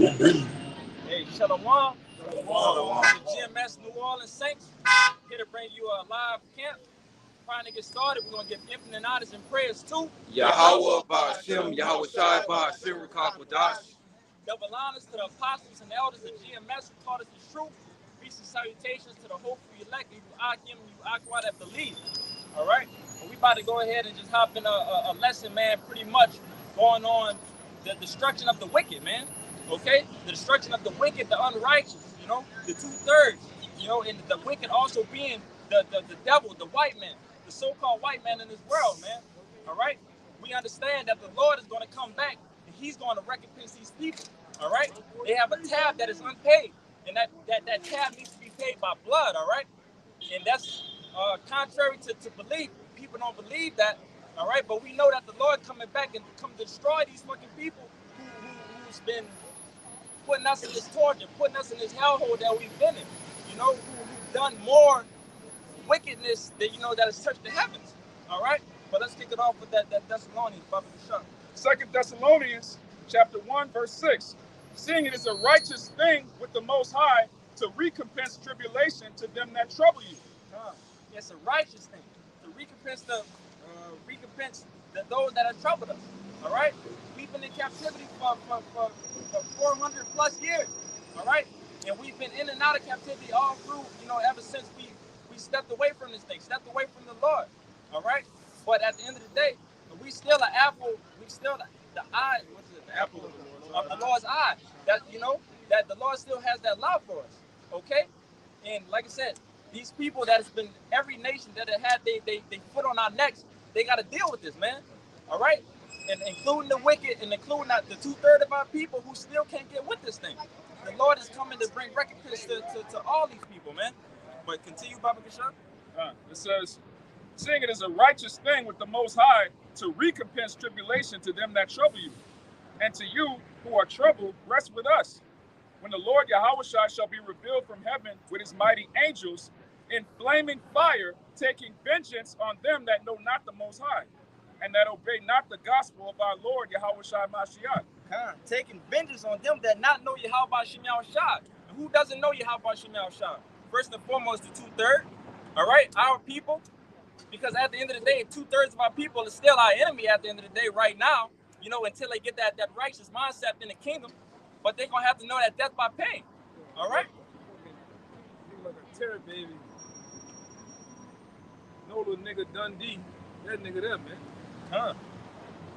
Hey, Shalom. Shalom. The GMS New Orleans Saints here to bring you a live camp. Trying to get started. We're going to give infinite honors and prayers to Yahweh Ba'Hashem, Yahweh Shai Ba'Hashem Rakakwadash. double honors to the apostles and elders of GMS who taught us the truth. Peace and salutations to the hopeful elect, you Akim, you Aqua that believe. All right? And we about to go ahead and just hop in a lesson, man, pretty much going on the destruction of the wicked, man. Okay? The destruction of the wicked, the unrighteous, the 2/3, and the wicked also being the devil, the white man, the so-called white man in this world, man. All right? We understand that the Lord is going to come back and he's going to recompense these people. All right? They have a tab that is unpaid. And that tab needs to be paid by blood, all right? And that's contrary to belief. People don't believe that, all right? But we know that the Lord coming back and come to destroy these fucking people who's been putting us in this torture, putting us in this hellhole that we've been in, who've done more wickedness that, that has touched the heavens, all right? But let's kick it off with that Thessalonians, Baba Bishop. 2 Thessalonians chapter 1, verse 6. Seeing it is a righteous thing with the Most High to recompense tribulation to them that trouble you. It's a righteous thing to recompense those that have troubled us. All right, we've been in captivity for 400 plus years. All right, and we've been in and out of captivity all through, ever since we stepped away from this thing, stepped away from the Lord. All right, but at the end of the day, we still an apple. We still the eye. What's it? The apple of the Lord's eye. That that the Lord still has that love for us. Okay, and like I said, these people that has been every nation that have had they foot on our necks, they got to deal with this, man. All right, and including the wicked and including the 2/3 of our people who still can't get with this thing. The Lord is coming to bring recompense to all these people, man. But continue, Baba Kishar. It says, seeing it is a righteous thing with the Most High to recompense tribulation to them that trouble you. And to you who are troubled, rest with us. When the Lord Yahushua shall be revealed from heaven with his mighty angels in flaming fire, taking vengeance on them that know not the Most High, and that obey not the gospel of our Lord Yahushua Mashiach. Taking vengeance on them that not know Yahweh Shem Yahushua. And who doesn't know Yahweh Shem Yahushua? First and foremost, the 2/3, all right, our people. Because at the end of the day, 2/3 of our people is still our enemy at the end of the day right now, until they get that righteous mindset in the kingdom. But they're going to have to know that death by pain. All right? You like a terror baby. No little nigga Dundee. That nigga there, man.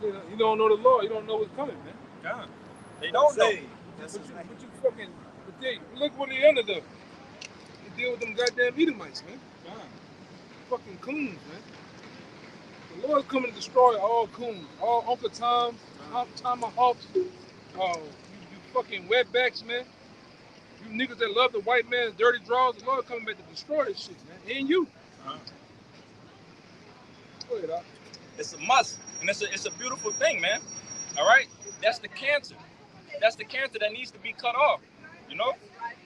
You don't know the law. You don't know what's coming, man. They don't know. But you fucking... Look what he under though. You deal with them goddamn Edomites, man. Fucking coons, man. The Lord's coming to destroy all coons. All Uncle Toms, Tomahawks, you fucking wetbacks, man. You niggas that love the white man's dirty draws, the Lord coming back to destroy this shit, man. And you. Go ahead, Doc. It's a must. And it's a beautiful thing, man. All right? That's the cancer. That's the cancer that needs to be cut off.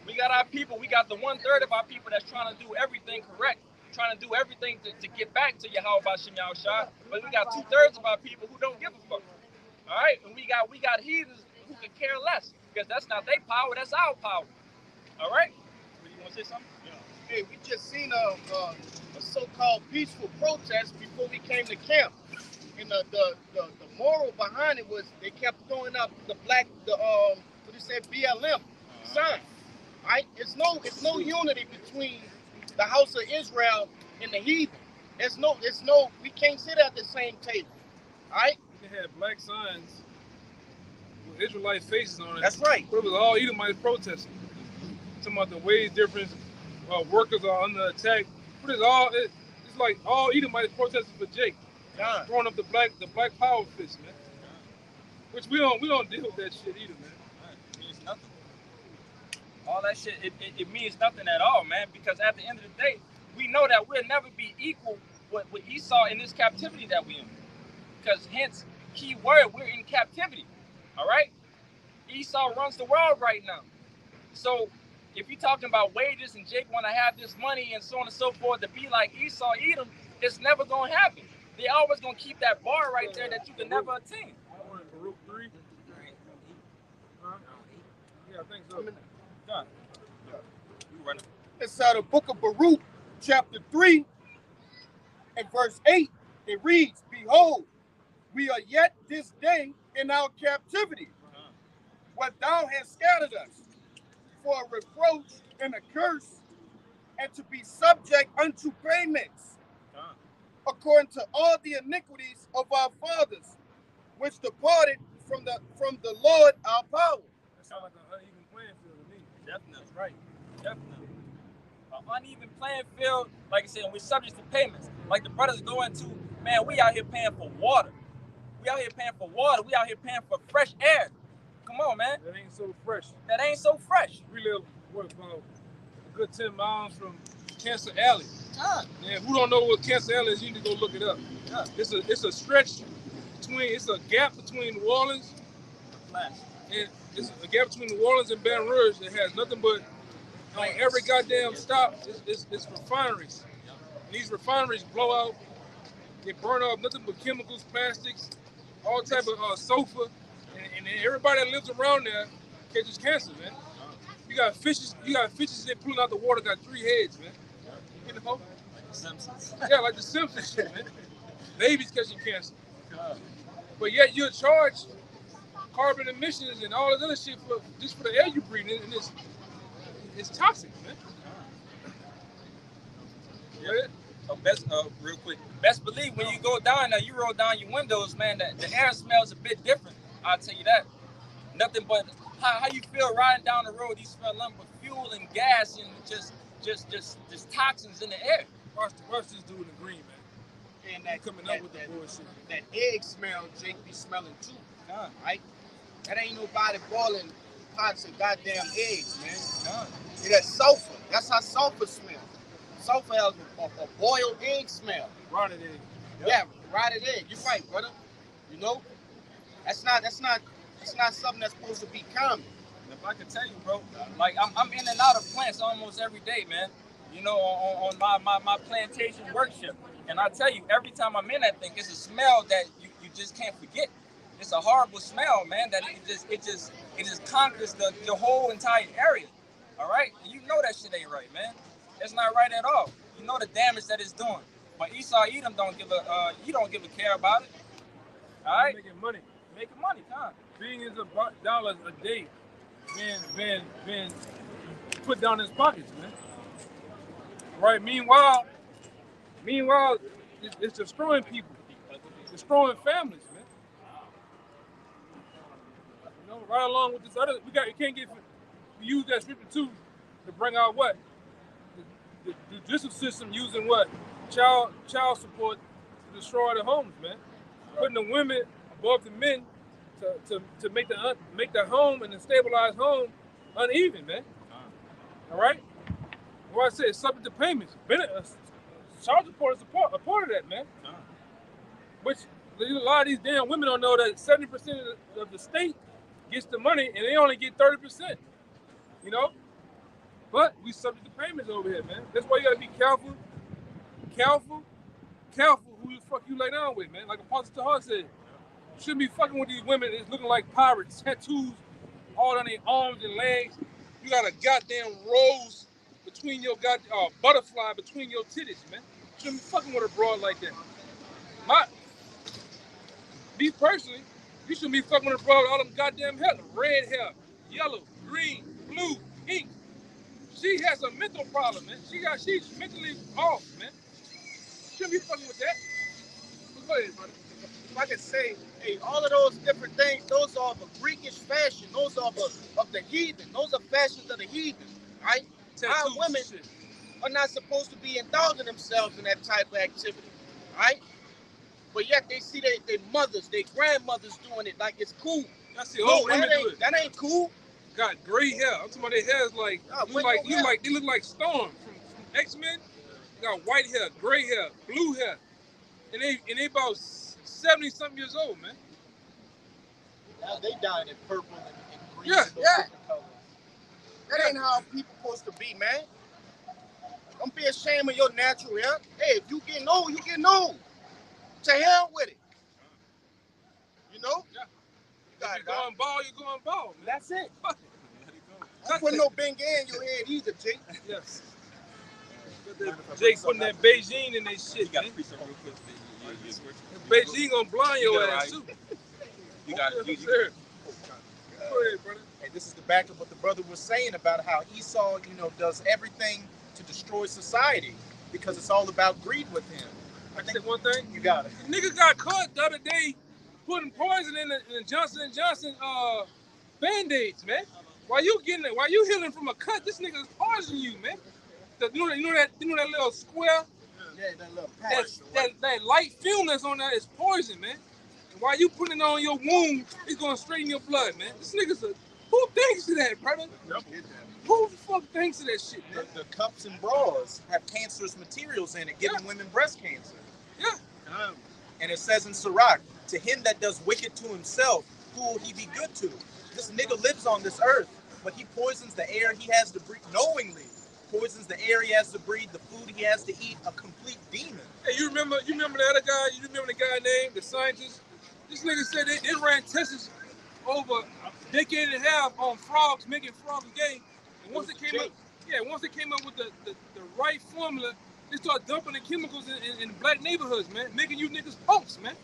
We got our people. We got the 1/3 of our people that's trying to do everything correct. Trying to do everything to get back to Yahweh Shem Yahushua. But we got 2/3 of our people who don't give a fuck. All right? And we got heathens who can care less. Because that's not their power, that's our power. All right? You want to say something? Yeah. Hey, we just seen a so-called peaceful protest before we came to camp. And the moral behind it was they kept throwing up the BLM sign. Right? It's no unity between the house of Israel and the heathen. We can't sit at the same table. All right? They had black signs with Israelite faces on it. That's right. But it was all Edomites protesting. Talking about the wage difference, workers are under attack. But it's like all Edomites protesting for Jake. Throwing up the black power fist, man. Which we don't deal with that shit either, man. It means nothing. All that shit, it means nothing at all, man. Because at the end of the day, we know that we'll never be equal with Esau in this captivity that we're in. Because hence, key word, we're in captivity. All right? Esau runs the world right now. So if you're talking about wages and Jake want to have this money and so on and so forth to be like Esau, Edom, it's never going to happen. They always going to keep that bar right there that you can never attain. Yeah, I think so. I'm in Done. You running? It's out of the book of Baruch, chapter 3, and verse 8. It reads, "Behold, we are yet this day in our captivity, where thou hast scattered us, for a reproach and a curse, and to be subject unto payments, according to all the iniquities of our fathers, which departed from the Lord our power." That sounds like an uneven playing field to me. Definitely. Right. Definitely. An uneven playing field, like I said, we're subject to payments. Like the brothers going to, man, we out here paying for water. We out here paying for water. We out here paying for fresh air. Come on, man. That ain't so fresh. That ain't so fresh. We live, what, about a good 10 miles from Cancer Alley. And who don't know what Cancer Alley is, you need to go look it up. Yeah. It's a stretch between, it's a gap between New Orleans, and it's a gap between New Orleans and Baton Rouge that has nothing but, on every goddamn stop, it's refineries. And these refineries blow out, they burn off nothing but chemicals, plastics, all type of sulfur, and everybody that lives around there catches cancer, man. You got fishes that pulling out the water got 3 heads, man. You know? Like the Simpsons. Yeah, like the Simpsons shit, man. Babies catching cancer. But yet you're charged carbon emissions and all this other shit for just for the air you breathe in, and it's toxic, man. Yeah. So real quick, best believe when you go down there, you roll down your windows, man, the air smells a bit different. I'll tell you that. Nothing but how you feel riding down the road. You smell nothing but fuel and gas and just toxins in the air. Watch this dude in the green, man. And that Coming up with the bullshit. That egg smell, Jake be smelling too. Right? That ain't nobody boiling pots of goddamn eggs, man. Yeah, that's sulfur. That's how sulfur smells. Sulfur has a boiled egg smell. Rotted egg. Yeah, rotted egg. You're right, brother. You know, that's not something that's supposed to be common. If I could tell you, bro, like I'm in and out of plants almost every day, man. You know, on my plantation workshop. And I tell you, every time I'm in that thing, it's a smell that you just can't forget. It's a horrible smell, man, that it just conquers the whole entire area. All right? And you know that shit ain't right, man. It's not right at all. You know the damage that it's doing. But Esau Edom don't give a care about it. All right? Making money. Making money, huh? Billions of dollars a day been put down in his pockets, man. Right? Meanwhile, it's destroying people, destroying families, man. You know, right along with this other, we use that scripture too to bring out what the judicial system using what child support to destroy the homes, man. Putting the women above the men to make the home and the stabilized home uneven, man. All right. What I said, subject to payments. Child support is a part of that, man. Which a lot of these damn women don't know that 70% of the state gets the money and they only get 30%. You know? But we subject to payments over here, man. That's why you gotta be careful who the fuck you lay down with, man. Like Apostle Tahar said, you shouldn't be fucking with these women that's looking like pirates, tattoos all on their arms and legs. You got a goddamn rose between your butterfly between your titties, man. You shouldn't be fucking with a broad like that. Me personally, you shouldn't be fucking with a broad with all them goddamn hair, red hair, yellow, green, blue, pink. She has a mental problem, man. She's mentally off, man. Shouldn't be fucking with that. But go ahead, brother. If I could say, hey, all of those different things, those are of a Greekish fashion. Those are of the heathen. Those are fashions of the heathen, right? Our women are not supposed to be indulging themselves in that type of activity, right? But yet they see their mothers, their grandmothers doing it like it's cool. That's the old women do it. That ain't cool. Got gray hair. I'm talking about their hair is like, they look like Storm from X-Men. They got white hair, gray hair, blue hair. And they about 70-something years old, man. Now they dying in purple and green. Yeah. Colors. That ain't how people supposed to be, man. Don't be ashamed of your natural hair. Hey, if you getting old, you getting old. To hell with it. You know? Yeah. If you're going bald, you're going bald, man. That's it. Don't put no Bengay in your head either, Jake. Yes. Jake putting that Beijing in that shit, man. Beijing gonna blind your ass too. You got it. Yes, sir. Go ahead, brother. And this is the back of what the brother was saying about how Esau, does everything to destroy society because it's all about greed with him. I said one thing. You got it. The nigga got caught the other day putting poison in the Johnson & Johnson Band-Aids, man. Why you healing from a cut? This nigga's poisoning you, man. You know that little square? Yeah, that little patch. That light film that's on there is poison, man. And while you putting it on your wound, it's gonna straighten your blood, man. This nigga's who thinks of that, brother? Who the fuck thinks of that shit, man? The cups and bras have cancerous materials in it, giving women breast cancer. Yeah. And it says in Sirach, to him that does wicked to himself, who will he be good to? This nigga lives on this earth, but he poisons the air he has to breathe knowingly. Poisons the air he has to breathe, the food he has to eat, a complete demon. Hey, you remember the other guy? You remember the guy named the scientist? This nigga said they ran tests over a decade and a half on frogs, making frogs gay. And once it came up with the right formula, they started dumping the chemicals in black neighborhoods, man, making you niggas punks, man.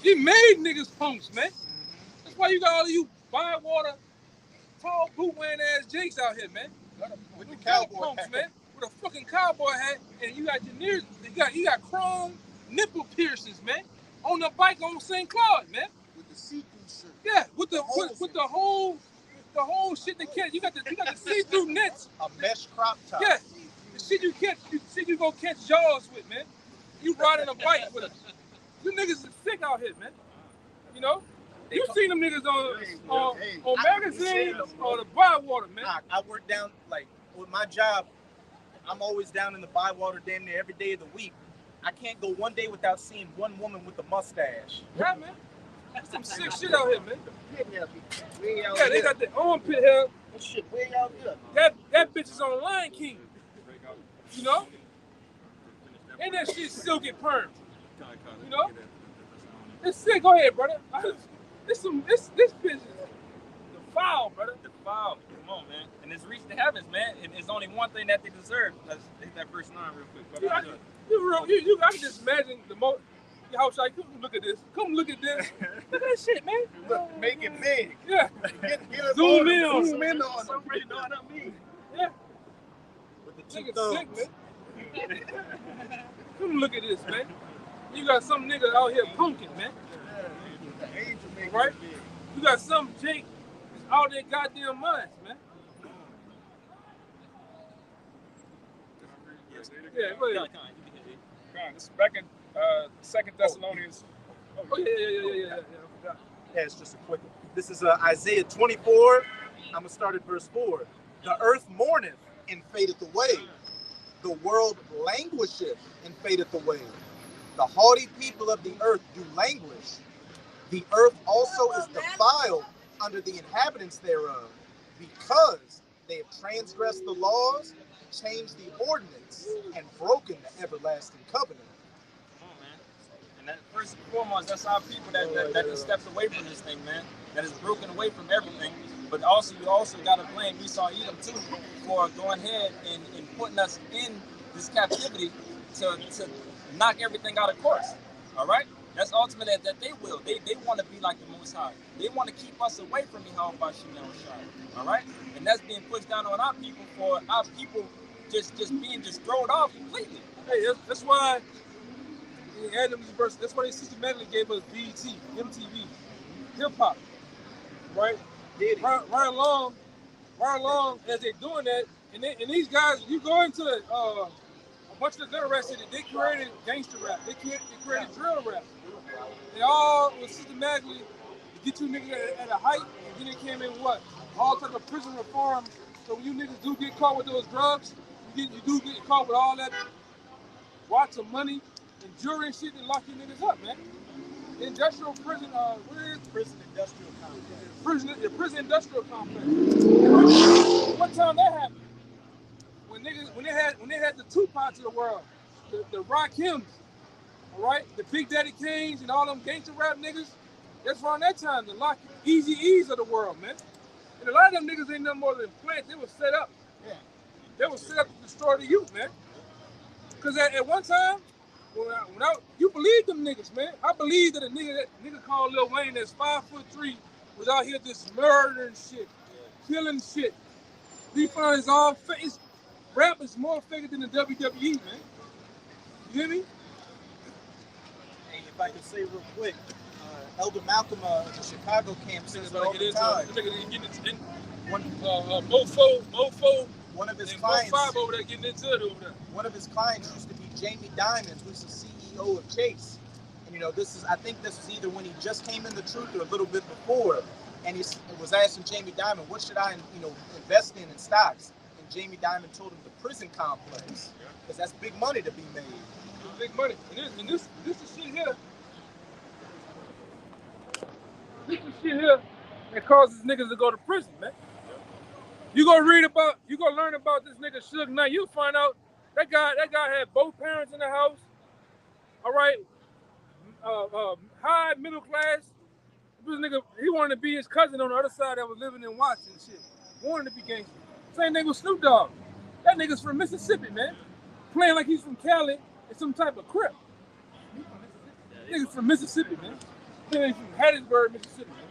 He made niggas punks, man. That's why you got all of you Bywater, tall boot wearing ass Jakes out here, man. With the cowboy punks, hat. man. With a fucking cowboy hat, and you got your you got chrome nipple piercings, man. On the bike on St. Claude, man. With the see-through shirt. Yeah, with the whole shit that catch. You got the see-through nets. A mesh crop top. Yeah, the shit you go catch jaws with, man. You riding a bike with us. You niggas is sick out here, man. You know. You seen them niggas on magazines or the Bywater, man. I work down, like, with my job, I'm always down in the Bywater damn near every day of the week. I can't go one day without seeing one woman with a mustache. Yeah, man. That's some sick shit out here, man. Way out Yeah, they here. got the armpit hair. That shit way out here. That bitch is on Lion King. You know? And that shit still get permed. You know? It's sick. Go ahead, brother. This bitch is the foul, brother. The foul. Come on, man. And it's reached the heavens, man. And it's only one thing that they deserve. Let's hit that verse 9 real quick. I can just imagine the most. How should I come look at this? Come look at this. Look at that shit, man. Look, make it big. Yeah. Get Zoom in on Zoom in on them. You know what I mean? Yeah. With the two Nigga sick, thumbs. man. Come look at this, man. You got some nigga out here punking, man. The angel make Right? it big. You got some Jake that's out there goddamn minds, man. Yeah, go ahead. This is back in 2 Thessalonians. Oh, yeah. I forgot. Yeah, it's just a quick one. This is Isaiah 24. I'm going to start at verse 4. The earth mourneth and fadeth away. The world languisheth and fadeth away. The haughty people of the earth do languish. The earth also is defiled under the inhabitants thereof, because they have transgressed the laws, changed the ordinance, and broken the everlasting covenant. Come on, man. And that first and foremost, that's our people that just stepped away from this thing, man. That is broken away from everything. But also, you also got to blame Esau Edom too for going ahead and putting us in this captivity to knock everything out of course. All right? That's ultimately that they will. They want to be like the Most High. They want to keep us away from Yahweh Bashim Yahushua. All right? And that's being pushed down on our people for our people just being thrown off completely. Hey, that's why in Adam's verse, that's why they systematically gave us BET, MTV, hip hop, right? Right along as they're doing that, and these guys, you go into a bunch of the literacy that they created gangster rap, they created drill rap. They all was systematically to get you niggas at a height, and then they came in what? All type of prison reform. So when you niggas do get caught with those drugs, you do get caught with all that watch of money and jewelry and shit, and lock you niggas up, man. The industrial prison, where is Prison industrial complex. the prison industrial complex? What time that happened? When they had the Tupacs of the world, the Rakims, all right, the Big Daddy Kanes and all them gangster rap niggas. That's around that time, the Easy E's of the world, man. And a lot of them niggas ain't nothing more than plants. They were set up. Yeah. They were set up to destroy the youth, man. Because at one time, you believe them niggas, man. I believe that a nigga called Lil Wayne that's 5'3" was out here just murdering shit, killing shit. We find it's all fake. Rap is more fake than the WWE, man. You hear me? Hey, if I could say real quick, Elder Malcolm, the Chicago camp says it all the time. Mofo. One of his and clients, Mo5 over there getting into it over there. one of his clients used to be Jamie Dimon, who's the CEO of Chase. And I think this was either when he just came in the truth or a little bit before. And he was asking Jamie Dimon, what should I, invest in stocks? And Jamie Dimon told him the prison complex, because that's big money to be made. Big money. And this is shit here. This is shit here that causes niggas to go to prison, man. You gonna learn about this nigga Suge Knight. You'll find out that guy had both parents in the house. All right, high middle class. This nigga, he wanted to be his cousin on the other side that was living in Watts and shit. Wanted to be gangster. Same thing with Snoop Dogg. That nigga's from Mississippi, man. Playing like he's from Cali in some type of crip. Niggas from Mississippi, man. Playing from Hattiesburg, Mississippi, man.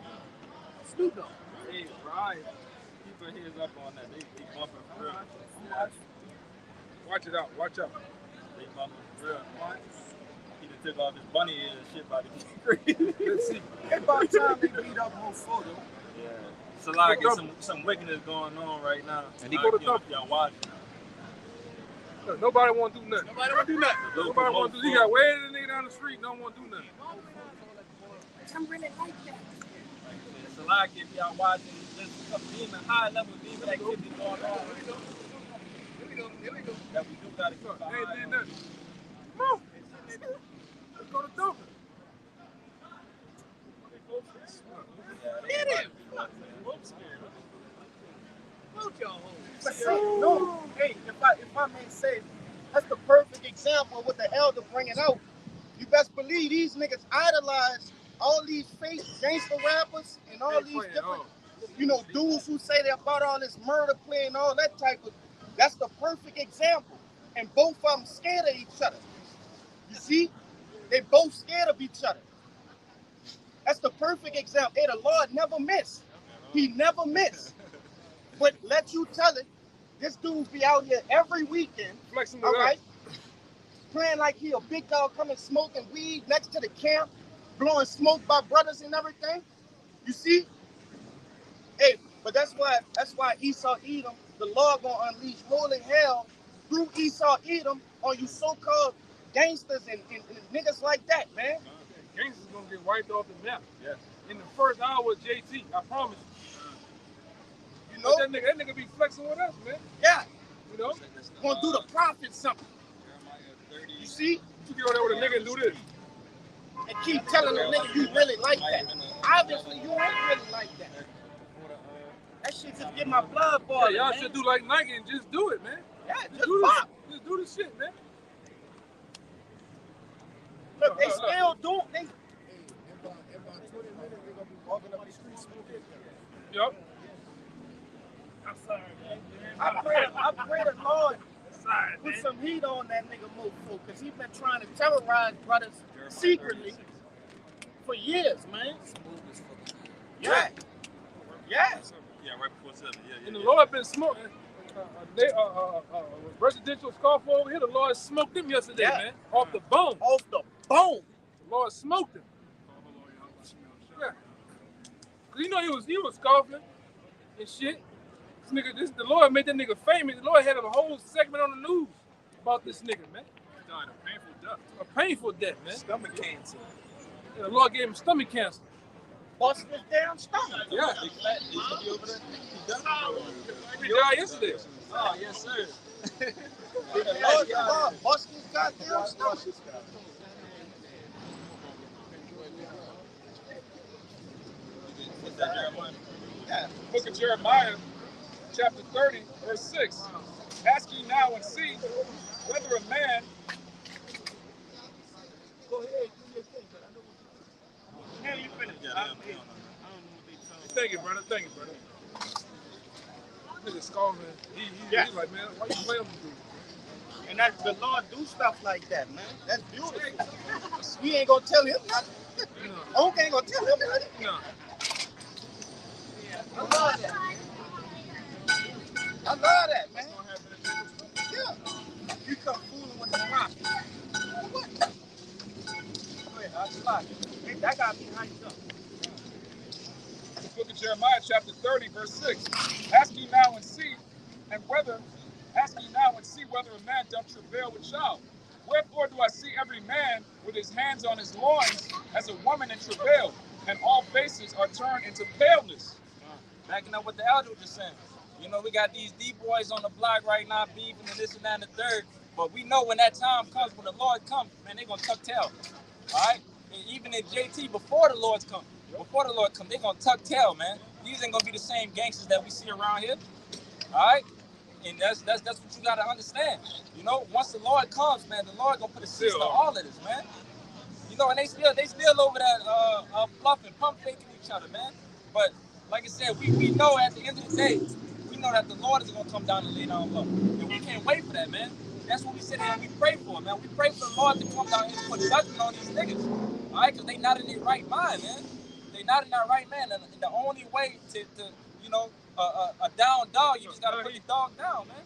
Snoop Dogg. Hey, Brian, keep your heads up on that. They bumping for real. Watch it out. Watch out. They bumping for real. He done took off his bunny ear and shit by the Let's see. It's about time they beat up Mofo, though. Yeah. It's a lot of some wickedness going on right now. And he go to Thumper. Y'all watch. Nobody want to do nothing. Nobody want to do nothing. Nobody want to do. He got way the nigga down the street. No one want to do nothing. I'm really like that. It's a lot if y'all watching. There's some high level demon activity going on. Here we go. That we do gotta keep an eye Ain't did on. nothing. Come on. Let's go to Thumper. Get him. But see, no, hey, if I may say, that's the perfect example of what the elder bringing out. You best believe these niggas idolize all these fake gangster rappers and all these different, dudes who say they're about all this murder play and all that type of. That's the perfect example. And both of them scared of each other. You see, they both scared of each other. That's the perfect example. Hey, the Lord never miss. He never miss. But let you tell it, this dude be out here every weekend, Flexing all with right, playing like he a big dog, coming smoking weed next to the camp, blowing smoke by brothers and everything. You see? Hey, but that's why Esau Edom, the Lord gonna unleash holy hell through Esau Edom on you so-called gangsters and niggas like that, man. Gangsters gonna get wiped off the map. Yes. In the first hour with JT, I promise you. You know? But that nigga be flexing with us, man. Yeah. You know? Gonna do the prophet something. You see? You get over there with a nigga and do this. And keep telling the nigga you really like that. Obviously, you ain't really like that. That shit just get my blood Yeah, boiling, y'all man. should do like Nike and just do it, man. Yeah, Just just do pop. this. Just do the shit, man. Look, they still doing. They. Yup. I'm sorry, man. I pray the Lord put some heat on that nigga Mofo, because he been trying to terrorize brothers secretly for years, man. Yeah. Yes. Yeah, right before 7. Yeah. And the Lord been smoking. Residential scarf over here, the Lord smoked him yesterday, Yeah. man. Off the bone. Off the bone. The Lord smoked him. Yeah. Cause you know he was scoffing and shit. The Lord made that nigga famous. The Lord had a whole segment on the news about this nigga, man. He died a painful death. A painful death, man. Stomach cancer. And the Lord gave him stomach cancer. Bust his damn stomach. Yeah. He should be over there. He done. He died yesterday. Oh, yes, sir. Lord, God, bust his goddamn stomach. Is that Jeremiah? Yeah. Book of Jeremiah, chapter 30, verse 6. Ask ye now and see whether a man. Go ahead, do your thing, but I know what you. Now you finish. Yeah, Thank you, brother. Thank you, brother. Nigga scoring. Yeah. He's like, man, why you playing with me? And that the Lord do stuff like that, man. That's beautiful. We ain't gonna tell him nothing. Oak ain't gonna tell him nothing. No. I love that. I love that, man. Yeah. You come fooling with the rock. What? Wait, I like it. Hey, that got me hyped up. The book of Jeremiah, chapter 30, verse 6. Ask ye now and see whether a man doth travail with child. Wherefore do I see every man with his hands on his loins as a woman in travail, and all faces are turned into paleness. Backing up what the elder was just saying. You know, we got these D-boys on the block right now beefing and this and that and the third. But we know when that time comes, when the Lord comes, man, they're going to tuck tail. All right? And even in JT, before the Lord comes, they're going to tuck tail, man. These ain't going to be the same gangsters that we see around here. All right? And that's what you got to understand. You know, once the Lord comes, man, the Lord going to put a cease to all of this, man. You know, and they still over that fluff and pump faking each other, man. But like I said, we know at the end of the day, we know that the Lord is going to come down and lay down low. And we can't wait for that, man. That's what we sit here and we pray for, man. We pray for the Lord to come down and put judgment on these niggas. All right? Because they not in their right mind, man. They not in their right mind. And the only way to you know, a down dog, you just got to put the dog down, man.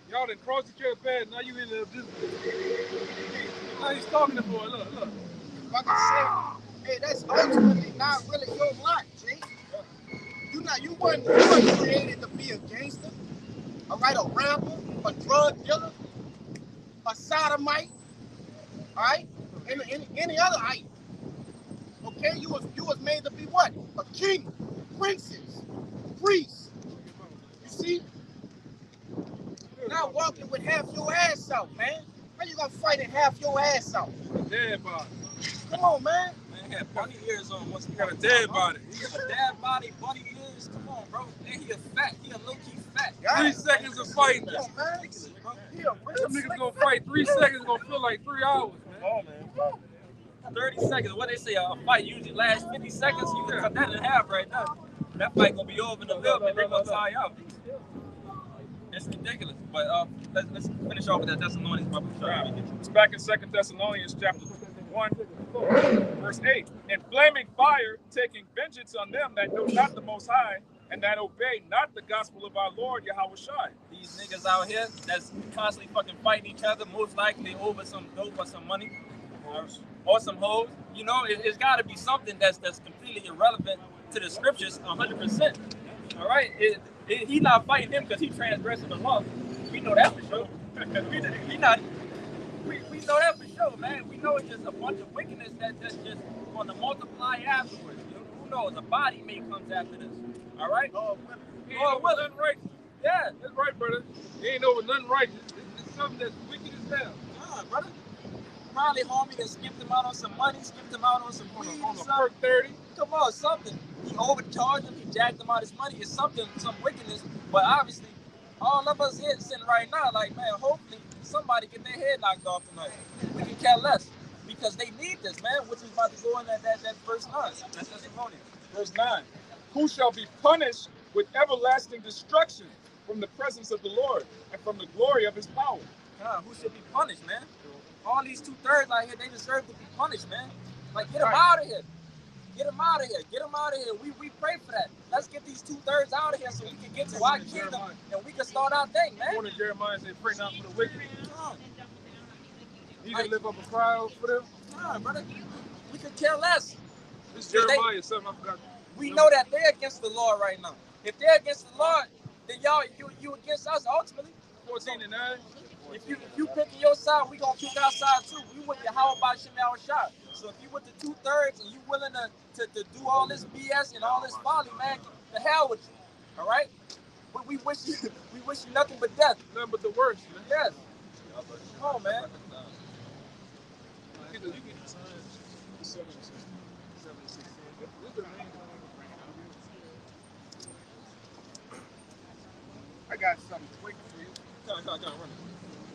Y'all done crossed each other bad. Now you in the business. Now he's talking to boy. Look. Like I said, hey, that's ultimately not really your lot, Jay. You wasn't created to be a gangster, all right, a rapper, a drug dealer, a sodomite, all right, and any other item. Okay, you was made to be what? A king, princess, priest. You see? Not walking with half your ass out, man. How you gonna fight and half your ass out? Dead body. Come on, man. Man, he had bunny ears on once he Got a dead body. He got a dead body, bunny ears. Come on, bro. And he a fat. He a low-key fat. 3 seconds of fighting. Come on, man. He a real Some niggas slick gonna fight 3 seconds, gonna feel like 3 hours, man. Oh, man. 30 seconds. What they say, a fight usually lasts 50 seconds. You can cut that in half right now. That fight gonna be over in a little bit. They're gonna tie out. It's ridiculous. But let's finish off with that Thessalonians. It's back in 2 Thessalonians chapter 1, verse 8. In flaming fire, taking vengeance on them that know not the Most High, and that obey not the gospel of our Lord Yahushua. These niggas out here that's constantly fucking fighting each other, most likely over some dope or some money or some hoes. You know, it's got to be something that's completely irrelevant to the scriptures 100%. All right? He not fighting him because he transgressing the law. We know that for sure. we know that for sure, man. We know it's just a bunch of wickedness that's just going to multiply afterwards. Who knows? A body may come after this. All right? He ain't over nothing right. Yeah. That's right, brother. He ain't over nothing right. It's something that's wicked as hell. Nah, brother. Probably homie that skipped him out on some money, skipped him out on some weed, On the perk 30. Come on, something. He overcharged him, he jacked him out his money. It's something, some wickedness. But obviously, all of us here sitting right now, like, man, hopefully somebody get their head knocked off tonight. We can care less. Because they need this, man, which is about to go in that verse 9. That's testimony. Verse 9. Who shall be punished with everlasting destruction from the presence of the Lord and from the glory of his power. Who should be punished, man? All these 2/3 out here, they deserve to be punished, man. Like, get them out of here. Get them out of here. Get them out of here. We pray for that. Let's get these 2/3 out of here so we can get to our kingdom and we can start our thing, man. One of Jeremiah said, pray not for the wicked. You can live up a cry for them. Nah, brother. We could care less. This is Jeremiah 7, I forgot. We know that they're against the Lord right now. If they're against the Lord, then you against us ultimately. 14:9. If you picking your side, we gonna pick our side too. We with the how about Shemal Shah. So if you with the 2/3 and you willing to do all this BS and all this folly, man, the hell with you. All right? But we wish you nothing but death. Nothing but the worst, man. Yes. Come on, man. I got something quick for you. Come on, run.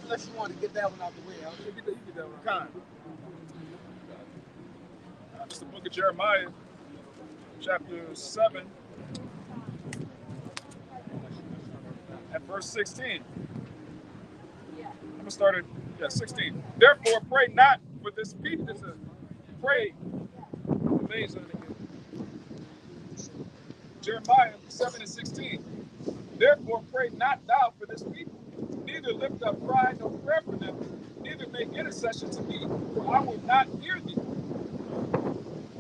Unless you want to get that one out the way. You get that one. Come on. It's the book of Jeremiah, chapter 7. verse 16. I'm gonna start at 16. Therefore, pray not for this people. This is pray. Jeremiah 7:16. Therefore, pray not thou for this people, neither lift up cry nor prayer for them, neither make intercession to me, for I will not hear thee.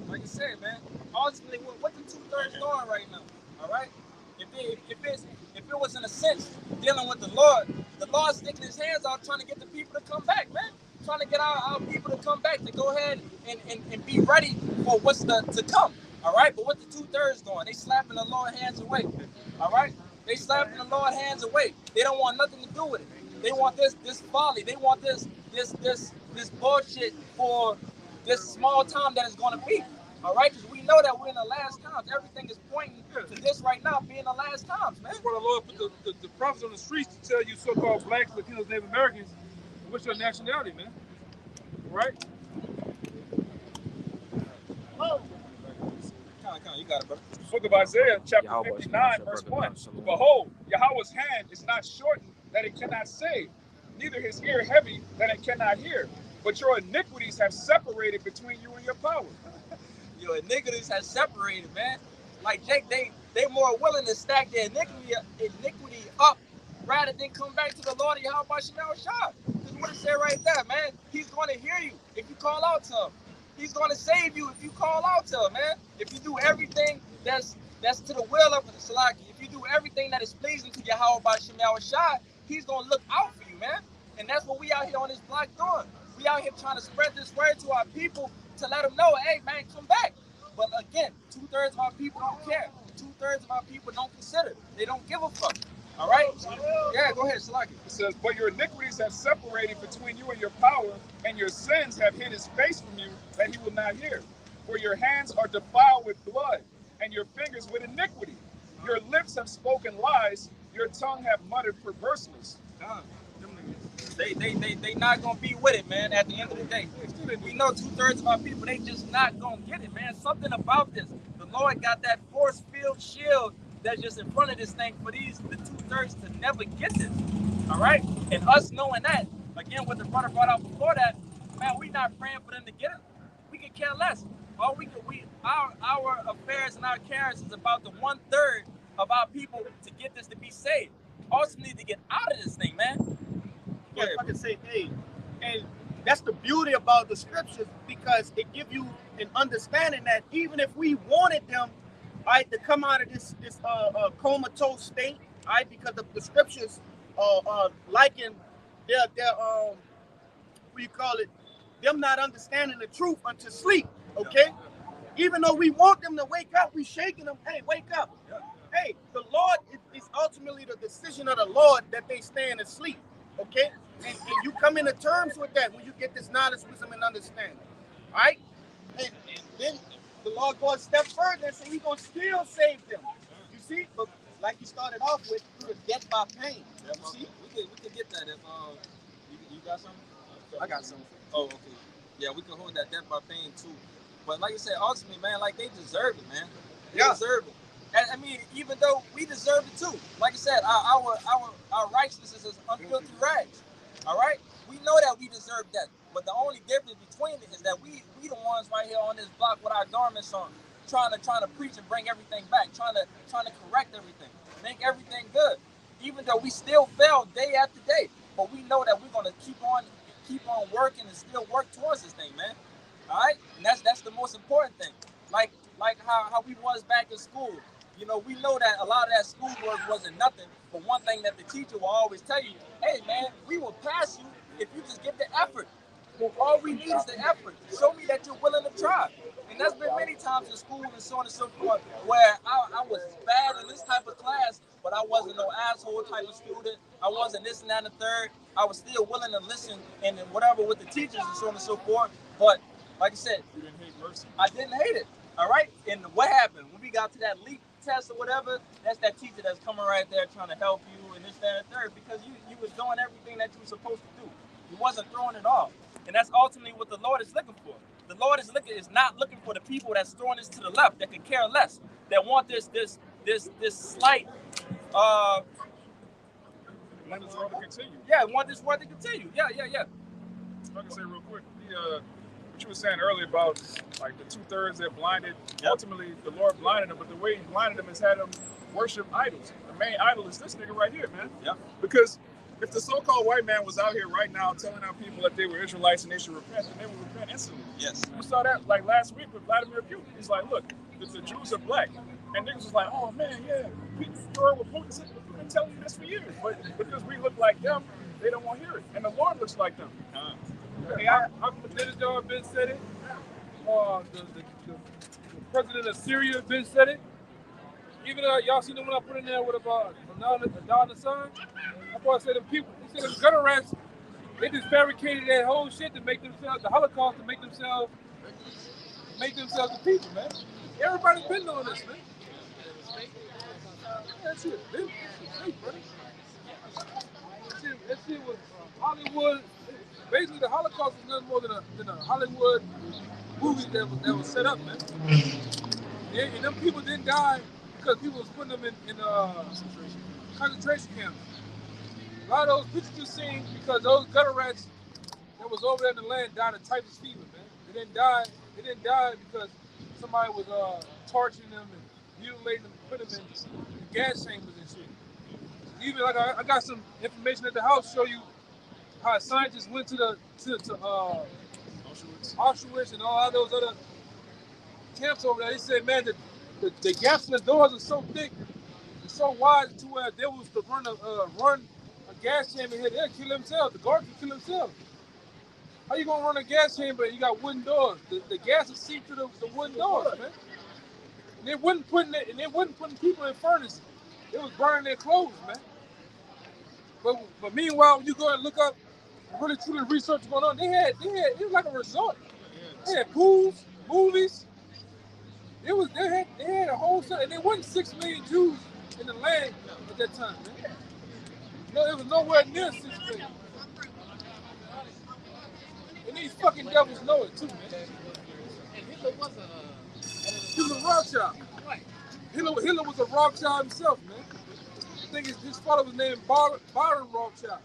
Like you said, man, ultimately, what the 2/3 doing right now? All right, if it was in a sense dealing with the Lord's sticking his hands out trying to get the people to come back, man, trying to get our people to come back to go ahead and be ready for what's to come. All right, but what the 2/3 doing? They slapping the Lord's hands away. All right, they slapping the Lord's hands away. They don't want nothing to do with it. They want this folly. They want this bullshit for this small time that it's going to be. All right, because we know that we're in the last times. Everything is pointing to this right now being the last times, man. That's why the Lord put the prophets on the streets to tell you so-called blacks, Latinos, Native Americans, what's your nationality, man? Right? You got it, brother. Book of Isaiah, chapter 59, verse 1. Behold, Yahweh's hand is not shortened that it cannot save, neither his ear heavy that it cannot hear. But your iniquities have separated between you and your power. Your iniquities have separated, man. Like Jake, they more willing to stack their iniquity up rather than come back to the Lord of Yahweh Shem Shah. Because what it said right there, man, he's going to hear you if you call out to him. He's going to save you if you call out to him, man. If you do everything that's to the will of the Salaki, if you do everything that is pleasing to Yahweh Shem Shah, he's going to look out for you, man. And that's what we out here on this block doing. We out here trying to spread this word to our people to let them know, hey, man, come back. But again, 2/3 of our people don't care. 2/3 of our people don't consider. They don't give a fuck. All right? Yeah, go ahead, Salaki. It says, but your iniquities have separated between you and your power, and your sins have hid his face from you, that he will not hear. For your hands are defiled with blood, and your fingers with iniquity. Your lips have spoken lies, your tongue have muttered perverseness. They not gonna be with it, man. At the end of the day, we know 2/3 of our people, they just not gonna get it, man. Something about this. The Lord got that force field shield that's just in front of this thing for the 2/3 to never get this. All right, and us knowing that, again, what the brother brought out before that, man, we not praying for them to get it. We could care less. Our affairs and our cares is about the 1/3 of our people to get this to be saved. Ultimately, to get out of this thing, man. Yeah, if I can say, hey, and that's the beauty about the scriptures, because it gives you an understanding that even if we wanted them, all right, to come out of this comatose state, all right, because the scriptures liken their what you call it, them not understanding the truth unto sleep, okay? Even though we want them to wake up, we shaking them, hey, wake up. Hey, the Lord is ultimately the decision of the Lord that they stand asleep, okay? And you come into terms with that when you get this knowledge, wisdom, and understanding, all right? And then the Lord goes a step further and says he's going to still save them. You see? But like you started off with, through the death by pain. You see? We could get that if you got something? I got something. Oh, okay. Yeah, we can hold that death by pain too. But like you said, ultimately, man, like they deserve it, man. They deserve it. And I mean, even though we deserve it too. Like I said, our righteousness is unfilthy rags. All right? We know that we deserve that. But the only difference between it is that we the ones right here on this block with our garments on, trying to preach and bring everything back, trying to correct everything, make everything good. Even though we still fail day after day, but we know that we're gonna keep on working and still work towards this thing, man. All right, and that's the most important thing. Like how we was back in school. You know, we know that a lot of that schoolwork wasn't nothing, but one thing that the teacher will always tell you, hey man, we will pass you if you just give the effort. Well, all we need is the effort. Show me that you're willing to try. And that's been many times in school and so on and so forth, where I was bad in this type of class, but I wasn't no asshole type of student. I wasn't this and that and the third. I was still willing to listen and whatever with the teachers and so on and so forth. But like I said, You didn't hate mercy. I didn't hate it. All right. And what happened when we got to that leap test or whatever? That's that teacher that's coming right there trying to help you and this, that, and the third, because you was doing everything that you were supposed to do. You wasn't throwing it off. And that's ultimately what the Lord is looking for. The Lord is not looking for the people that's throwing this to the left, that could care less, that want this slight want this world to continue. Yeah, want this world to continue. Yeah. If I can say real quick, what you were saying earlier about like the 2/3 that blinded. Yep. Ultimately, the Lord blinded them, but the way He blinded them is had them worship idols. The main idol is this nigga right here, man. Yep. Because if the so-called white man was out here right now telling our people that they were Israelites and they should repent, then they would repent instantly. Yes. We saw that like last week with Vladimir Putin. He's like, look, the Jews are black. And niggas was like, oh man, yeah, we heard what Putin said. We've been telling you this for years. But because we look like them, they don't want to hear it. And the Lord looks like them. Hey, how Ahmadinejad been said it? The president of Syria been said it. Even y'all seen the one I put in there with about Adnan Hassan? I thought I said them people, he said them gutter rats, they just fabricated that whole shit to make themselves, the Holocaust, to make themselves the people, man. Everybody's been doing this, man. That shit fake, brother. That shit was Hollywood. Basically, the Holocaust is nothing more than a Hollywood movie that was set up, man. And them people didn't die because people was putting them in concentration camps. A lot of those pictures you seen because those gutter rats that was over there in the land died of typhus fever, man. They didn't die because somebody was torturing them and mutilating them and putting them in gas chambers and shit. Even like I got some information at the house show you how scientists went to Auschwitz and all those other camps over there. They said, man, the gaps in the doors are so thick and so wide to where they was to run a gas chamber here, they'll kill themselves. The guards will kill themselves. How you gonna run a gas chamber and you got wooden doors? The gas will seep through the wooden doors, man. And they wasn't putting people in furnaces. They was burning their clothes, man. But meanwhile, when you go and look up, really truly research what's going on, it was like a resort. They had pools, movies. They had a whole set, and there wasn't 6 million Jews in the land at that time, man. No, it was nowhere near 6 million. And these fucking devils know it too, man. And Hitler was He was a Rothschild. Hitler was a Rothschild himself, man. I think his father was named Baron Rothschild.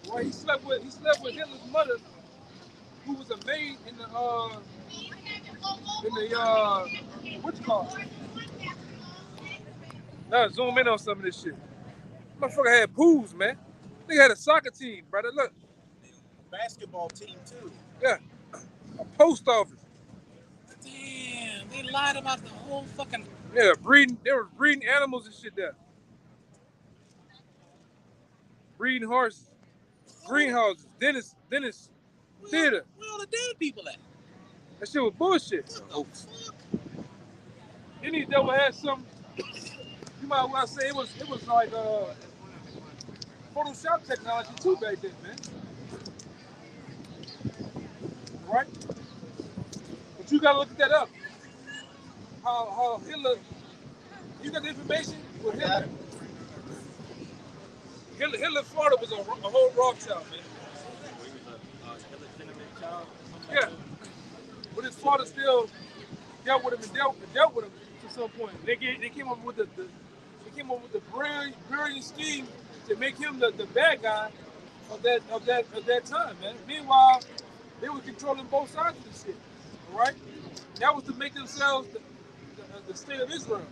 Well, he slept with Hitler's mother, who was a maid in the what you call it? Now zoom in on some of this shit. Motherfucker had pools, man. They had a soccer team, brother. Look. Basketball team too. Yeah. A post office. Damn, they lied about the whole fucking. Yeah, they were breeding animals and shit there. Breeding horses. Greenhouses. Dentist. Theater. Where all the dead people at? That shit was bullshit. Then these devil had some. You might well say it was like Photoshop technology too back then, man. Right? But you gotta look that up. How Hitler, you got the information with Hitler. Hitler's father was a whole Rothschild, man. Yeah. But his father still dealt with him and dealt with him to some point. They came up with the brilliant scheme to make him the bad guy of that time, man. Meanwhile, they were controlling both sides of the shit. All right? That was to make themselves the state of Israel.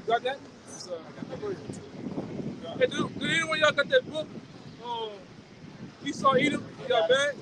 You got that? Hey, do anyone y'all got that book? Esau Edom, you got bad?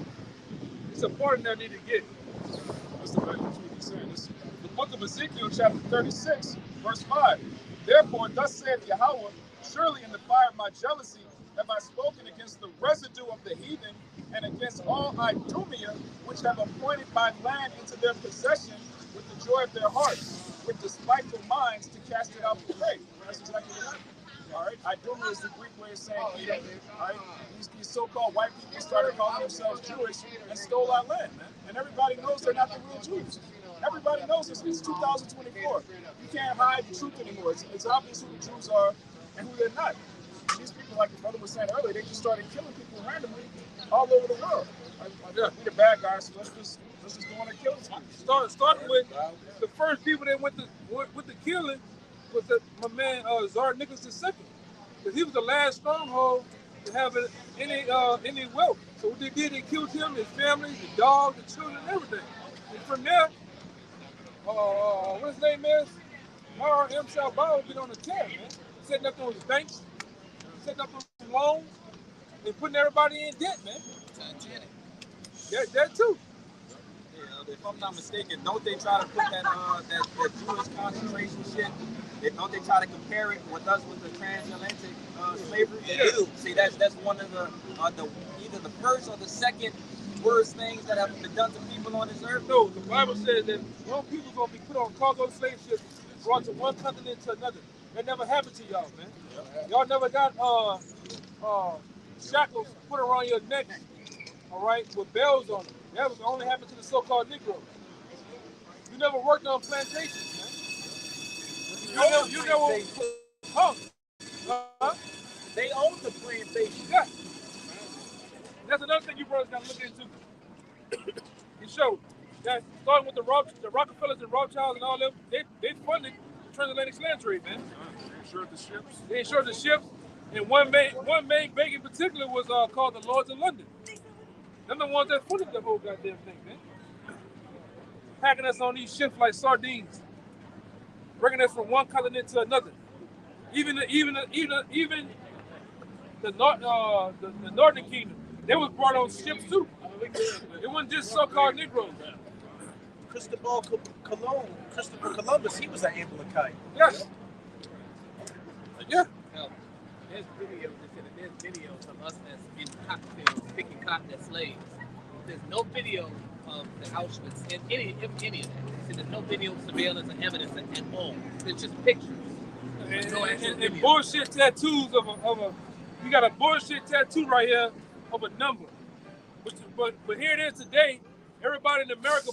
It's a part that I need to get. What's the value of what he's saying? This, the book of Ezekiel, chapter 36, verse 5. Therefore, thus saith Yahweh, surely in the fire of my jealousy have I spoken against the residue of the heathen and against all Idumea, which have appointed my land into their possession with the joy of their hearts, with despiteful minds to cast it out for prey. That's exactly what happened. All right, Idumea is the Greek way of saying Edom. All right, these so-called white people started calling themselves Jewish and stole our land, man. And everybody knows they're not the real Jews. Everybody knows this. It's 2024. You can't hide the truth anymore. It's obvious who the Jews are and who they're not. These people, like the brother was saying earlier, they just started killing people randomly all over the world. We the bad guys, so let's just go on and kill them. Starting with the first people that went to killing was my man Tsar Nicholas II. because he was the last stronghold to have any wealth. So what they did, they killed him, his family, the dog, the children, and everything. And from there, what his name is? Mara M. Salvador been on the tear, man. Setting up those banks, setting up those loans, and putting everybody in debt, man. That too. Yeah, if I'm not mistaken, don't they try to put that Jewish concentration shit? Don't they try to compare it with us with the transatlantic slavery? They do. See, that's one of the either the first or the second worst things that have been done to people on this earth. No, the Bible says that one people's gonna be put on cargo slave ships, brought to one continent to another. That never happened to y'all, man. Y'all never got shackles put around your neck, all right, with bells on them. That was only happened to the so-called Negroes. You never worked on plantations, man. You never They own the plantation. Yeah. That's another thing you brothers got to look into. It showed that starting with the Rockefellers and Rothschilds and all them, they funded the transatlantic slave trade, man. They insured the ships. And one main bank in particular was called the Lords of London. They're the ones that funded the whole goddamn thing, man. Packing us on these ships like sardines, bringing us from one continent to another. Even the Northern Kingdom, they was brought on ships too. It wasn't just so-called Negroes. Christopher Columbus, he was an Amalekite. Yes. Yeah. There's videos of us that's in cotton fields picking cotton as slaves. There's no video of the Auschwitz in any of that. See, there's no video surveillance or evidence at all. There's just pictures. And bullshit tattoos of a you got a bullshit tattoo right here of a number. But here it is today. Everybody in America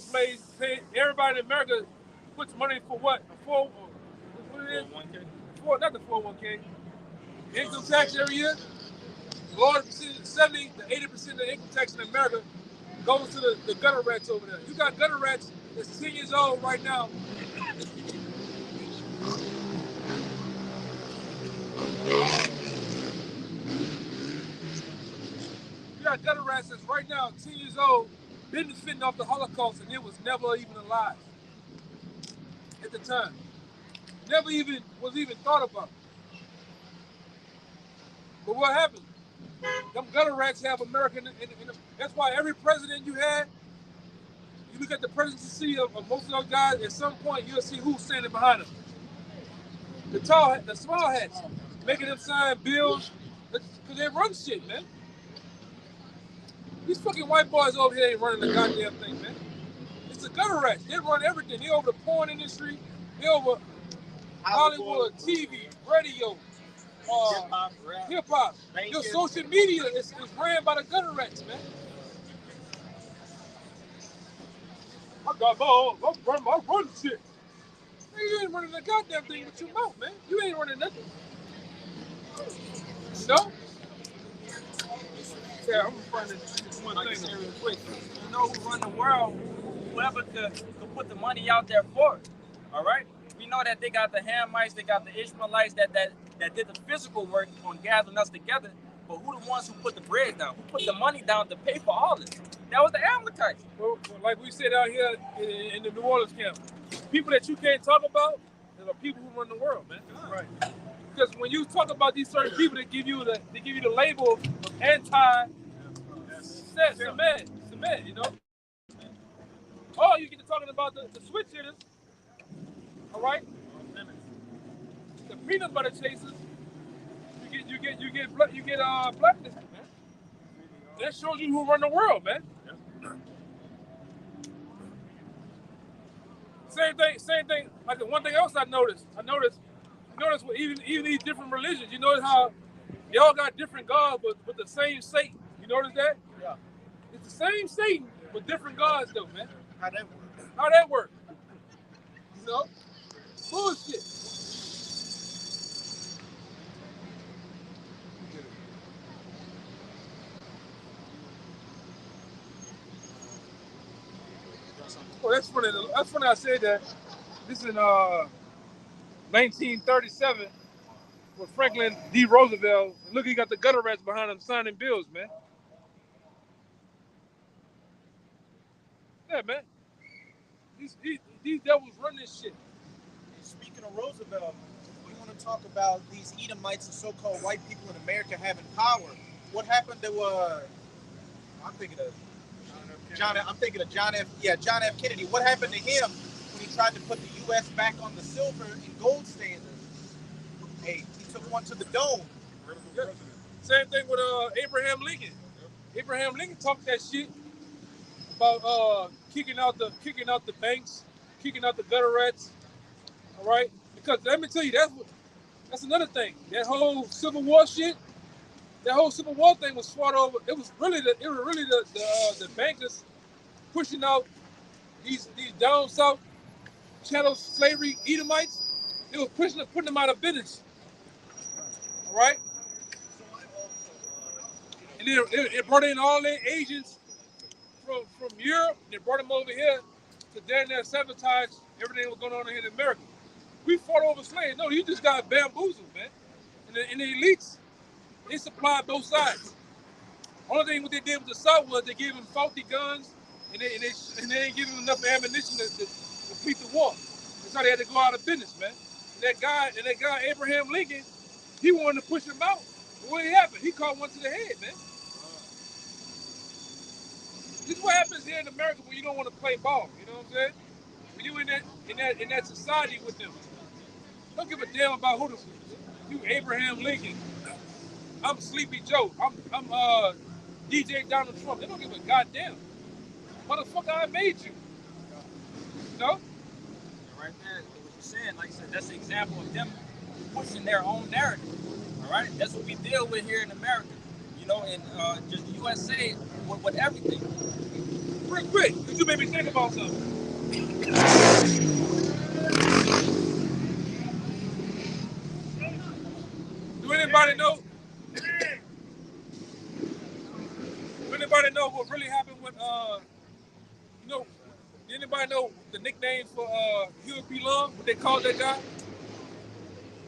everybody in America puts money for what? What it is? Not the 401k. Income tax every year. 70 to 80% of the income tax in America goes to the gutter rats over there. You got gutter rats that's 10 years old right now. You got gutter rats that's right now 10 years old, benefiting off the Holocaust, and it was never even alive at the time. Never even was thought about. But what happened? Them gutter rats have America that's why every president you had, you look at the presidency of most of those guys, at some point you'll see who's standing behind them. The small hats, making them sign bills, because they run shit, man. These fucking white boys over here ain't running the goddamn thing, man. It's the gutter rats. They run everything. They over the porn industry. They over Hollywood, TV, radio, hip hop. Your social media is ran by the gutter rats, man. I run shit. Man, you ain't running the goddamn thing with your mouth, man. You ain't running nothing. No? Yeah, I'm gonna find this one thing real quick. You know who run the world? Whoever could put the money out there for it. All right? We know that they got the Hamites, they got the Ishmaelites that did the physical work on gathering us together. But who the ones who put the bread down? Who put the money down to pay for all this? That was the Amalekites. Well, like we said out here in the New Orleans camp, people that you can't talk about are people who run the world, man. Right. Because when you talk about these certain people, they give you the label of cement, you know. Oh, you get to talking about the switch hitters, all right? The peanut butter chasers, you get blacklisted, man. That shows you who run the world, man. Same thing. Like the one thing else I noticed with even these different religions. You notice how they all got different gods, but the same Satan. You notice that? Yeah. It's the same Satan, but different gods, though, man. How that work? How that work? You know, bullshit. Oh, that's funny. That's funny. I said that. This is in 1937. with Franklin D. Roosevelt. Look, he got the gutter rats behind him signing bills, man. Yeah, man. These devils run this shit. And speaking of Roosevelt, we want to talk about these Edomites and so-called white people in America having power. What happened to I'm thinking of John F. Kennedy. What happened to him when he tried to put the U.S. back on the silver and gold standard? Hey, he took one to the dome. Yeah. Same thing with Abraham Lincoln. Abraham Lincoln talked that shit about kicking out the banks, kicking out the gutter rats. All right, because let me tell you, that's another thing. That whole Civil War shit, that whole Civil War thing was fought over. It was really the bankers pushing out these down south chattel slavery Edomites. They were putting them out of business. All right, and then it brought in all their agents from Europe. They brought them over here to down there sabotage everything that was going on here in America. We fought over slaves. No, you just got bamboozled, man. And the elites, they supplied both sides. Only thing what they did with the South was they gave them faulty guns, and they didn't give them enough ammunition to complete the war. That's how they had to go out of business, man. And that guy Abraham Lincoln, he wanted to push him out. But what happened? He caught one to the head, man. This is what happens here in America when you don't want to play ball. You know what I'm saying? When you in that society with them, don't give a damn about who you Abraham Lincoln. I'm Sleepy Joe. I'm DJ Donald Trump. They don't give a goddamn. Motherfucker, I made you. You know? Right there, what you're saying, like I said, that's an example of them pushing their own narrative. All right, that's what we deal with here in America. You know, and just the USA with everything. Real quick, because you made me think about something. Do anybody know? Do anybody know what really happened with you know? Did anybody know the nickname for Huey P. Long? What they called that guy?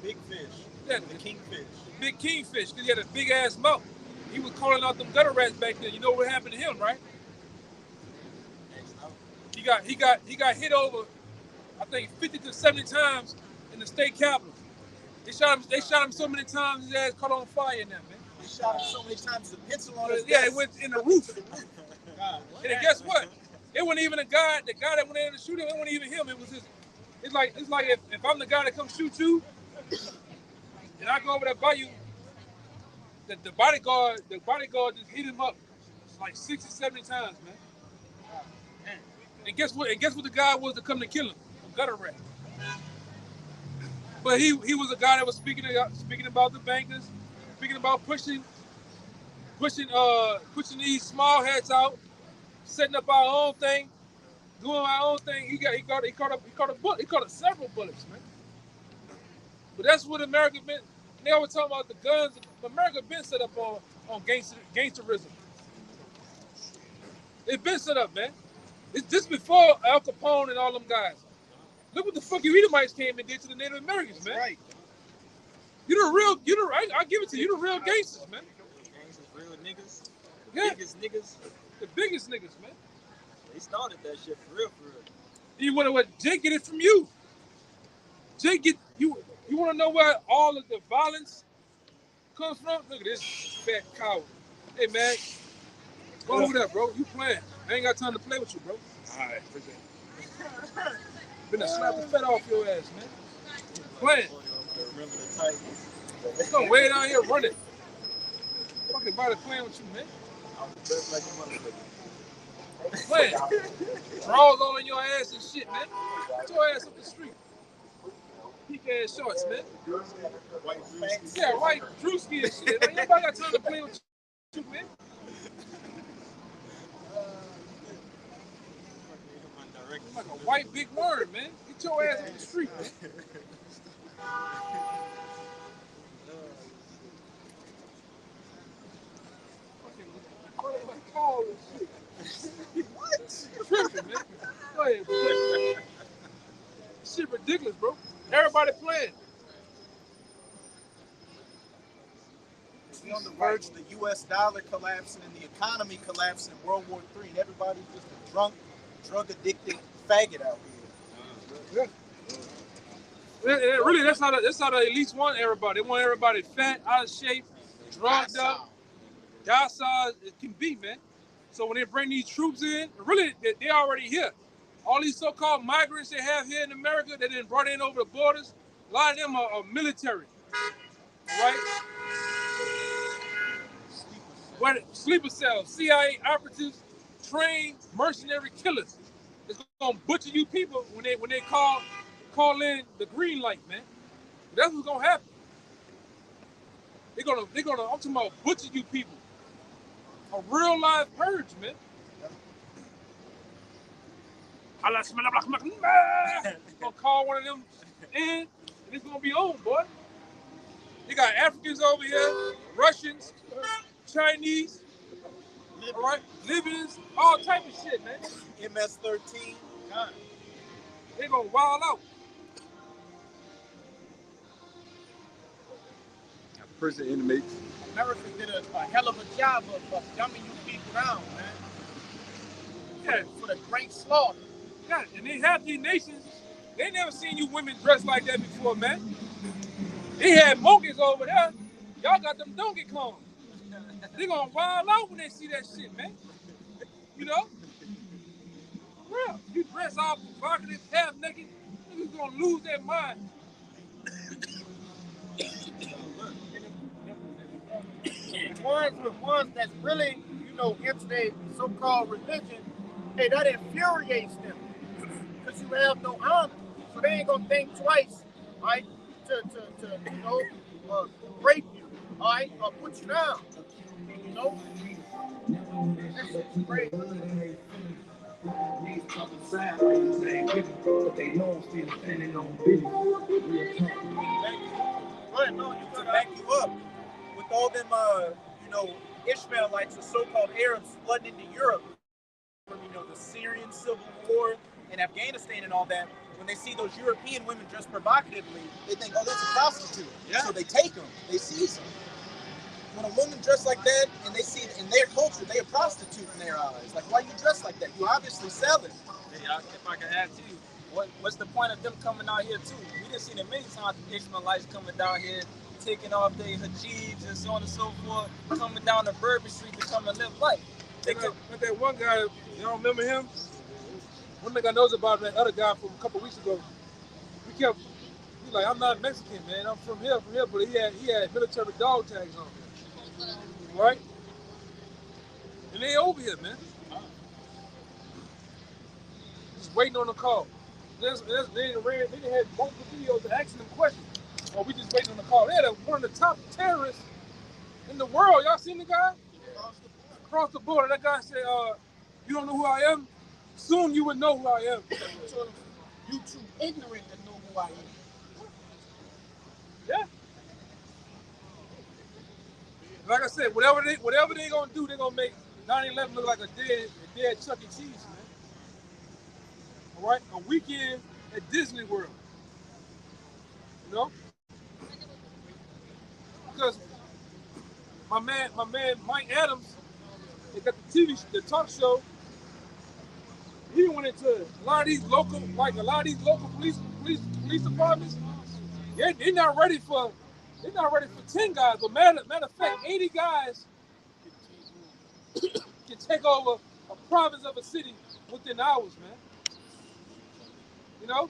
Big fish. Yeah, The kingfish. big kingfish, because he had a big ass mouth. He was calling out them gutter rats back then. You know what happened to him, right? He got hit over, I think 50 to 70 times in the state capitol. They shot him so many times his ass caught on fire in there, man. They shot him so many times the pencil on his Yeah, desk. it went in the roof. And then guess what? It wasn't even the guy that went in to shoot him, it wasn't even him. It was his, it's like if I'm the guy that comes shoot you, and I go over there by you, the bodyguard just hit him up like 60, 70 times, man. And guess what? The guy was to come to kill him? A gutter rat. But he was a guy that was speaking about the bankers, speaking about pushing these small heads out, setting up our own thing, doing our own thing. He caught several bullets, man. But that's what America been. They always talking about the guns. America been set up on gangsterism. It's been set up, man. It's just before Al Capone and all them guys. Look what the fuck you Edomites came and did to the Native Americans, man. Right. I give it to you. You the real gangsters, man. Gangsters, real niggas. Yeah. Biggest niggas. The biggest niggas, man. They started that shit for real, for real. You want what? Jake get it from you. Jake get you. You want to know where all of the violence comes from? Look at this fat coward. Hey man, go over there, bro. You playing? I ain't got time to play with you, bro. All right, appreciate it. Finna slap the fat off your ass, man. Playing. Remember the Titans. Come way down here running. Fucking body playing with you, man. I was dressed like a motherfucker. Playing. Draws all in your ass and shit, man. Get your ass up the street. Peak ass shorts, man. Yeah, white Drewski and shit. Man, nobody got time to play with you, man. Like a white big worm, man. Get your ass on the street, man. What? Tripping, man. Go ahead, bro. Shit ridiculous, bro. Everybody playing. already on the verge of the U.S. dollar collapsing and the economy collapsing in World War III, and everybody's just a drunk, drug-addicted faggot out here. Really, that's how the elites want everybody. They want everybody fat, out of shape, drugged up, docile as it can be, man. So when they bring these troops in, really, they're already here. All these so-called migrants they have here in America that they brought in over the borders, a lot of them are military, right? What sleeper cells, CIA operatives, trained mercenary killers. It's gonna butcher you people when they call in the green light, man. That's what's gonna happen. They're gonna I'm talking about butcher you people. A real live purge, man. Gonna call one of them in, and it's gonna be on, boy. You got Africans over here, Russians, Chinese, all right, Libyans, all type of shit, man. MS-13. They gonna wild out. Prison inmates. America did a hell of a job of dumbing you people down, man. Yeah, For the great slaughter. yeah, and they have these nations. They never seen you women dressed like that before, man. They had monkeys over there. Y'all got them Donkey Kongs. They gonna wild out when they see that shit, man. You know? Real. You dress all provocative, half naked, niggas gonna lose their mind. The ones that's really, into their so-called religion, hey, that infuriates them. Because you have no honor. So they ain't gonna think twice, right? To rape you, all right, or put you down. You know? That's crazy. These couple sideways ain't giving, but they know I'm still standing on business. To back you up, with all them, Ishmaelites or so-called Arabs flooding into Europe from, the Syrian civil war and Afghanistan and all that, when they see those European women dressed provocatively, they think, oh, that's a prostitute. Yeah. So they take them, they seize them. When a woman dressed like that and they see in their culture, they a prostitute in their eyes. Like, why you dress like that? You obviously selling. Hey, if I can add to you, what's the point of them coming out here too? We done seen it many times, the Ishmaelites coming down here, taking off their hijabs and so on and so forth, coming down the Bourbon Street to come and live life. But that one guy, y'all remember him? One thing I knows about that other guy from a couple weeks ago, he's like, I'm not Mexican, man. I'm from here, but he had military dog tags on, right? And they over here, man. Just waiting on the call. They had multiple videos asking them questions. Or we just waiting on the call. They had one of the top terrorists in the world. Y'all seen the guy? Across the border. That guy said, you don't know who I am? Soon you would know who I am. So you too ignorant to know who I am. Yeah. Like I said, whatever they gonna do, they're gonna make 9/11 look like a dead Chuck E. Cheese, man. All right, a weekend at Disney World. You know, because my man Mike Adams, they got the talk show. He went into a lot of these local police departments. They're not ready for 10 guys. But matter of fact, 80 guys can take over a province of a city within hours, man. You know,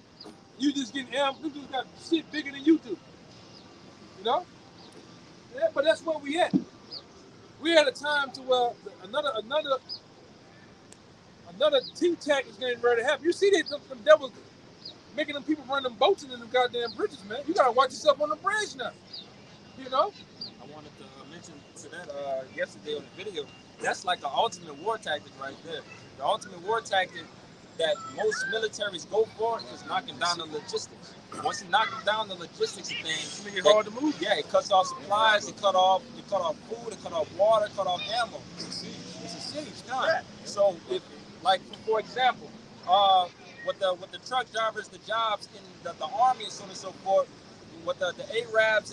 you just getting you just got shit bigger than you do. You know, yeah, but that's where we at. We at a time to another think tank is getting ready to happen. You see them devils making them people run them boats into them goddamn bridges, man. You gotta watch yourself on the bridge now. You know? I wanted to mention to that yesterday on the video. That's like the ultimate war tactic right there. The ultimate war tactic that most militaries go for is knocking down the logistics. Once you knock down the logistics of things, it's hard to move. Yeah, it cuts off supplies, it cut off food, it cut off water, it cut off ammo. It's a siege time. Yeah. So if, like, for example, with the truck drivers, the jobs in the army and so on and so forth, with the Arabs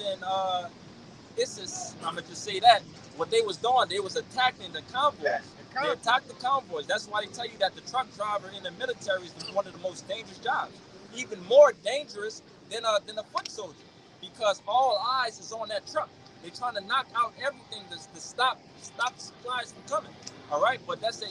I'm gonna just say that what they was doing, they was attacking the convoys. Yeah, They attacked the convoys. That's why they tell you that the truck driver in the military is one of the most dangerous jobs, even more dangerous than a foot soldier, because all eyes is on that truck. They're trying to knock out everything to stop the supplies from coming. All right, but that's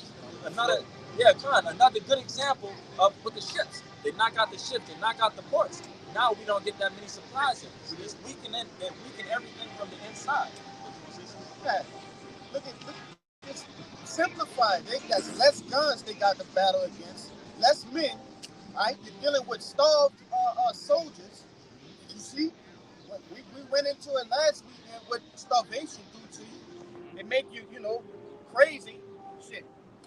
another good example of with the ships. They knock out the ships, they knock out the ports. Now we don't get that many supplies in. So just weaken everything from the inside. Yeah. Look, it's simplified. They got less guns they got to battle against, less men. Right? You're dealing with starved soldiers. You see, we went into it last weekend what starvation do to you. It make you, crazy. Shit.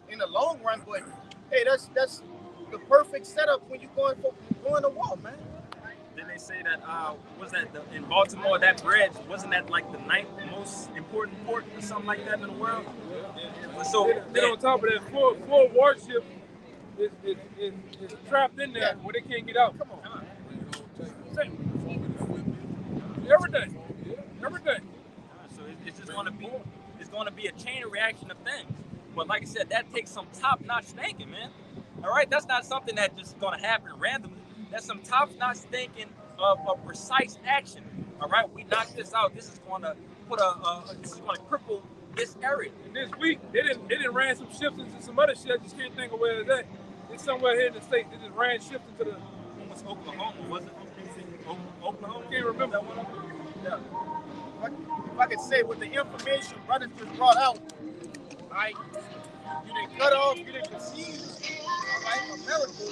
In the long run, but hey, that's the perfect setup when you're going to war, man. Then they say that in Baltimore, that bridge wasn't that like the 9th most important port or something like that in the world. So then on top of that, four warships is trapped in there where they can't get out. Come on. Everything. So it's just going to be a chain reaction of things. But like I said, that takes some top-notch thinking, man. All right, that's not something that's just going to happen randomly. That's some top-notch thinking of precise action. All right, we knock this out. This is going to cripple this area. And this week, they didn't ran some ships into some other shit. I just can't think of where it's at. It's somewhere here in the States. They just ran ships into the... Almost Oklahoma, was it? Oklahoma? Can't remember that one. Yeah. If I could say with the information brothers just brought out, right? You didn't cut off, you didn't concede, right? America.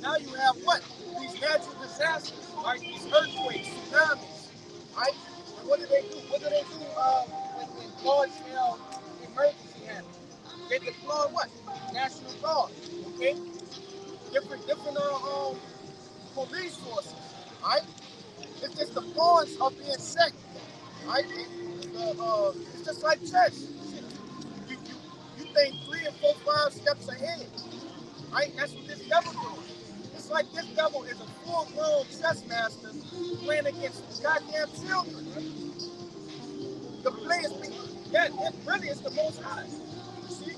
Now you have what? These natural disasters, right? These earthquakes, tsunamis, right? And what do they do? What do they do when large-scale emergency happens? They deploy what? National Guard, okay? Different police forces, right? It's just the pawns are being set, right? It's just like chess. You think 3 or 4, 5 steps ahead, right? That's what this devil doing. It's like this devil is a full-grown chess master playing against goddamn children. The players, it really is the Most High. You see?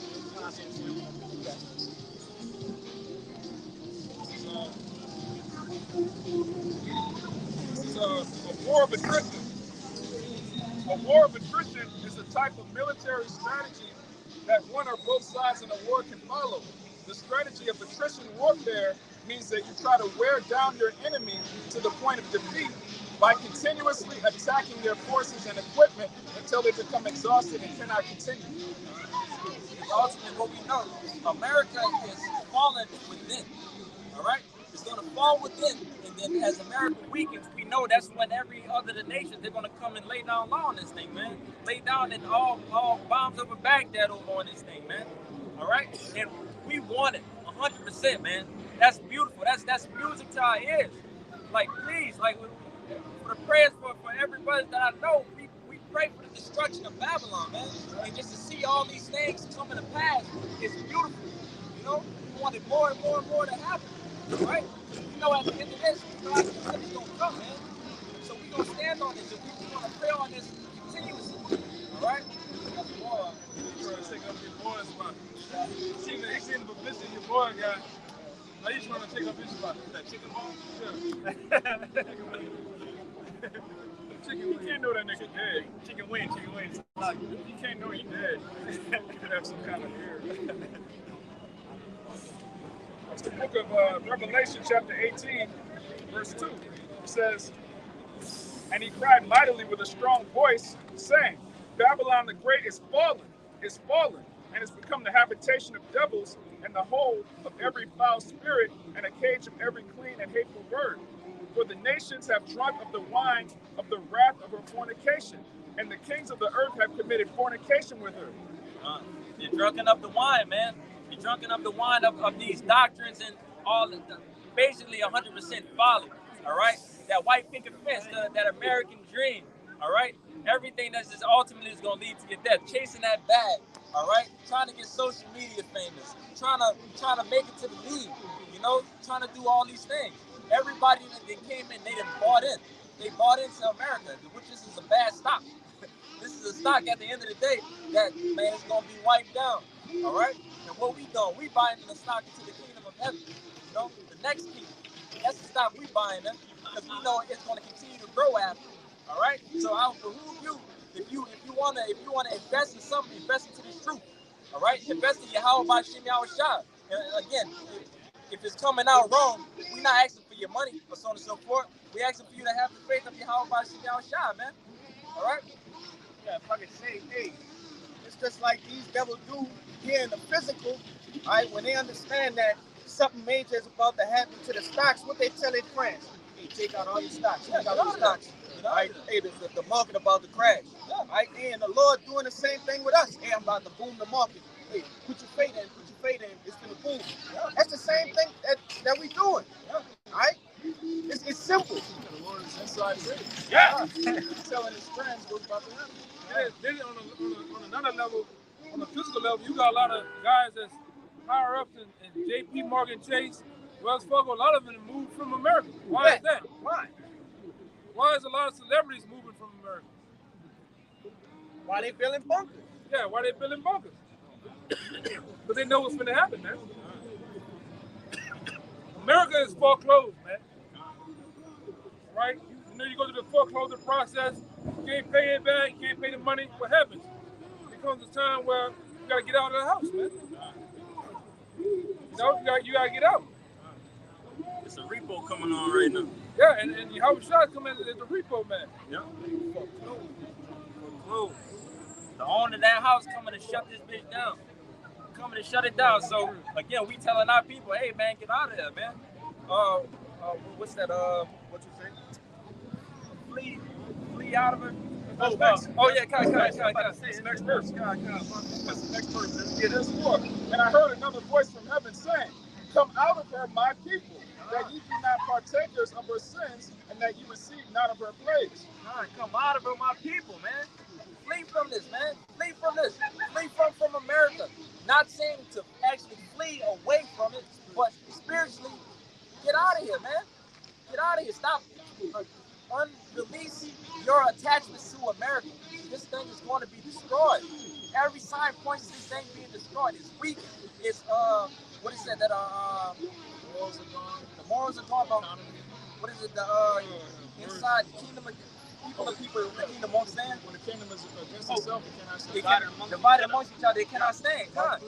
It's a war of attrition. A war of attrition is a type of military strategy that one or both sides in a war can follow. The strategy of attrition warfare means that you try to wear down your enemy to the point of defeat by continuously attacking their forces and equipment until they become exhausted and cannot continue. Ultimately, what we know, America is falling within. All right? It's going to fall within. And then as America weakens, we know that's when every other nation, they're going to come and lay down law on this thing, man. Lay down and all bombs over Baghdad over on this thing, man. All right? And we want it 100%, man. That's beautiful. That's music to our ears. Like, please, like, for the prayers for everybody that I know, we pray for the destruction of Babylon, man. And just to see all these things coming to pass is beautiful. You know, we want it more and more and more to happen. Right? You know, at the end of this, God's going to come, man. So we're going to stand on this and we're going to pray on this continuously. All right? That's war. You're trying to take up your boy's spot. You seen the publicity your boy got. Now you're trying to take up his spot. That chicken bone? Yeah. You can't know that nigga dead. Chicken wings. You can't know he dead. You could have some kind of hair. It's the book of Revelation, chapter 18, verse 2. It says, "And he cried mightily with a strong voice, saying, Babylon the Great is fallen, and has become the habitation of devils, and the hole of every foul spirit, and a cage of every clean and hateful bird. For the nations have drunk of the wine of the wrath of her fornication, and the kings of the earth have committed fornication with her." You're drunken of the wine, man. You're drunken of the wine of these doctrines and all of the, basically 100% folly, all right? That white picket fence, that American dream, all right? Everything that's just ultimately is going to lead to your death. Chasing that bag, all right? Trying to get social media famous. Trying to make it to the league, you know? Trying to do all these things. Everybody that came in, they done bought in. They bought into America, which is a bad stock. is a stock at the end of the day that, man, it's going to be wiped down. All right? And what we doing? We buying the stock into the kingdom of heaven. You know, the next kingdom. That's the stock we buying in because we know it's going to continue to grow after. All right? So I'll behoove you if you want to invest in something, invest into this truth. All right? Invest in Yahweh by Shem Yahushua. And again, if it's coming out wrong, we're not asking for your money or so on and so forth. We're asking for you to have the faith of Yahweh by Shem Yahushua, man. All right? Yeah, if I could say, hey, it's just like these devils do here in the physical, all right? When they understand that something major is about to happen to the stocks, what they tell their friends? Hey, take out all your stocks. Take out all your stocks. All right? Hey, the market about to crash. All right? And the Lord doing the same thing with us. Hey, I'm about to boom the market. Hey, put your faith in. Put your faith in. It's going to boom. That's the same thing that we doing. All right? It's simple. Yeah. Telling his friends what's about to happen. Then on another level, on the physical level, you got a lot of guys that's higher ups in J.P. Morgan Chase, Wells Fargo. A lot of them moved from America. Why is that? Why? Why is a lot of celebrities moving from America? Why they building bunkers? Yeah, why they building bunkers? Because they know what's going to happen, man. America is foreclosed, man. Right? You know, you go through the foreclosure process, you can't pay it back, you can't pay the money. What happens? There comes a time where you got to get out of the house, man. You know, you got to get out. It's a repo coming on right now. Yeah, and Yahushua coming as the repo man. Yeah. Foreclosed. The owner of that house coming to shut this bitch down. Coming to shut it down. So again, we telling our people, hey man, get out of there, man. What's that? What you say? Flee out of it. Oh yeah, Kai. Next verse. That's the next verse. Let's get this more. And I heard another voice from heaven saying, "Come out of her, my people, that ye be not partakers of her sins, and that ye receive not of her plagues." Come out of her, my people, man. Flee from this, man. Flee from this. Flee from America. Not saying to actually flee away from it, but spiritually, get out of here, man. Get out of here. Stop. Unrelease your attachments to America. This thing is going to be destroyed. Every sign points to this thing being destroyed. It's weak. It's what is it that morals are gone. The morals are gone. But what is it? The inside the kingdom of people the kingdom won't stand. When the kingdom is against itself, it cannot stand. Divided amongst each other, it cannot stand. God.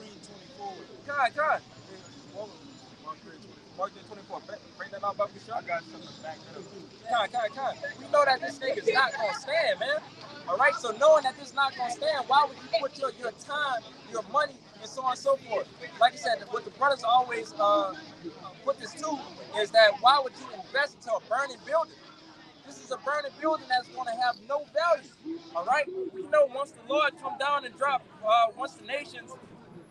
Mark 3:24. Bring that out, Bucky Shot. I got something to back that up. We know that this thing is not going to stand, man. All right? So knowing that this is not going to stand, why would you put your time, your money, and so on and so forth? Like I said, what the brothers always put this to is that why would you invest into a burning building? This is a burning building that's going to have no value. All right? We know once the Lord come down and drop, once the nations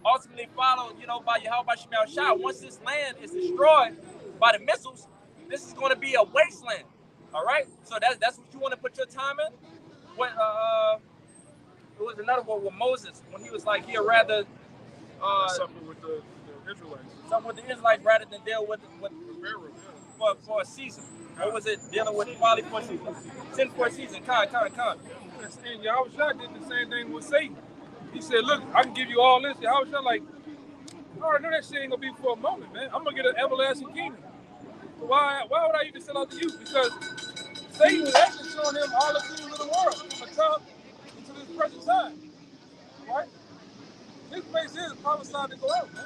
ultimately followed, by Yahweh Shem Yahushua, once this land is destroyed by the missiles, this is going to be a wasteland. All right? So that's what you want to put your time in? What it was another one with Moses when he was like, he'd rather suffer with the Israelites. Suffer with the Israelites rather than deal with Pharaoh for a season. What was it? Dealing with folly for a season. Sin for a season. Con. And Yahushua did the same thing with Satan. He said, look, I can give you all this. Yahushua like, I already know that shit ain't going to be for a moment, man. I'm going to get an everlasting kingdom. Why would I even sell out to you? Because Satan is actually showing him all the things of the world from the top into this present time. Right? This place is prophesied to go out, man.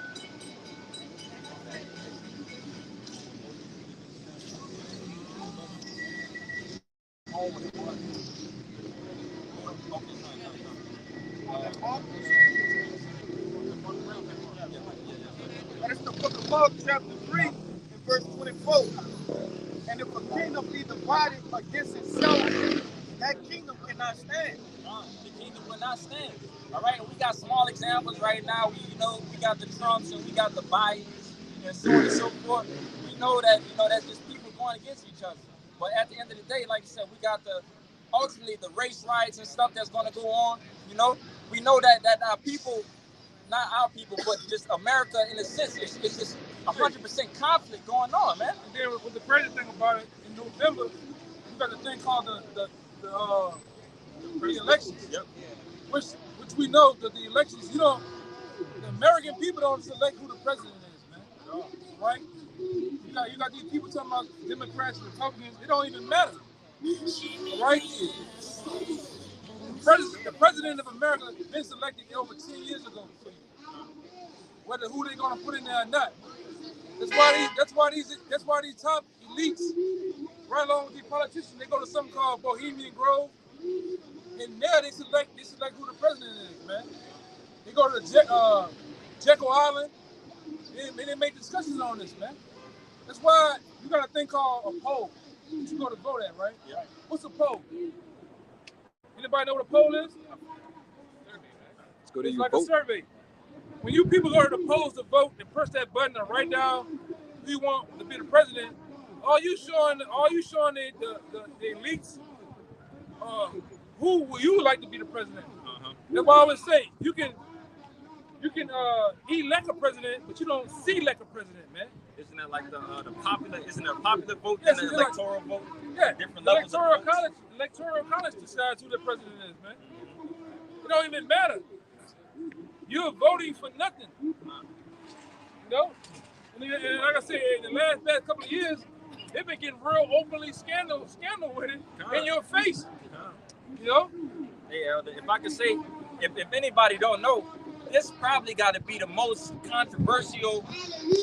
That's the book of Mark, chapter 3, and verse 24. And if a kingdom be divided against itself, that kingdom cannot stand. The kingdom will not stand. All right, and we got small examples right now. We got the Trumps and we got the Bidens and so on and so forth. We know that that's just people going against each other. But at the end of the day, like I said, we got ultimately the race riots and stuff that's going to go on. We know that our people, not our people, but just America in a sense, it's just 100% conflict going on, man. And then with the crazy thing about it, in November, you got the thing called the the elections. Yep. Which we know that the elections, the American people don't select who the president is, man. Right? You got these people talking about Democrats, Republicans. It don't even matter. Right? The president of America been selected over 10 years ago. Whether who they gonna put in there or not. That's why these top elites, right along with these politicians, they go to something called Bohemian Grove, and there they select who the president is, man. They go to Jekyll Island, and they make discussions on this, man. That's why you got a thing called a poll that you go to vote at, right? Yeah. What's a poll? Anybody know what a poll is? Let's go to It's you like vote. a survey. When you people go to the polls to vote and press that button and write down who you want to be the president, all you showing the elites who would you like to be the president. That's why I always say you can elect a president, but you don't select a president, man. Isn't that like the popular? Isn't there a popular vote Yes, and an it's like- electoral vote? Yeah, Different levels of votes. electoral college decides who the president is, man. It don't even matter. You're voting for nothing. You know? And like I said, in the last couple of years, they've been getting real openly scandal with it in your face. You know? Hey, Elder, if I could say, if anybody don't know, this probably got to be the most controversial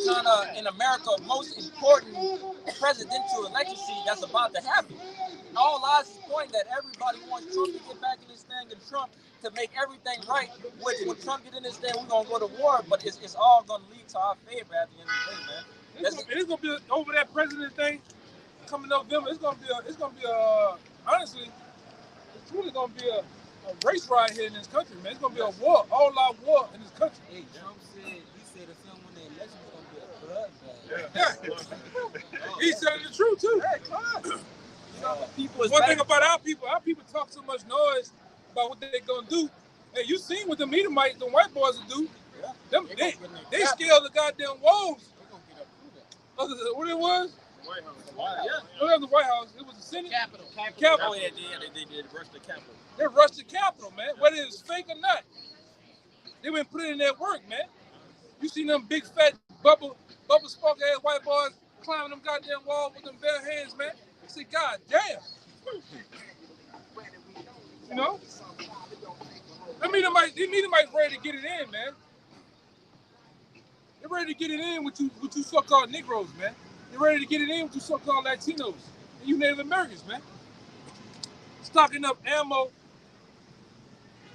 kind of in America, most important presidential election that's about to happen. All eyes is pointing that everybody wants Trump to get back in this thing and Trump to make everything right. Which when Trump get in this thing, we're gonna go to war, but it's all gonna lead to our favor at the end of the day, man. It's gonna be over that president thing coming November. It's gonna be honestly, it's really gonna be a race ride here in this country, man. It's gonna be a war, all-out war in this country. Hey, Trump said if someone won the election, it's gonna be a bloodbath. Yeah. He's telling the truth too. Hey, come on. One thing about our people talk so much noise about what they're gonna do. Hey, you seen what the Edomites, the white boys will do? Yeah. They scaled the goddamn walls. What it was? White House. Yeah. It was the White House. It was the Senate. Capitol. Oh yeah, they did rush the Capitol. They rushed the Capitol, man. Whether it's fake or not, they been putting in that work, man. You seen them big fat bubble spark ass white boys climbing them goddamn walls with them bare hands, man. I say, God damn. You know? Them Edomites ready to get it in, man. They're ready to get it in with you so-called Negroes, man. They're ready to get it in with you so-called Latinos and you Native Americans, man. Stocking up ammo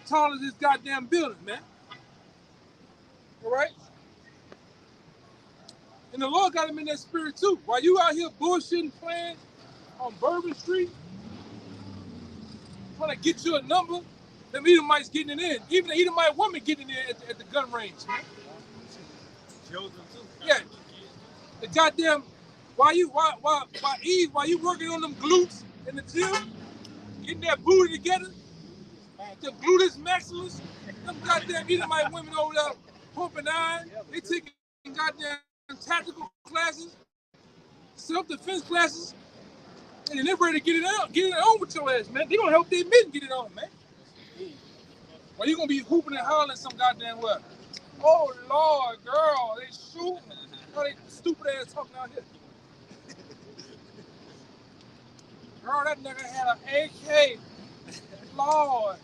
tall as this goddamn building, man. All right? And the Lord got him in that spirit too. While you out here bullshitting playing on Bourbon Street, trying to get you a number, them Edomites getting it in. Even the Edomite woman getting it in at the gun range, man. Children too. Yeah. The goddamn, while you working on them glutes in the gym, getting that booty together, the gluteus maximus, them goddamn Edomite women over there pumping iron, they taking goddamn tactical classes, self-defense classes, and they're ready to get it on with your ass, man. They gonna help their men get it on, man. Or you gonna be hooping and hollering some goddamn well. Oh Lord, girl, they shooting. How they stupid ass talking out here. Girl, that nigga had an AK. Lord.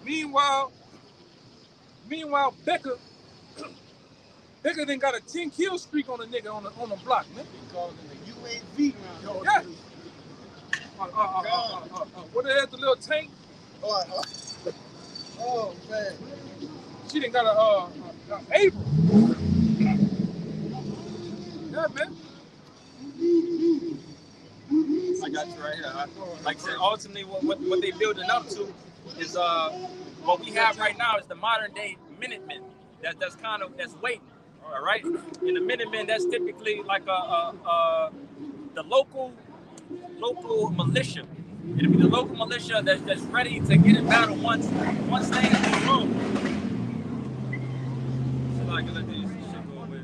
Meanwhile, Becca done got a 10-kill streak on a nigga on the block, man. Calling the UAV. Yeah. What the hell, the little tank? Oh, man. She done got a April. Yeah, man. I got you right here. Like I said, ultimately, what they building up to is what we have right now is the modern day Minutemen. That's waiting. All right. In the Minutemen, that's typically like the local militia. It'll be the local militia that's ready to get in battle once they in the room. So like let this shit go away.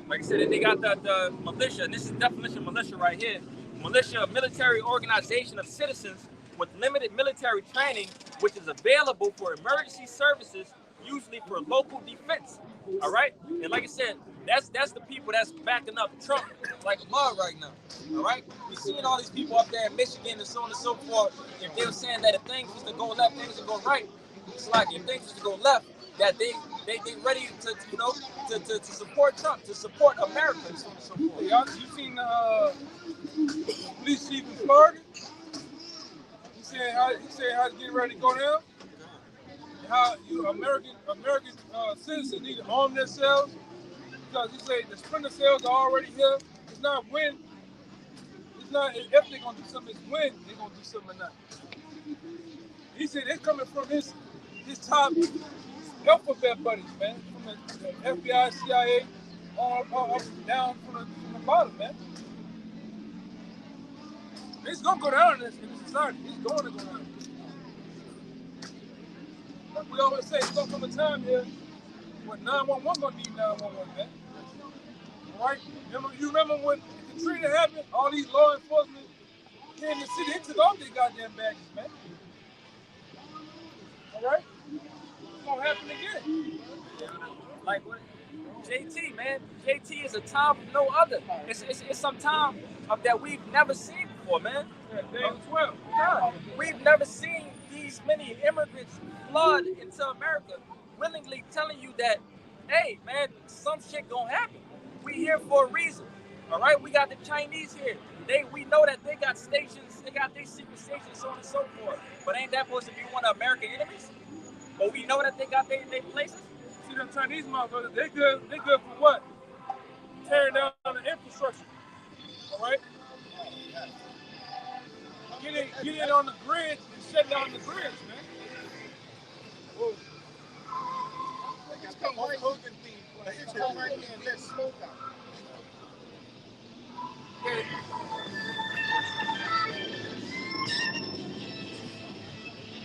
Like I said that they got the militia, and this is the definition of militia right here. Militia, a military organization of citizens with limited military training, which is available for emergency services, usually for local defense. All right, and like I said, that's the people that's backing up Trump like a mug right now. All right, we're seeing all these people up there in Michigan and so on and so forth. If they were saying that if things was to go left, things would go right. It's like if things was to go left, that they ready to to support Trump, to support America and so on and so forth. Y'all, you seen the police chief in Florida? He said how it's getting ready to go down. How you American citizens need to arm themselves, because he said the splinter cells are already here. It's not when, it's not if they're gonna do something, it's when they're gonna do something or not. He said it's coming from his top alphabet buddies, man, from the FBI, CIA, up down from the bottom, man. It's gonna go down in this society. It's going to go down. Like we always say, it's gonna come a time here when 911 gonna need 911, man. All right? You remember when Katrina happened? All these law enforcement came to the city. They took off their goddamn badges, man. All right? It's gonna happen again. Like what? JT, man. JT is a time of no other. It's some time that we've never seen before, man. Yeah, 12. God, we've never seen these many immigrants flood into America, willingly telling you that, hey, man, some shit gonna happen. We here for a reason. All right, we got the Chinese here. We know that they got stations, they got their secret stations, so on and so forth. But ain't that supposed to be one of American enemies? But we know that they got their places. See them Chinese motherfuckers, they good for what? Tearing down the infrastructure. All right? Get in on the grid and shut down the grids, man. Whoa. It's come right Hogan theme. It's come right here and let smoke out. Okay.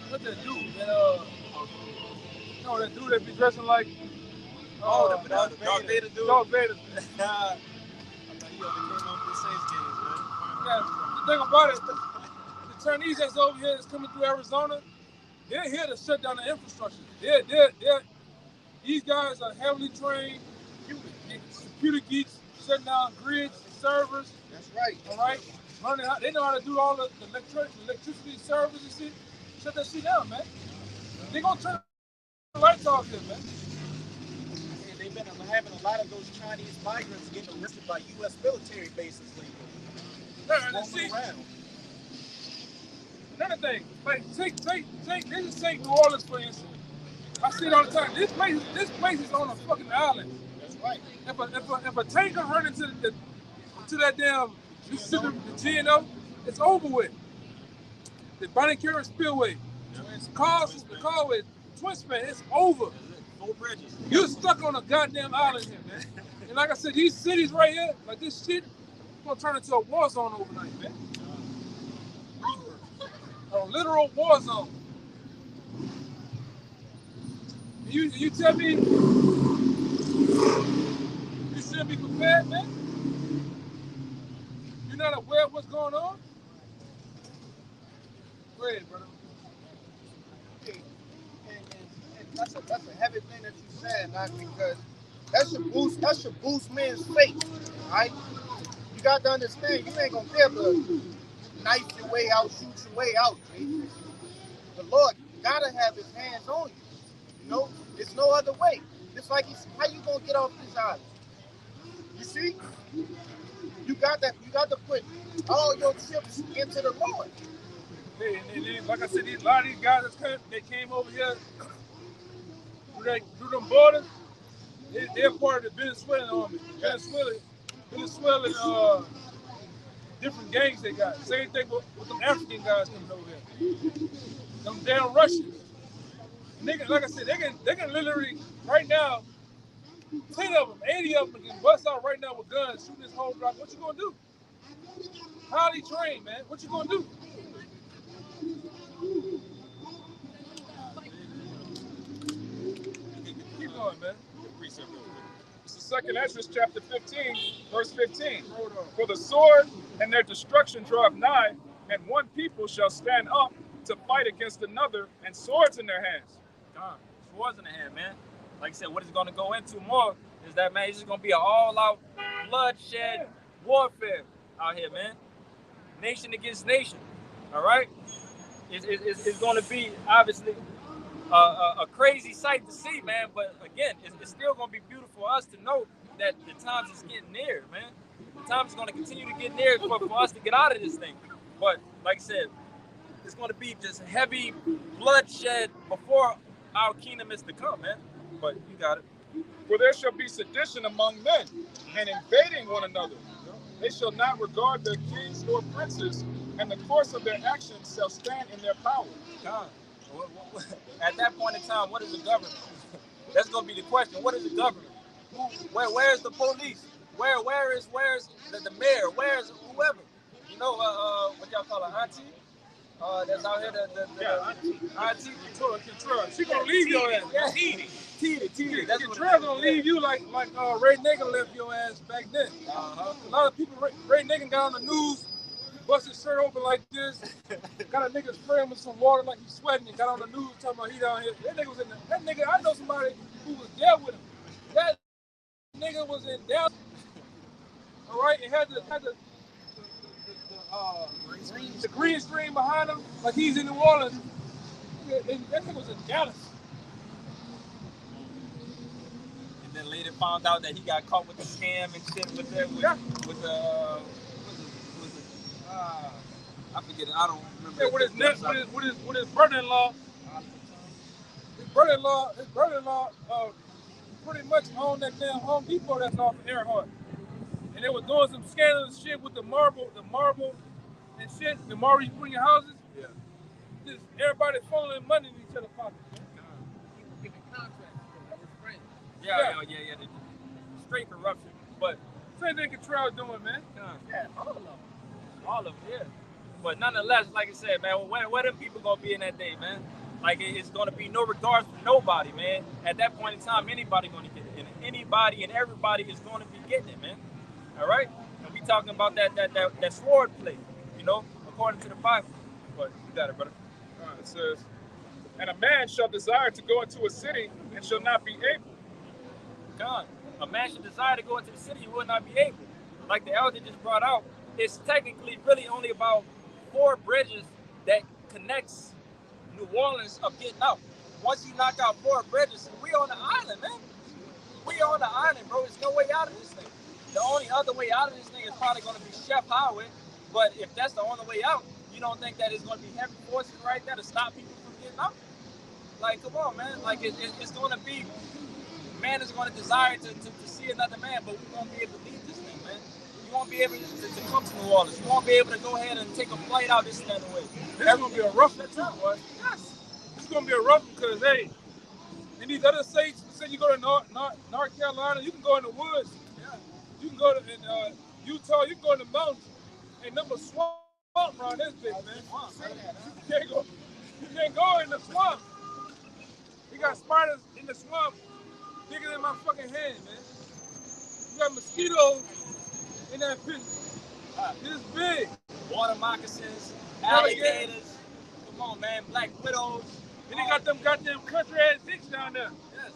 What's that dude? That dude that be dressing like the Darth Vader dude? Darth Vader. I thought he only came on for the Saints games, man. Yeah, the thing about it, the Chinese that's over here that's coming through Arizona, they're here to shut down the infrastructure. These guys are heavily trained computer geeks, shutting down grids, servers. That's right. All right? They know how to do all the electricity servers and shit. Shut that shit down, man. They're going to turn the lights off here, man. And they've been having a lot of those Chinese migrants getting arrested by U.S. military bases lately. Another thing, like let's take New Orleans for instance. I see it all the time. This place is on a fucking island. That's right. If a tanker run into that damn Mississippi, the GNO, it's over with. The Bonnie Carey Spillway, the Causeway, Twin Span, it's over. 4 bridges. You're stuck on a goddamn island here, man. And like I said, these cities right here, like this shit, it's gonna turn into a war zone overnight, man. A literal war zone. You tell me you shouldn't be prepared, man? You're not aware of what's going on? Go ahead, brother. Okay. And that's a heavy thing that you said, man, because that should boost men's faith, right? You got to understand, you ain't gonna be able to knife your way out, shoot your way out, man. The Lord gotta have his hands on you. You know, there's no other way. It's like how you gonna get off this island? You see? You got to put all your chips into the Lord. And like I said, a lot of these guys that came over here through them borders, they're part of the Venezuelan army. Venezuelan different gangs they got. Same thing with them African guys coming over here. Them damn Russians. Nigga, like I said, they can literally right now, 10 of them, 80 of them can bust out right now with guns, shooting this whole block. What you gonna do? Highly trained, man. What you gonna do? Keep going, man. This is 2nd Ezra chapter 15, verse 15. For the sword and their destruction draweth nigh, and one people shall stand up to fight against another, and swords in their hands. God, swords in the hand, man. Like I said, what it's going to go into more is that, man, it's just going to be an all-out bloodshed warfare out here, man. Nation against nation, all right? It's going to be, obviously, a crazy sight to see, man. But, again, it's still going to be beautiful for us to know that the times is getting near, man. The times is going to continue to get near for us to get out of this thing. But, like I said, it's going to be just heavy bloodshed before our kingdom is to come, man. But you got it. For there shall be sedition among men, and invading one another. They shall not regard their kings nor princes, and the course of their actions shall stand in their power. God, at that point in time, what is the government? That's going to be the question. What is the government? Where is the police? Where is the mayor? Where is whoever? You know, what y'all call her, auntie? That's out here, auntie. She gonna leave your ass. Yeah. T. That's what Kentrell gonna leave you like Ray Nagin left your ass back then. A lot of people, Ray Nagin got on the news, bust his shirt open like this, got a nigga spraying with some water like he's sweating, and got on the news talking about he down here. That nigga was in that nigga, I know somebody who was there with him. That nigga was in Dallas, all right, and had the green screen behind him, like he's in New Orleans. And that nigga was in Dallas. And then later found out that he got caught with the scam and shit with I forget it. I don't remember. Yeah, with his brother-in-law. His brother-in-law pretty much owned that damn Home Depot that's off of Earhart. And they were doing some scandalous shit with the marble and shit, the marble you put in your houses. Yeah. Just everybody funneling money in each other's pockets. People giving contracts to his friends. Yeah. Straight corruption. But same thing Kentrell doing, man. Yeah, all of them, yeah. But nonetheless, like I said, man, where them people gonna be in that day, man? Like it's gonna be no regards for nobody, man. At that point in time, anybody gonna get it, and anybody and everybody is gonna be getting it, man. All right, and we talking about that sword play, you know, according to the Bible. But you got it, brother. It says, and a man shall desire to go into a city and shall not be able. God, a man should desire to go into the city, he would not be able. Like the elder just brought out, it's technically really only about 4 bridges that connects New Orleans of getting out. Once you knock out 4 bridges, we on the island, man. We on the island, bro. There's no way out of this thing. The only other way out of this thing is probably going to be Chef Highway. But if that's the only way out, you don't think that it's going to be heavy forces right there to stop people from getting out? Like, come on, man. Like, it's going to be, man is going to desire to see another man, but we won't be able to leave this thing, man. You won't be able to come to New Orleans. You won't be able to go ahead and take a flight out this and that way. This is going to be a rough one, too, boy. Yes. It's going to be a rough one because, hey, in these other states, say you go to North Carolina, you can go in the woods. Yeah. You can go to Utah, you can go in the mountains. Ain't number swamp around this bitch, man. You can't go in the swamp. You got spiders in the swamp bigger than my fucking hand, man. You got mosquitoes in that bitch. This big. Water moccasins, alligators. Come on, man. Black widows. And they got them goddamn country ass dicks down there. Yes.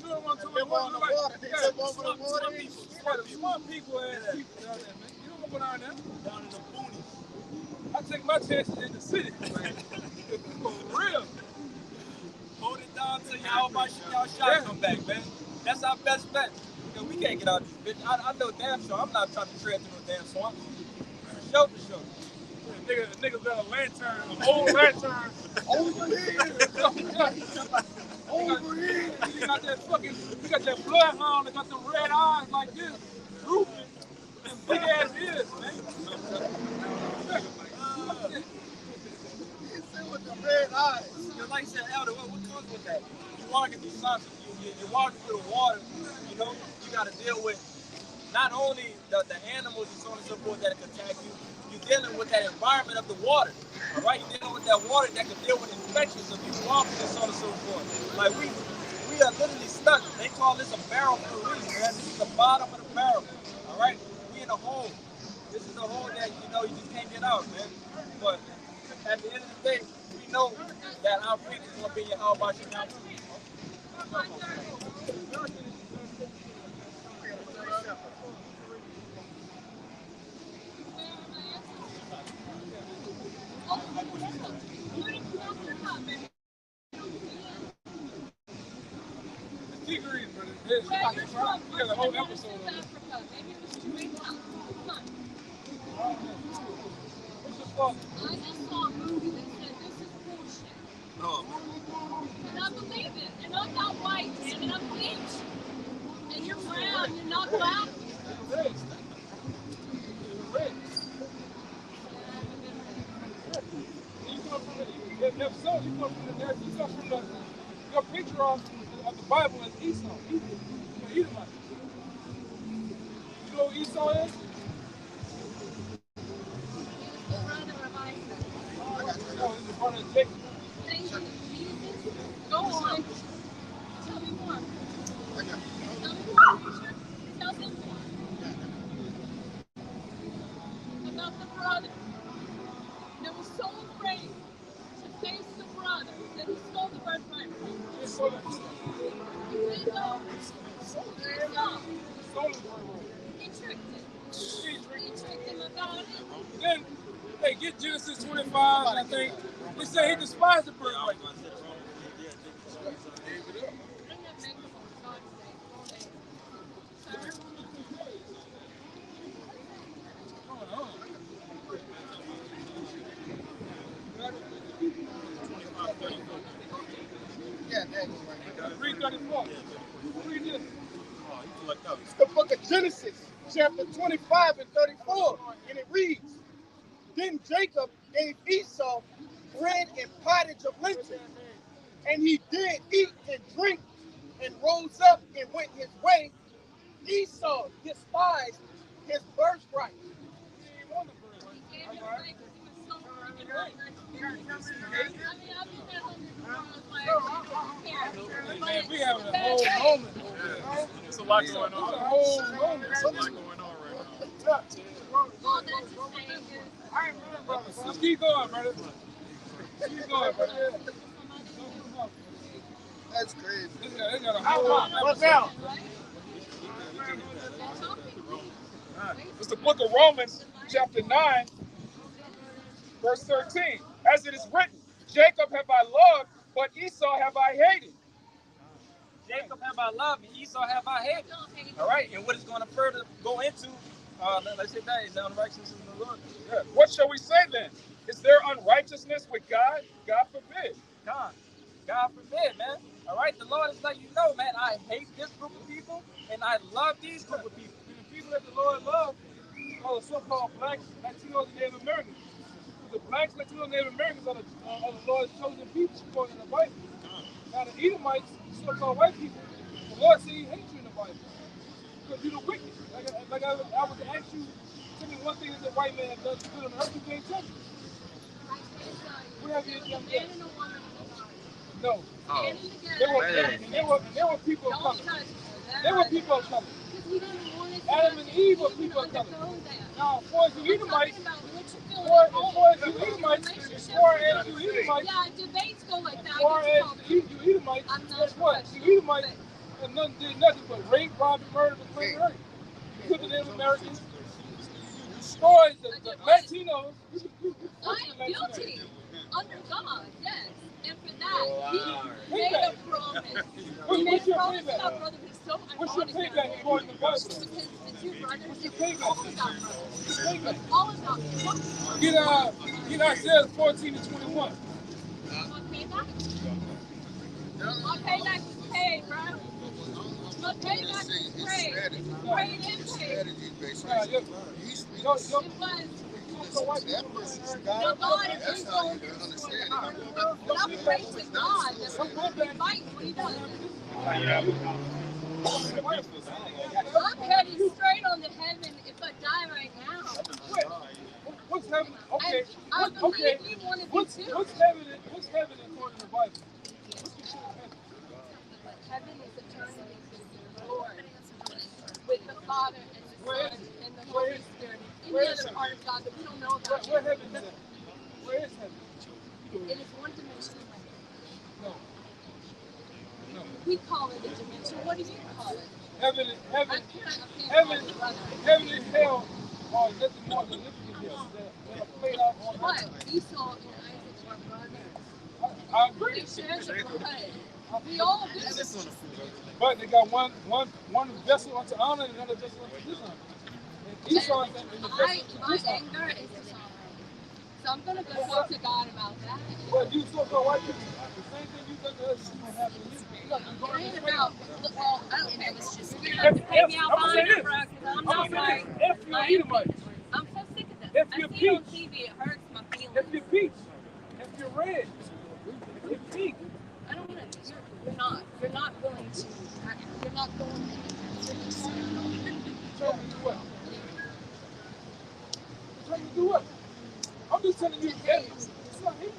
You don't want to talk about the water. They got swamp people ass people down there, man. You don't want to go down there. Down in the boonies. I take my chances in the city, man. For real. Hold it down till y'all shot come back, man. That's our best bet. Because we can't get out of this bitch. I know damn sure I'm not trying to tread through no damn swamp. For sure. Niggas got a lantern, an old lantern. Over here. You got that bloodhound that got them red eyes like this, drooping, and big ass ears, man. With the red eyes. Because like I said, Elder, what comes with that? You walking through something, you're walking through the water, you know, you got to deal with not only the animals and so on and so forth that can attack you, you're dealing with that environment of the water, all right? You're dealing with that water that can deal with infections of you walking and so on and so forth. Like we we are literally stuck. They call this a barrel for a reason, man. This is the bottom of the barrel. All right? We in a hole. This is a hole that, you know, you just can't get out, man. But at the end of the day, we know that our future is going to be in how about you now. Keep reading, brother. We got a whole episode on this. What's your thought? I just saw a movie that said this is bullshit. No. And I believe it. And I'm not white, and I'm bleached. And you're brown, you're not black. Your picture of the Bible is Esau. Edomite. You know who Esau is? Oh, he's the brother of Jacob. Thank you, Jesus. Go on. Tell me more. Tell me more, preacher. Tell them more. About the brother that was so afraid to face the brother that he stole the birthright from. He tricked him about it. Then they get Genesis 25, I think. They say he despised the birthright. Read 34. Read this. It's the book of Genesis, chapter 25 and 34, and it reads, Then Jacob gave Esau bread and pottage of lentils, and he did eat and drink, and rose up and went his way. Esau despised his birthright. Man, we having a whole moment over there. There's a lot going on. There's a whole moment. There's a lot going on right now. Let's keep going, brother. Keep going, brother. That's crazy. They got a whole What's out? It's the book of Romans, chapter 9, verse 13. As it is written, Jacob have I loved, but Esau have I hated. Jacob have I loved, and Esau have I hated. All right, and what is going to further go into, let's say that, is the unrighteousness in the Lord. Yeah. What shall we say then? Is there unrighteousness with God? God forbid. God forbid, man. All right, the Lord is letting you know, man, I hate this group of people, and I love these group of people. And the people that the Lord loves are the so-called blacks, Latinos, and Native Americans. The blacks, Latinos, and Native Americans are the Lord's chosen people, according to the Bible. Now the Edomites, so-called white people, the Lord said he hates you in the Bible because you're the wicked. Like I was ask you, tell me one thing that the white man has done to good on earth. You can't tell me. What have you done yet? No. Oh, There were people of color. There were people of color. Adam and Eve were people of color. Now, as far as you Edomites, yeah, debates go like that. As far as you Edomites, guess what? You Edomites have nothing, did nothing but rape, rob, and murder, and claim rape. You took the Native Americans, you destroyed the Latinos. I'm guilty under God, yes. And for that, he made a promise. He made a promise to our brother. He's so ironic. What's your payback according to the Bible? Because the two brothers, What's your payback? it's all about Get Isaiah 14 and 21. Want payback? My payback is paid, bro. My payback is paid. Paid and paid. It was the God is going to but I'm grateful to God that we fight when he does. I'm heading straight on to heaven if I die right now. What's heaven? Okay. I believe you wanted me to. What's heaven according to the Bible? What's the true heaven? heaven is eternity with the Lord, with the Father and the Son and the Holy Spirit. Any other part of God that we don't know about. Where heaven is? Where is heaven? It is one dimension. No. We call it a dimension. What do you call it? Heaven, I can't heaven, call it brother. heaven and hell are nothing more than living here. They're played out on What? Esau and Isaac were brothers. I agree. They shared the blood. We all do. But they got one vessel unto honor and another vessel unto dishonor. And Esau is in the vessel to My dishonor. anger is dishonor. So I'm going to go talk to God about that. Well, you so-called white people, the same thing you done to us is going to happen to you. Look, I'm praying about, well, I don't care. It's just weird. If- To pay me if- out I'm gonna say behind this. your back, 'cause I'm I'm not gonna say right. this. If you're Edomites, I'm so sick of this. If I you're see it on peach. TV. It hurts my feelings. if you're peach, if you're red, if you're pink, I don't want to. You're not willing to. You're not going to. tell me to do what? Tell me to do what? I'm just telling you, it's not him.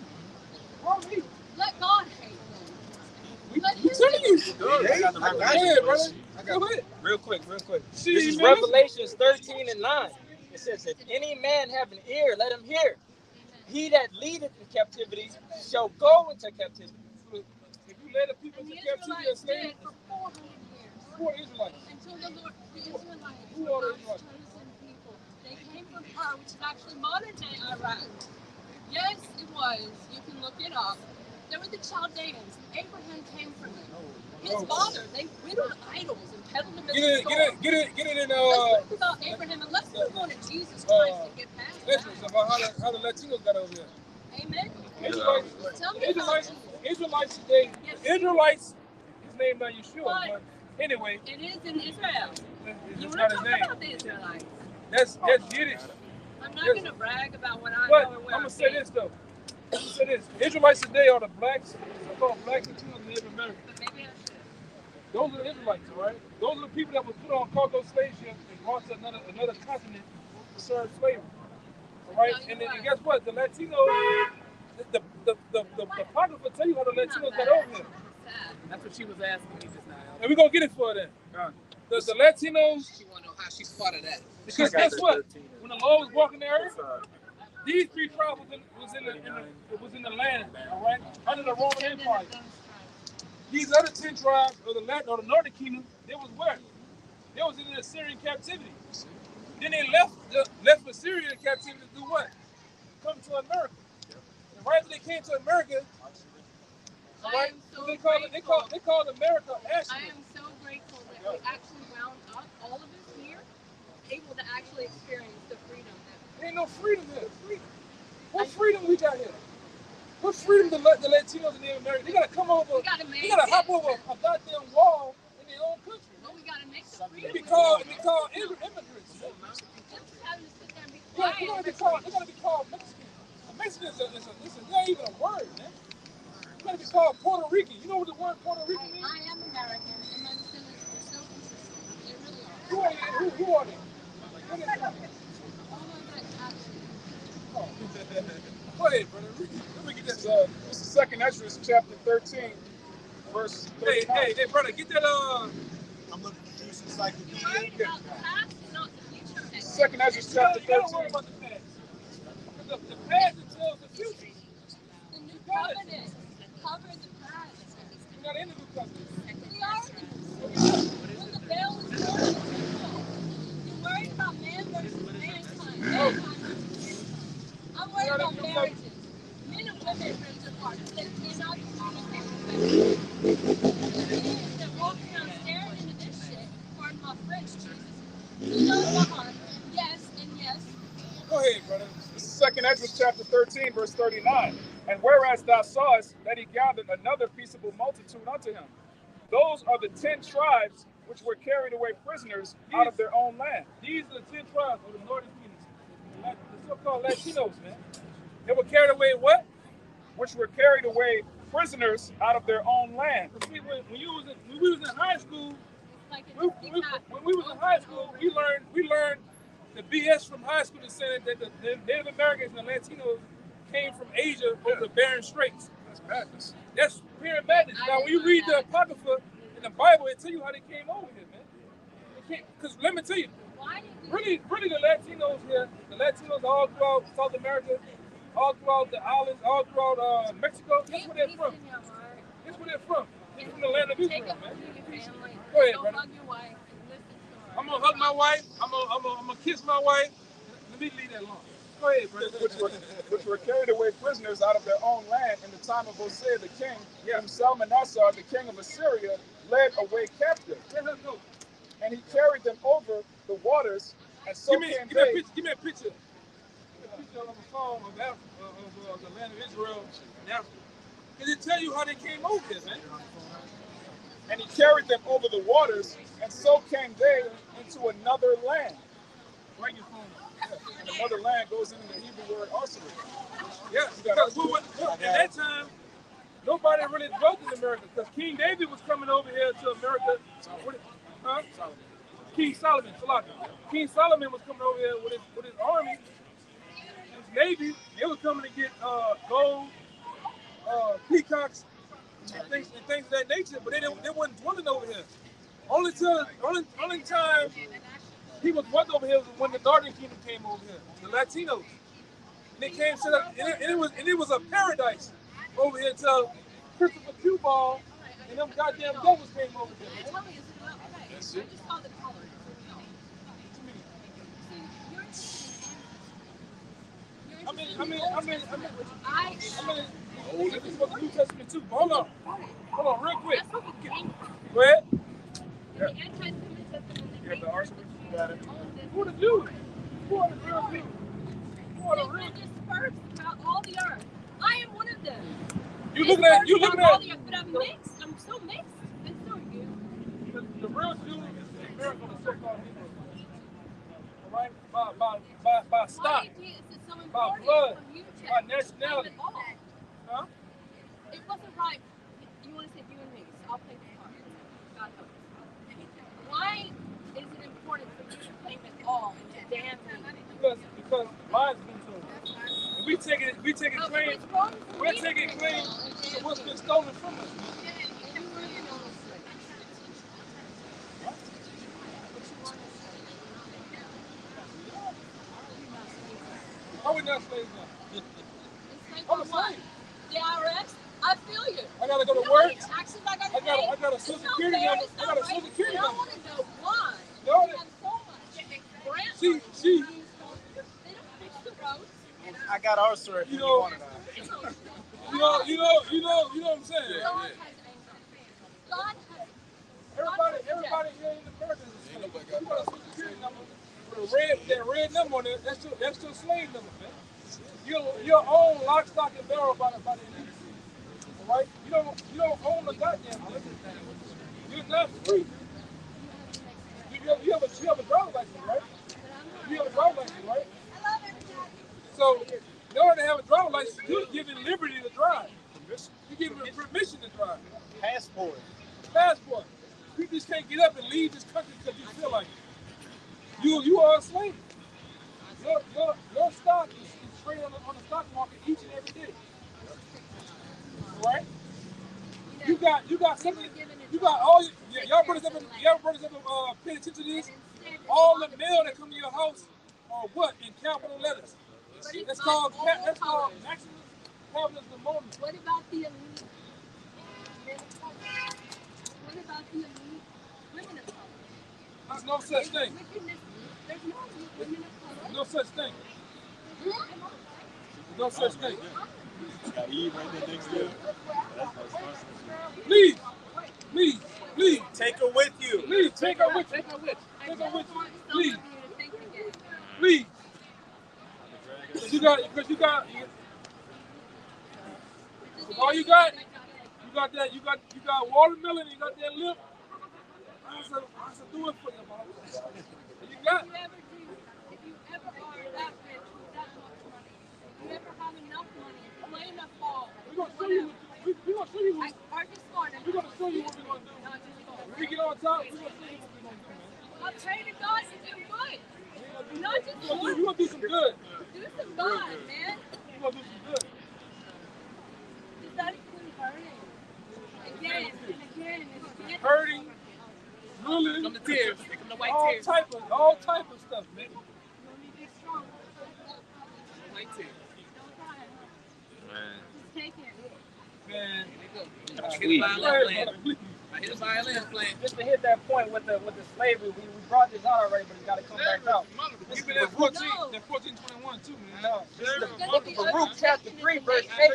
Why me? Let God hate them. Let I'm him telling you. I got the Go revelation. ahead, brother. Go ahead. Real quick. See, This is man. Revelations 13:9. It says, if any man have an ear, let him hear. He that leadeth in captivity shall go into captivity. If you led the people And to the captivity as Israelites slaves, did for 400 years. who are Israelites? Until the Lord, the Israelites Who were are the God's Israelites? chosen people. They came from Ur, which is actually modern day Iraq. Yes, it was. You can look it up. They were the Chaldeans. Abraham came from them. His father, they whittled idols and peddled them in the store. Get it in Let's talk about Abraham and let's move on to Jesus Christ and get past lessons that. about how the Latinos got over here. Amen. Israelites, Tell me about Jesus. Israelites today, Yes. Israelites, his name not Yeshua, But but anyway, it is in Israel. You it's want not to his talk name. about the Israelites? That's Yiddish. I'm not Yes. going to brag about what I But know and I'm where gonna say been. this though. I'm gonna say this. Israelites today are the blacks, so-called black Latinos that live in America. But maybe I should. Those are the Israelites, all right? Those are the people that were put on cargo slave ships and brought to another continent to serve slavery. All right? And then guess what? The Latinos, the Apocrypha will tell you how the Latinos got over here. That's what she was asking me just now. And we're gonna get it for them. The Latinos, She want to know how she's part of that. because guess what? When the Lord was walking the earth, these three tribes was in the land, all right, under the Roman Empire. These other 10 tribes of the Northern Kingdom, they was where? They was in the Assyrian captivity. Then they left Assyria in captivity to do what? Come to America. And right when they came to America, all right, they called America I Ashland. am so grateful that we actually wound up, all of us here, able to actually experience the freedom that There ain't no freedom here. What freedom we got here? What freedom the Latinos in the America? They gotta come over. we got to make They gotta hop over a goddamn wall in their own country. But we got to make the They freedom. be called immigrants. Them having to sit there and be Yeah, quiet. they gotta be called Mexican. A Mexican is not even a word, man. You gotta be called Puerto Rican. You know what the word Puerto Rican means? I am American, and my descendants are so consistent. They really are. Who are they? Who are they? Where they from? All of that actually. Go ahead, brother. Let me get This that. is 2nd Ezra chapter 13, verse 39. Hey, brother, get that. I'm looking for Jewish You're encyclopedia. worried about the past and not the future. 2nd Ezra chapter You gotta worry 13. about the past. The past that tells the future. The new covenant covered the past. You're not in the new covenant. We are in when the veil is torn in the temple. You're worried about man versus mankind. Mankind versus man. I'm worried about marriages. Men and women drift apart. They cannot communicate with they're walking around staring into this shit. Pardon my French, Jesus. You know the heart. Yes and yes. Go ahead, brother. This is 2nd Ezra chapter 13, verse 39. And whereas thou sawest that he gathered another peaceable multitude unto him, those are the 10 tribes which were carried away prisoners out of their own land. These are the 10 tribes of the Northern Kingdom. The so-called Latinos, man. They were carried away what? Which were carried away prisoners out of their own land. See, when we was in high school, Like it's when we was in high school, we learned the BS from high school that said that the Native Americans and the Latinos came from Asia over the Bering Straits. That's madness. That's pure madness. Now, when you read the Apocrypha in the Bible, it tell you how they came over here, man. Because let me tell you, really the Latinos here, the Latinos all throughout South America, all throughout the islands, all throughout Mexico, guess where they're from? Guess where they're from? They're from the land of Israel, man. Go ahead, brother. I'm gonna hug my wife. I'm gonna kiss my wife. Let me leave that alone. Go ahead, brother. which were carried away prisoners out of their own land in the time of Hosea the king, whom Salmanassar, the king of Assyria, led away captive. Let us go. And he carried them over the waters, and so Give me a picture. Give me a picture of a song of Africa, of the land of Israel and Africa. Can it tell you how they came over here, man? And he carried them over the waters, and so came they into another land. Right your phone. And another land goes into the Hebrew word also. Yeah, because at that time, nobody really dwelt in America, because King David was coming over here to America. Huh? King Solomon. King Solomon was coming over here with his army, his navy. They were coming to get gold, peacocks, and things of that nature. But they wasn't dwelling over here. Only time he was dwelling over here was when the Northern Kingdom came over here, the Latinos. And they came set up, and it was a paradise over here until Christopher Q Ball and them goddamn devils came over here. That's it. I just saw the color. I mean, this is what the New Testament too. Hold on, real quick. Go ahead. You have the arsenal? You got it. Who are the Jews? Who are the real Jews? Who are the real? Dispersed throughout all the earth. I am one of them. You looking at? But I'm mixed. I'm so mixed. And so are you. The real Jews is America, the so-called Hebrews. All right, by stock, by blood, by nationality. Huh? It wasn't right. You want to say you and me, so I'll play the part. God help us. Why is it important for you to claim it all and to damn me? Because lies been told. And we taking claim. We're taking claim to what's been stolen from us. How we not slaves now? I'm a slave. The IRS, I feel you. I gotta go to work. Taxes I gotta pay. I got a Social Security number. I got a Social Security number. I want to know why. No, We have so much grant she. They don't fix the roads. I got our sir if you want it. You know what I'm saying? God has Everybody here in America is a slave. You got a Social Security number with that red number on it. That's your slave number, man. You're own lock, stock, and barrel by the elite. All right? You don't own the goddamn thing. You're not free. You have a driver's license, right? You have a driver's license, right? So, in order to have a driver's license, you're given liberty to drive. You're given permission to drive. Passport. You just can't get up and leave this country because you feel like it. You are a slave. Your stock is traded on the stock market each and every day. Right? You got something. You got all y'all brothers ever paying attention to this? All the mail that come to your house are what in capital letters. That's called maximum capitalist the moment. What about the elite? What about the elite women of color? There's no such thing. There's no elite women of color. No such thing. No such thing. Got Eve right there next to it. Please. Take her with you. Please, take her with you. Please. Because you got all you got watermelon, you got that lip. I said, do it for you, mama. You got. If you ever are that rich with that much money, if you ever have enough money, play enough ball. We're gonna show you what We're gonna do. When we get on top, we're gonna show you what we're gonna do, man. I pray to God to do good. Not just You gonna do some good. do some good, man. You gonna do some good. Does that include hurting? Again and again and again. Hurting Really? Come to tears. They come to white All tears. type of stuff, man. White tears. Take it. Man, I hit a violin playing. I hit a violin playing. Just to hit that point with the slavery, we brought this out already, but it's got to come back out. Even that 1421 too, man. No, this is the book of Baruch, chapter 3, verse 8.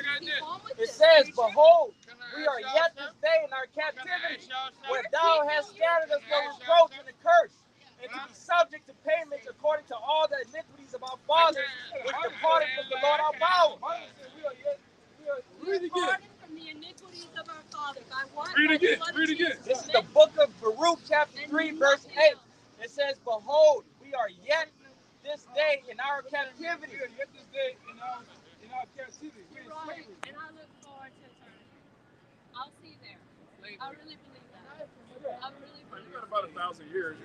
It says, "Behold, we are yet this day in our captivity, where thou hast scattered us for reproach and a curse, and to be subject to payments according to all the iniquities of our fathers, which departed from the Lord our power." Read again. Pardon from the iniquities of our fathers. I want Read by the again. blood of Read again. Jesus. This is the book of Baruch, chapter 3, verse 8. It says, "Behold, we are yet this day in our captivity." We are yet this day in our captivity. We're in Right. slavery. And I look forward to eternity. I'll see there. I really believe that. I really believe You got about 1,000 years.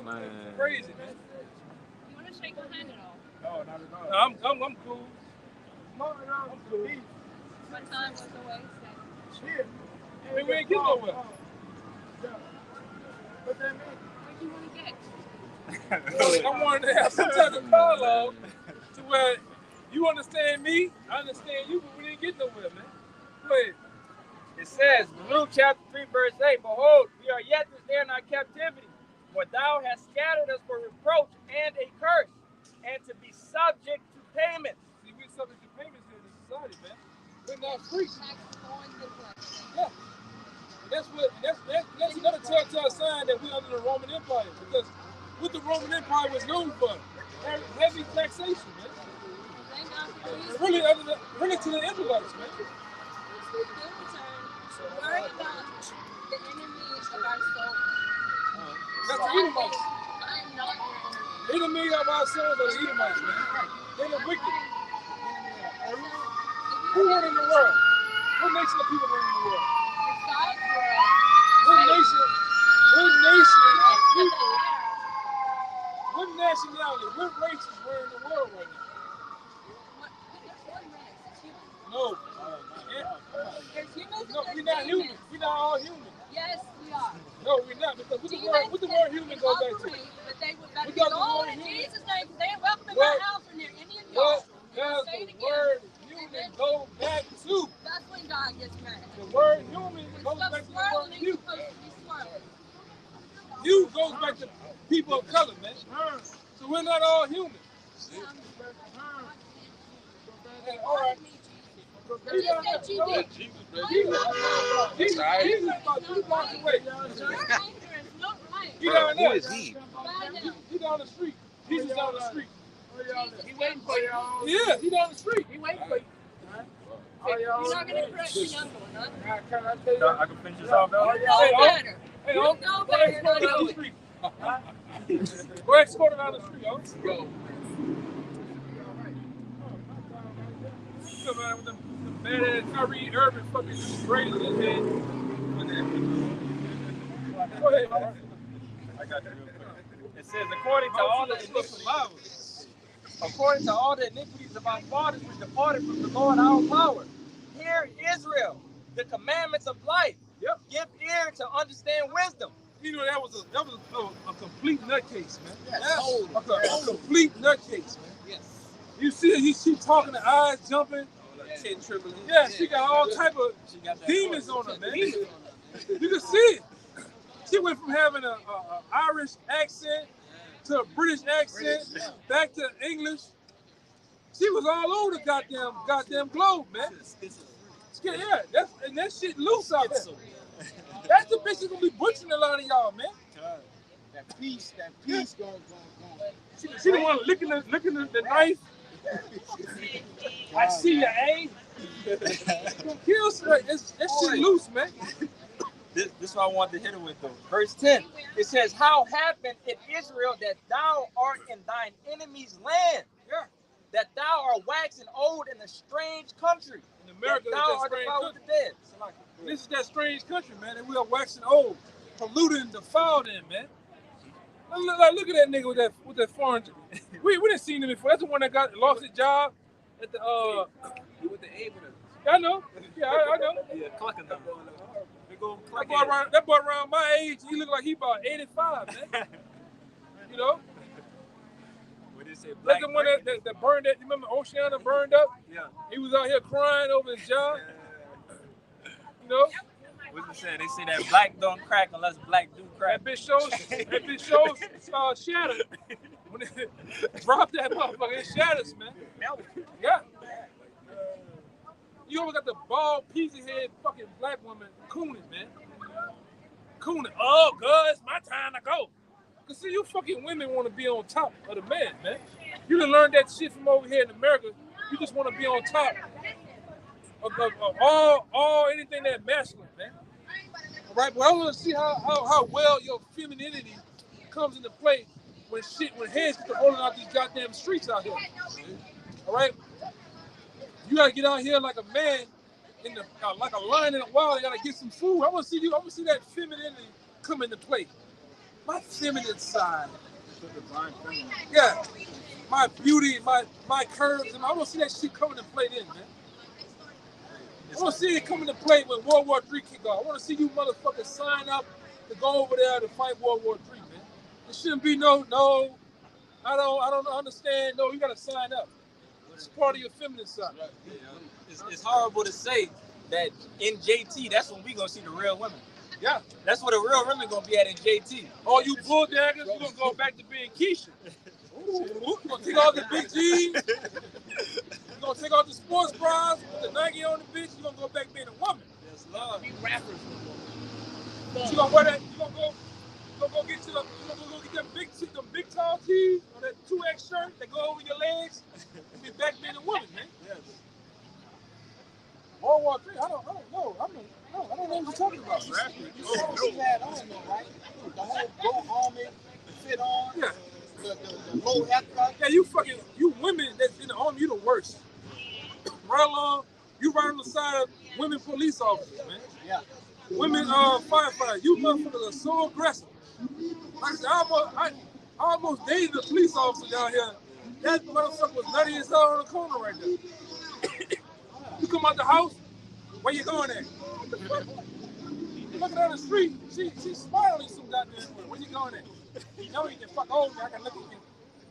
Man. Crazy, man. You want to shake my hand at all? No, not at all. No, I'm cool. I'm cool. My time was a waste. I mean, we ain't getting nowhere. Where'd you want to get? I wanted to have some type of dialogue to where you understand me, I understand you, but we didn't get nowhere, man. Go ahead. It says, Baruch chapter 3, verse 8, "Behold, we are yet this day in our captivity, where thou hast scattered us for reproach and a curse, and to be subject to payment." See, we're subject to payments here in this society, man. We're not free. Tax on the blood. Yeah. And that's another telltale sign that we're under the Roman Empire, because what the Roman Empire was known for, heavy taxation, man. Thank God for Jesus. Really to the Israelites, man. He'll return. Worry about the enemies of our soul. That's the Edomites. I am not your enemy. Enemy of our souls are the Edomites, man. They're the wicked. Who run in the world? What nation of people run in the world? It's God's world. What nation of people, what nationality, what races were in the world right now? There's one race. It's human. No. There's humans No, and we're there's not human. demons. We're not all human. Yes, we are. No, we're not, because what the Demons word human can goes back to? operate, but they would better be Because the going word in human- Jesus' name, because they ain't welcome in What- my house and they're Indian What y'all. does Say it the again. word human go back to? That's when God gets mad. The word human When goes stuff's back to the swirling, word it's you. supposed to be swirling. You goes back to people of color, man. So we're not all human. Hey, all right. Just say GD. Jesus about 2 blocks away. You're dangerous. Not right. He down there. Who is he? Bye now. He down the street. Jesus down the street. Jesus, He waiting for you. Yeah, he down the street. He waiting for you. you're not going to correct the young one, huh? I can finish this off, though. You know better. Hey, You oh, know go better escort than it down I the do. street. Go escort it down the street, oh. Go. Come on with them badass Kyrie Irving fucking braids in his head. Go ahead, man. I got you real quick. It says, according to all the iniquities of our fathers which departed from the Lord our power. Hear Israel, the commandments of life. Yep. Give ear to understand wisdom. You know, that was a complete nutcase, man. Yes. A complete nutcase, man. Yes. You see, she talking, the eyes jumping. Chin trembling. Yeah, she got all type of She got that demons on her, man. Demons on her. You can see it. She went from having a Irish accent to a British accent, back to English. She was all over the goddamn globe, man. Yeah, that shit loose out there. That's the bitch that's gonna be butchering a lot of y'all, man. That piece going. She the one licking the knife. I see ya, eh? Gonna kill straight. That shit loose, man. This is what I wanted to hit it with, though. Verse 10, it says, how happened it Israel that thou art in thine enemy's land? Yeah. That thou art waxing old in a strange country. In America, that thou it's art that devoured strange with the dead. This is that strange country, man, and we are waxing old, polluted and defiled in, man. Look at that nigga with that foreign. We didn't see him before. That's the one that lost his job at the He with the A with I know. Yeah, I know. Yeah, clucking them. That boy around my age, he look like he about 85, man. You know? Like the one that burned that, you remember Oceana burned up? Yeah. He was out here crying over his job. You know? What's it saying? They say that black don't crack unless black do crack. That bitch shows shattered. When it dropped that motherfucker, it shatters, man. Yeah. You always got the bald, peasy head fucking black woman cooning, man. Cooning. Oh, God, it's my time to go. Because see, you fucking women want to be on top of the man, man. You done learned that shit from over here in America. You just want to be on top of all anything that masculine, man. All right, but I want to see how well your femininity comes into play when heads get to rolling out these goddamn streets out here. All right? You gotta get out here like a man in the like a lion in the wild. You gotta get some food. I want to see that femininity come into play. My feminine side. Yeah. My beauty, my curves, and I want to see that shit coming into play then, man. I want to see it coming into play when World War III kick off. I want to see you motherfuckers sign up to go over there to fight World War III, man. There shouldn't be no, I don't understand. No, you gotta sign up. It's part of your feminine side. It's horrible to say that in JT, that's when we gonna see the real women. Yeah. That's where the real women gonna be at in JT. All you bull daggers, you gonna go back to being Keisha. You gonna take all the big G's. You gonna take all the sports bras with the Nike on the bitch. You gonna go back being a woman. Yes, Lord. Be rappers. You gonna wear that? You gonna go get them big tall tees or that 2X shirt that go over your legs and be back being a woman, man. Yes. World War III, I don't know. I don't know what you're talking about. You had on though, right? The whole gold helmet, fit on. Yeah. The low haircut. Yeah, you women that's in the army, you the worst. Right along, you right on the side of women police officers, man. Yeah. Women firefighters, you motherfuckers are so aggressive. Like I said, I almost dated a police officer down here. That motherfucker was nutty as hell on the corner right there. You come out the house, where you going at? What the fuck? Looking down the street, she's smiling some goddamn way. Where you going at? You know you can fuck over me, I can look at you.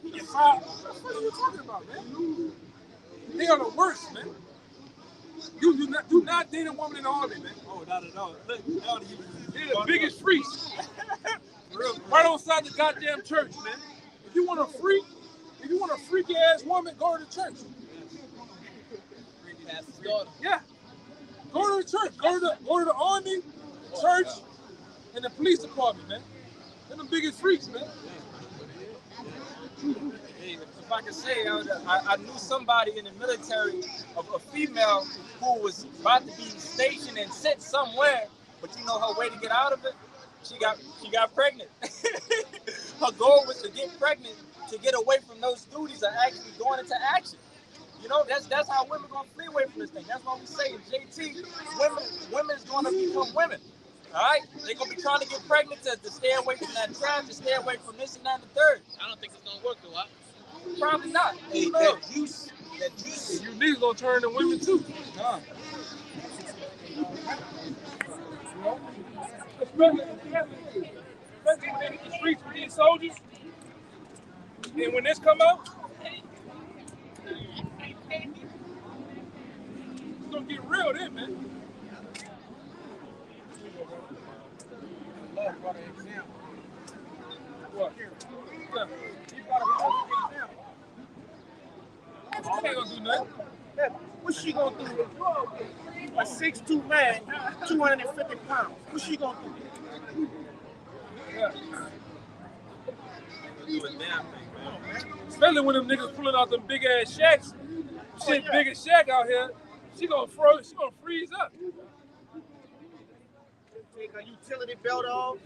You can fire. What the fuck are you talking about, man? They are the worst, man. You do not date a woman in the army, man. Oh, not at all. Look, they're the biggest freaks. Right outside the goddamn church, man. If you want a freaky ass woman, go to the church. Yeah. Go to the church. Go to the army, church, and the police department, man. They're the biggest freaks, man. Hey, if I could say, I knew somebody in the military, a female who was about to be stationed and sent somewhere, but you know her way to get out of it? She got pregnant. Her goal was to get pregnant to get away from those duties of actually going into action. You know, that's how women gonna flee away from this thing. That's why we say in JT, women's gonna become women. All right, they're gonna be trying to get pregnant to stay away from that trap, to stay away from this and that and the third. I don't think it's gonna work though. Probably not. Hey, that juice. You niggas gonna turn to women too. Huh. Especially when they hit the streets with these soldiers. And when this come out, it's gonna get real then, man. What? She ain't gonna do nothing. What's she gonna do? A 6'2" man, 250 pounds. What's she gonna do? Yeah. Especially when them niggas pulling out them big ass shacks. Shit, big as shack out here. She gonna freeze up. Take a utility belt off,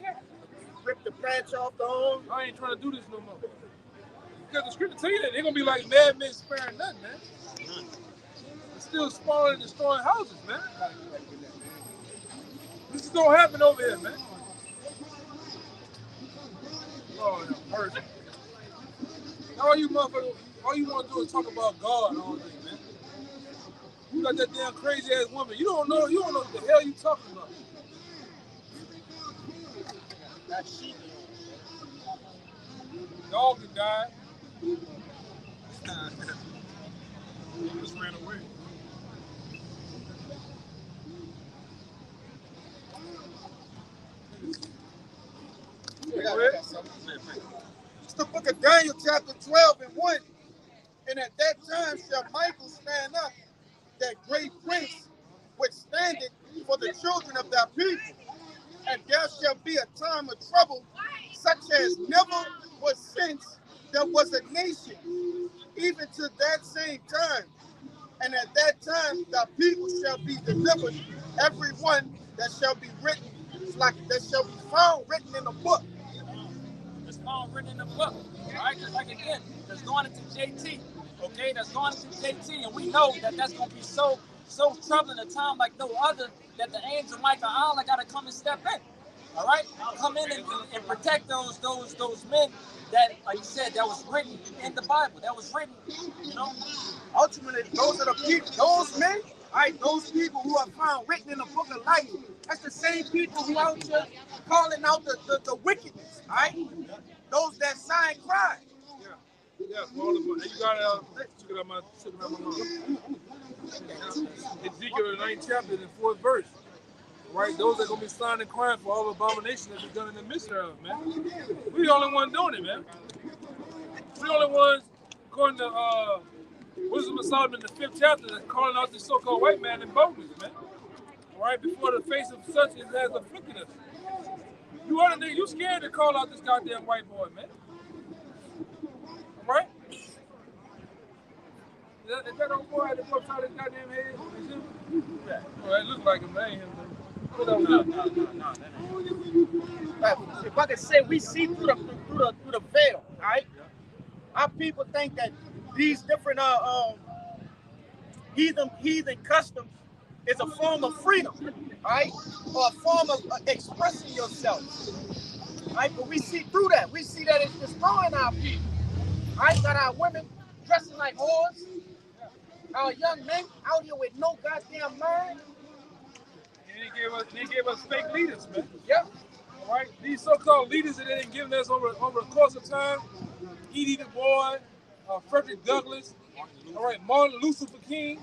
rip the patch off the arm. I ain't trying to do this no more. Because the scripture tell you that they're gonna be like mad men sparing nothing, man. It's still spawning and destroying houses, man. This is gonna happen over here, man. Oh, yeah, hurt. All you motherfuckers, all you want to do is talk about God all day, man. You got that damn crazy ass woman. You don't know what the hell you talking about. That sheep. Dog that died. He just ran away. It's the book of Daniel, chapter 12 and 1. And at that time shall Michael stand up, that great prince, which standeth for the children of thy people. And there shall be a time of trouble, such as never was since there was a nation, even to that same time. And at that time thy people shall be delivered, every one that shall be written, like that shall be found written in a book. It's found written in the book. All right, just like again, that's going into JT. Okay, that's going into JT, and we know that that's going to be so troubling a time like no other, that the angel Michael Allah got to come and step in. All right, come in and protect those men that, like you said, that was written in the Bible. That was written, you know. Ultimately, those are the people, those men, all right, those people who are found written in the book of life. That's the same people who out here calling out the wickedness, all right? Those that sign crime. Yeah, for all of them. And you got check it out my Ezekiel, the 9th chapter, the 4th verse. Right? Those are going to be signing crime for all abominations that be done in the midst of, man. We the only one doing it, man. We the only ones, according to Wisdom of Solomon, the 5th chapter, that's calling out the so-called white man in boldness, man. All right? Before the face of such as has afflicted us. You other nigga, you scared to call out this goddamn white boy, man. All right? Is that old boy at the top of his goddamn head? Is him? Yeah. Oh, that looks like him. That ain't him, though. No, that ain't. If I could say, we see through the veil, all right? Our people think that these different heathen customs is a form of freedom, all right? Or a form of expressing yourself, all right? But we see through that. We see that it's destroying our people, all right? Got our women dressing like whores, our young men out here with no goddamn mind. And they gave us fake leaders, man. Yeah. All right? These so-called leaders that they didn't give us over the course of time, E.D. Du Bois, Frederick Douglass, all right, Martin Luther King,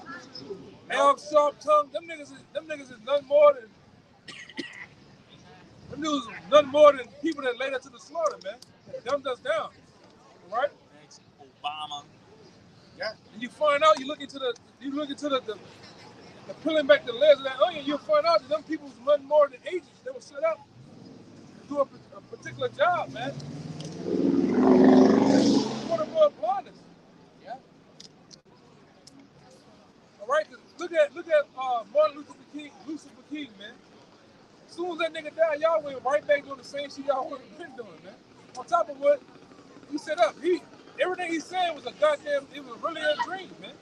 Al Sharpton, them niggas is nothing more than people that laid us to the slaughter, man. They dumbed us down. All right? Obama. Yeah. And you find out, you look into the peeling back the layers of that onion, you'll find out that them people was nothing more than agents. They were set up to do a particular job, man. For the more blindness. Yeah. All right, look at Martin Luther King, man. As soon as that nigga died, y'all went right back doing the same shit y'all would have been doing, man. On top of what he set up, everything he said was it was really a dream, man.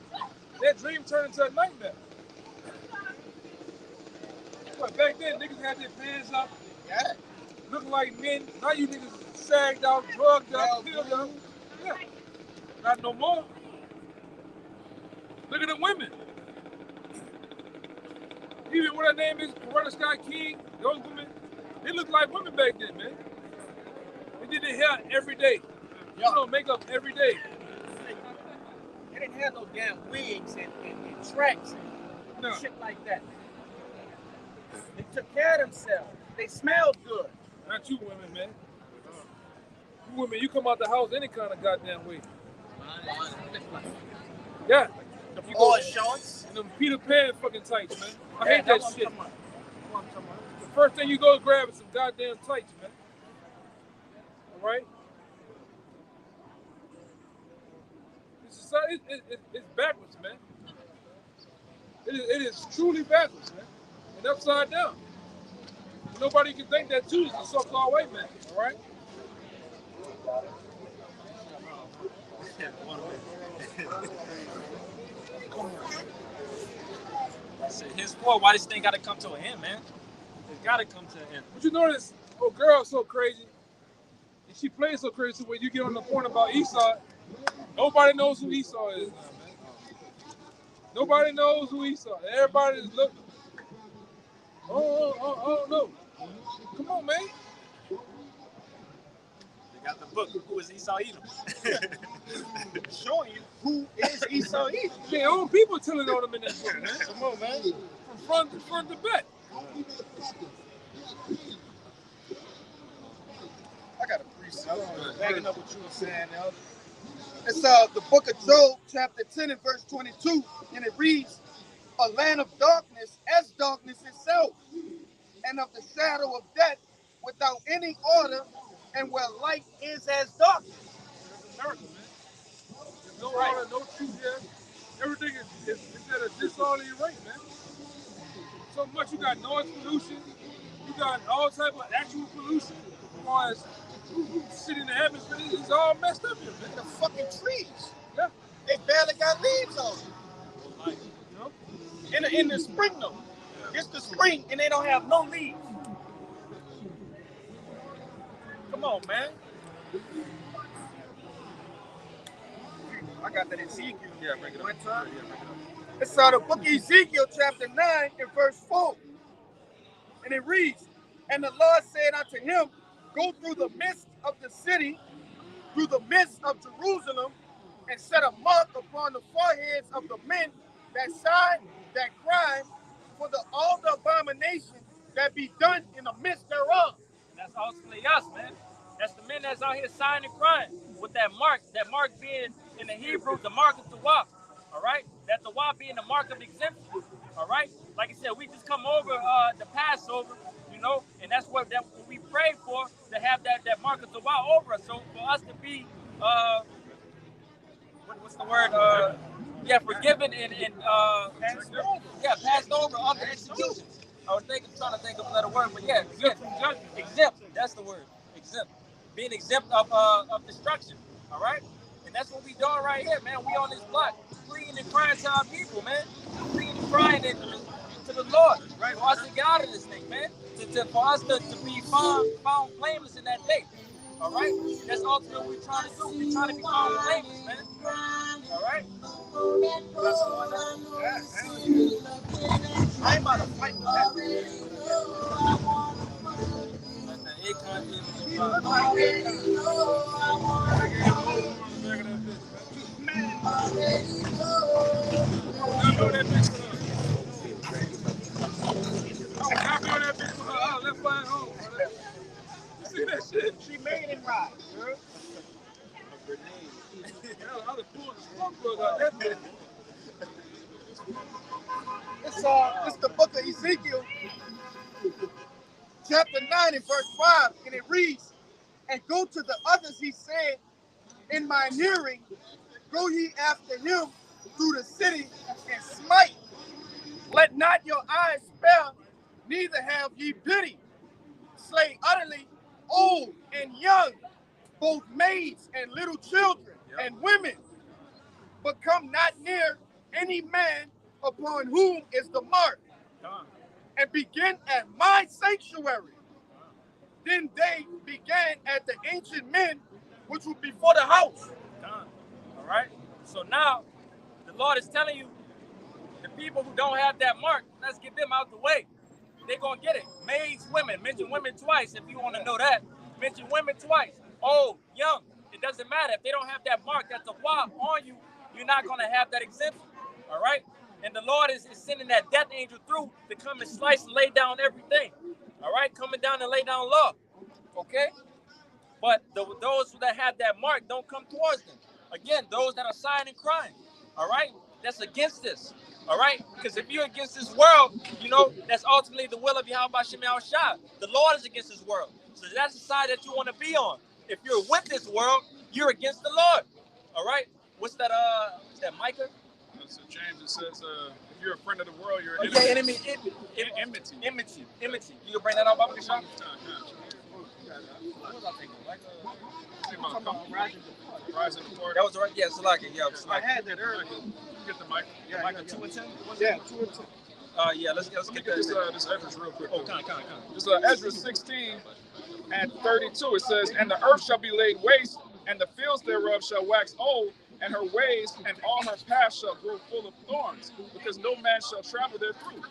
That dream turned into a nightmare. But back then, niggas had their pants up, looking like men. Now you niggas sagged out, drugged up, filled up. Yeah. Not no more. Look at the women. Even what her name is, Coretta Scott King, those women, they look like women back then, man. They did their hair every day. You know, makeup every day. They didn't have no damn wigs and tracks and shit like that. They took care of themselves. They smelled good. Not you women, man. You women, you come out the house any kind of goddamn way. Yeah. The boy shorts. And them Peter Pan fucking tights, man. I hate that shit. The first thing you go grab is some goddamn tights, man. All right? It's backwards, man. It is truly backwards, man. And upside down. Nobody can think that too is a so-called white man, all right? His fault. Why this thing got to come to an end, man? It's got to come to an end. But you notice, oh, girl's so crazy, and she plays so crazy. When you get on the point about Esau, nobody knows who Esau is now, man. Nobody knows who Esau is. Everybody is looking. Oh, no. Come on, man. Got the book. Who is Esau Edom? Showing you who is Esau Edom. Their own people telling on them in that book, man. Come on, man. From front to back. I got a precept. Backing up what you were saying, Elder. It's the book of Job, chapter 10 and verse 22, and it reads, "A land of darkness as darkness itself, and of the shadow of death, without any order, and where light is as darkness." It's America, man. There's no order, no truth here. Everything is at a disorderly rate, man. So much, you got noise pollution, you got all type of actual pollution, as far as shit in the atmosphere. It's all messed up here, man. The fucking trees. Yeah. They barely got leaves on them. You know? In the spring, though. It's the spring, and they don't have no leaves. Come on, man. I got that Ezekiel. Yeah, bring it up. One time. It's the book of Ezekiel, chapter 9, and verse 4. And it reads, "And the Lord said unto him, Go through the midst of the city, through the midst of Jerusalem, and set a mark upon the foreheads of the men that sign, that cry, for all the abomination that be done in the midst thereof." And that's ultimately us, man. That's the men that's out here signing and crying with that mark being in the Hebrew, the mark of the Tawaf. All right? That Tawaf being the mark of exemption. All right? Like I said, we just come over the Passover, you know, and that's what we pray for, to have that mark of Tawaf over us. So for us to be, what's the word? Forgiven and passed over under execution. I was trying to think of another word, but yeah, exempt. That's the word. Exempt. Being exempt of destruction. All right? And that's what we doing right here, man. We on this block, pleading and crying to our people, man. Pleading and crying to the Lord, right? For us to get out of this thing, man. For us to be found blameless in that day. All right? That's ultimately what we're trying to do. We're trying to be found blameless, man. All right? I ain't about to fight with that. She made it right. It's the book of Ezekiel, chapter 9 and verse 5, and it reads, "And go to the others, he said, in mine hearing, go ye after him through the city and smite. Let not your eyes spare, neither have ye pity. Slay utterly old and young, both maids and little children and women, but come not near any man upon whom is the mark, and begin at my sanctuary." Then they began at the ancient men, which were before the house. All right? So now, the Lord is telling you, the people who don't have that mark, let's get them out the way. They're going to get it. Maids, women. Mention women twice if you want to know that. Mention women twice. Old, young. It doesn't matter. If they don't have that mark, that's a Tawaf on you, you're not going to have that exemption. All right? And the Lord is sending that death angel through to come and slice and lay down everything. All right? Coming down and lay down law. Okay? But those that have that mark don't come towards them. Again, those that are sighing and crying. All right? That's against this. All right? Because if you're against this world, you know, that's ultimately the will of Yahweh Shem Yahushua. The Lord is against this world. So that's the side that you want to be on. If you're with this world, you're against the Lord. All right? What's that? Is that Micah? So James, it says, if you're a friend of the world, you're enemy. Enmity. Enmity. You can bring that up, Baba Kishon? Rising apart. That was right. Yeah, Salaki. Yeah, I had that earlier. Get the mic. Yeah, Micah 2 and 10? Yeah, 2 and 10. Yeah, let's get this Ezra's real quick. Oh, This Ezra 16 and 32. It says, "And the earth shall be laid waste, and the fields thereof shall wax old, and her ways and all her paths shall grow full of thorns, because no man shall travel there through."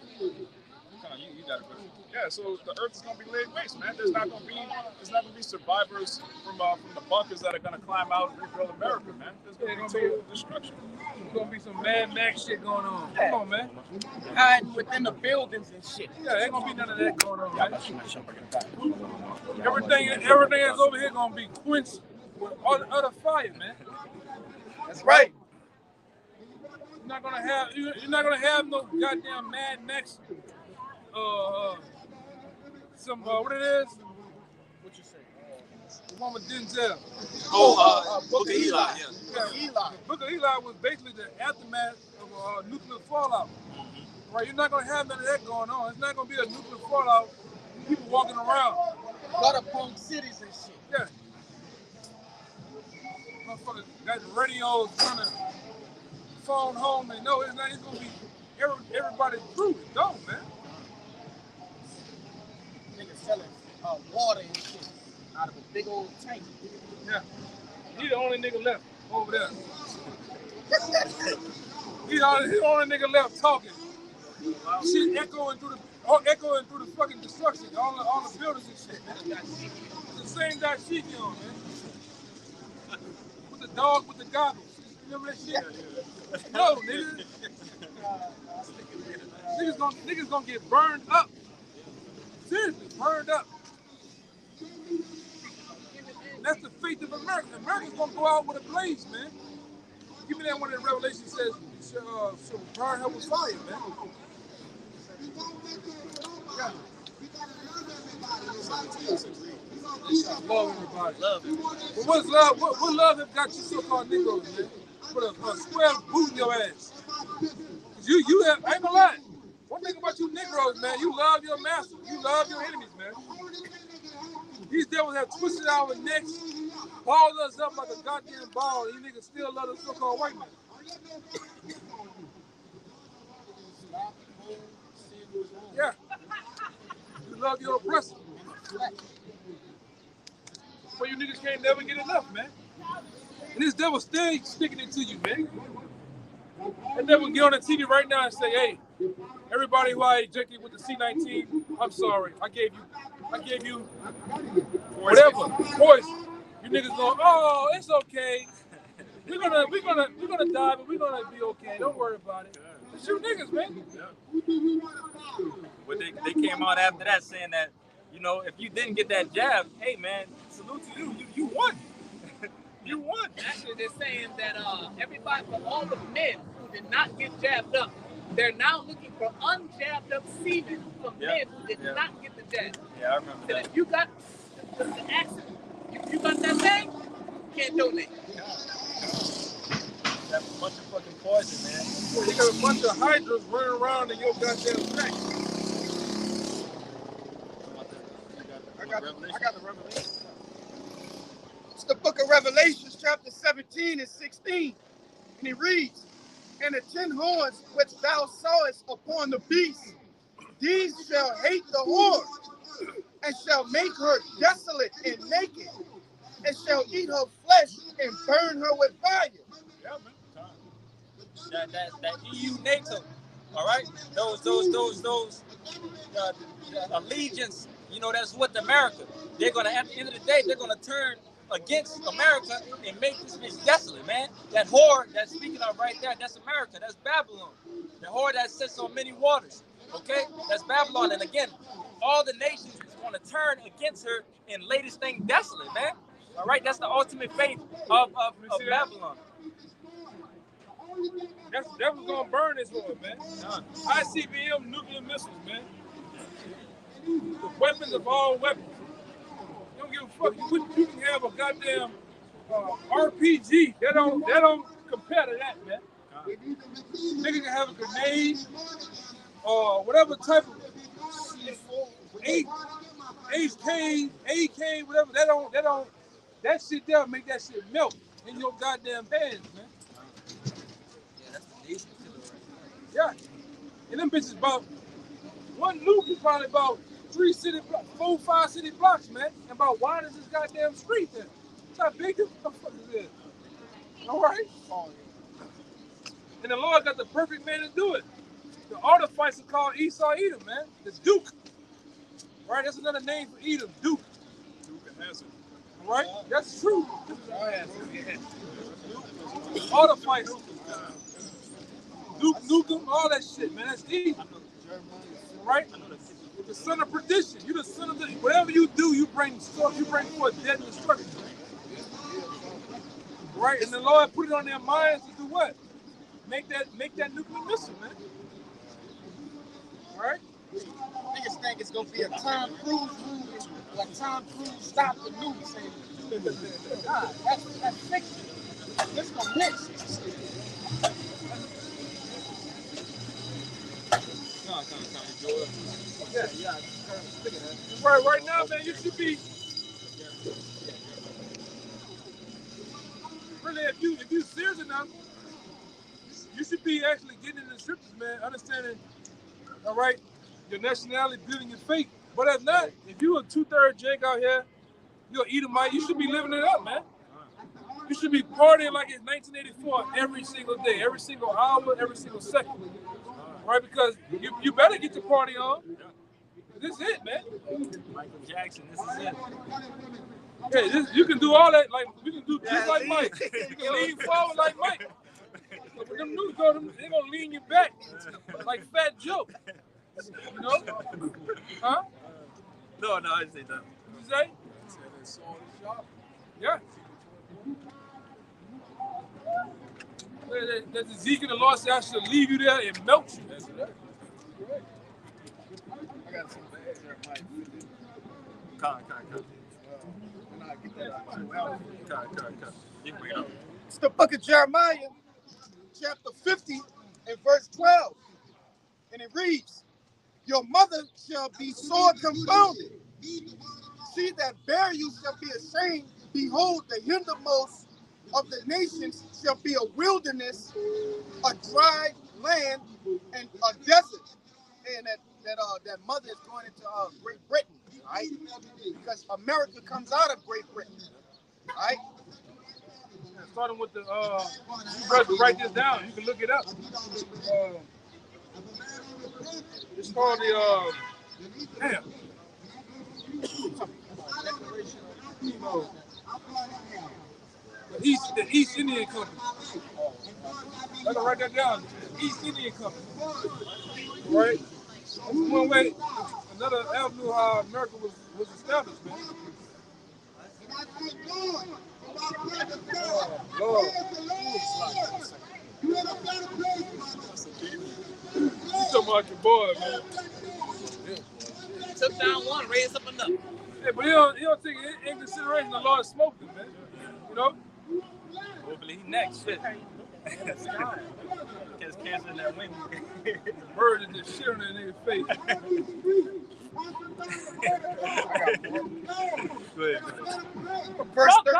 You got it, bro. Yeah, so the earth is gonna be laid waste, man. There's not gonna be survivors from the bunkers that are gonna climb out and rebuild America, man. There's gonna be total destruction. There's gonna be some Mad Max shit going on. Come on, man. Hiding within the buildings and shit. Yeah, ain't gonna be none of that going on, man. Everything that's over here gonna be quenched with other fire, man. That's right. You're not gonna have no goddamn Mad Max. What it is? What you say? The one with Denzel. Book of Eli. Yeah. Book of Eli was basically the aftermath of nuclear fallout. Right? You're not gonna have none of that going on. It's not gonna be a nuclear fallout. People walking around. Lot of punk cities and shit. Yeah. Motherfuckers got the radios trying to phone home and no, it's not. It's gonna be everybody through it. Don't, man. Niggas selling water and shit out of a big old tank. Yeah. He the only nigga left over there. He the only nigga left talking. Shit echoing through the fucking destruction. All the buildings and shit, man. It's the same dashiki on, man. With the dog with the goggles. You remember that shit? No, nigga. Niggas gonna get burned up. Seriously, burned up. And that's the fate of America. America's gonna go out with a blaze, man. Give me that one in Revelation says, so burn her with fire, man. Yeah. Love everybody. Love it. But what's love? What love have got you so-called Negroes, man? Put a square boot in your ass. You have, I ain't gonna lie. One thing about you Negroes, man, you love your master. You love your enemies, man. These devils have twisted our necks, balled us up like a goddamn ball, and you niggas still love the so-called white man. Yeah. You love your oppressor. But you niggas can't never get enough, man. And this devil stay sticking it to you, man. That devil get on the TV right now and say, hey, everybody who I ejected with the C-19, I'm sorry. I gave you whatever. Poison. You niggas going, oh, it's okay. We're gonna die, but we're gonna be okay. Don't worry about it. It's you niggas, man. But they came out after that saying that, you know, if you didn't get that jab, hey man, salute to you. You won. You won. Actually, they're saying that everybody, for all the men who did not get jabbed up, they're now looking for unjabbed up semen from men who did not get the jab. Yeah, I remember So that. if you got the accident, you got that thing, you can't donate. That's a bunch of fucking poison, man. You got a bunch of hydras running around in your goddamn track. I got the Revelation. It's the book of Revelations, chapter 17 and 16. And it reads, and the 10 horns which thou sawest upon the beast, these shall hate the whore, and shall make her desolate and naked, and shall eat her flesh and burn her with fire. Yeah, man. That EU NATO, all right? Those allegiance, you know, that's what America. They're gonna, at the end of the day, they're gonna turn against America and make this bitch desolate, man. That whore that's speaking of right there, that's America, that's Babylon. The whore that sits on many waters, okay? That's Babylon. And again, all the nations is gonna turn against her and lay this thing desolate, man. All right, that's the ultimate fate of Babylon. That was gonna burn this one, man. ICBM nuclear missiles, man. The weapons of all weapons. You don't give a fuck. You can have a goddamn RPG. That don't compare to that, man. Nigga can have a grenade or whatever type of AK, whatever. That shit there make that shit melt in your goddamn hands, man. Yeah. And them bitches about, one nuke is probably about 4, 5 city blocks, man. And about wide as this goddamn street there. That's how big this motherfucker is. All right? And the Lord got the perfect man to do it. The artifice is called Esau Edom, man. The Duke. Right? That's another name for Edom, Duke. Right? That's true. Artifice. Duke Nukem, all that shit, man. That's Edom. Right? The son of perdition. You the son of the, whatever you do, you bring forth death and destruction. Right? And the Lord put it on their minds to do what? Make that nuclear missile, man. Right? Niggas think it's gonna be a Tom Cruise movie, like Tom Cruise stopped the movie saying, God, that's fiction. This gonna mix. Yeah. Right now, man, you should be really, if you serious enough, you should be actually getting in the scriptures, man, understanding, all right, your nationality, building your faith. But if not, if you a 2/3 Jake out here, you're an Edomite, you should be living it up, man. You should be partying like it's 1984 every single day, every single hour, every single second. Right? Because you better get your party on. This is it, man. Michael Jackson, this is it. Yeah, you can do all that, like we can do just like Mike. You can lean forward like Mike. But when them news go, they're gonna lean you back like Fat Joe. You know? Huh? No, I didn't say that. You say? Yeah. That Ezekiel, the Lord said, I shall leave you there and melt you. That's right. I got some bad Jeremiah. You can bring it up. It's the book of Jeremiah, chapter 50 and verse 12. And it reads, your mother shall be sore confounded. She that bare you shall be ashamed. Behold, the hindermost of the nations shall be a wilderness, a dry land, and a desert. And that mother is going into Great Britain, right? Because America comes out of Great Britain, right? Starting with the, you better write this down. You can look it up. It's called the, the East Indian Company. I gotta write that down. The East Indian Company. Right? One way, another avenue how America was established, man. Oh, Lord. You talking about your boy, man. Took down one, raised up another. Yeah, but he don't take in consideration the Lord smoked him, man. You know? Hopefully he next. Shit. Catch cancer in that wind. Bird is just shit on that nigga's face. Go ahead. Verse 30.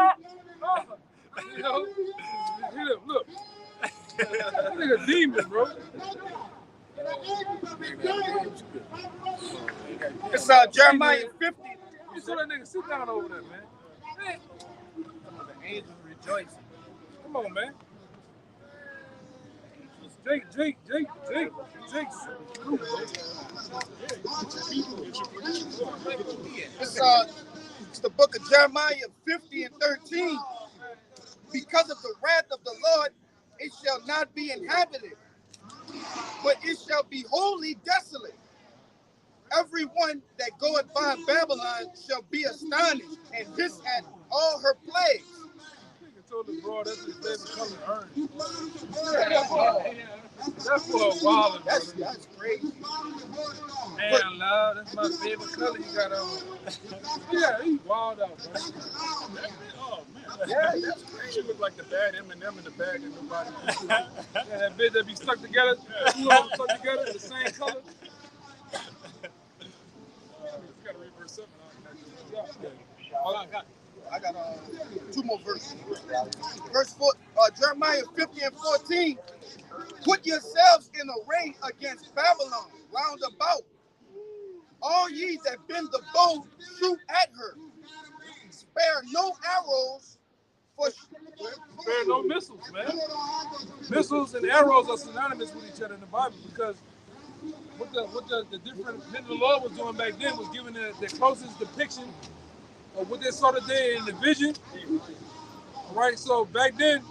You know? Look. That nigga demon, bro. It's Jeremiah 50. You saw that nigga sit down over there, man. The angels rejoicing. Come on, man. Jake. It's the book of Jeremiah 50 and 13. Because of the wrath of the Lord, it shall not be inhabited, but it shall be wholly desolate. Everyone that goeth by Babylon shall be astonished and hiss at all her plagues. Told the bro that's his favorite color, orange. That's for a while. That's crazy. Man, love, that's my favorite color you got on. Yeah, he's wild out, bro. Oh, man. Yeah, that's crazy. She look like the bad M&M in the bag and nobody. Yeah, that bitch that be stuck together, two of them stuck together, the same color. You got to read verse 7. I got two more verses. Verse 4, Jeremiah 50 and 14. Put yourselves in array against Babylon round about. All ye that bend the bow, shoot at her. Spare no arrows Spare no missiles, man. Missiles and arrows are synonymous with each other in the Bible because what the different thing the Lord was doing back then was giving the closest depiction of what they saw today in the vision. All right, so back then,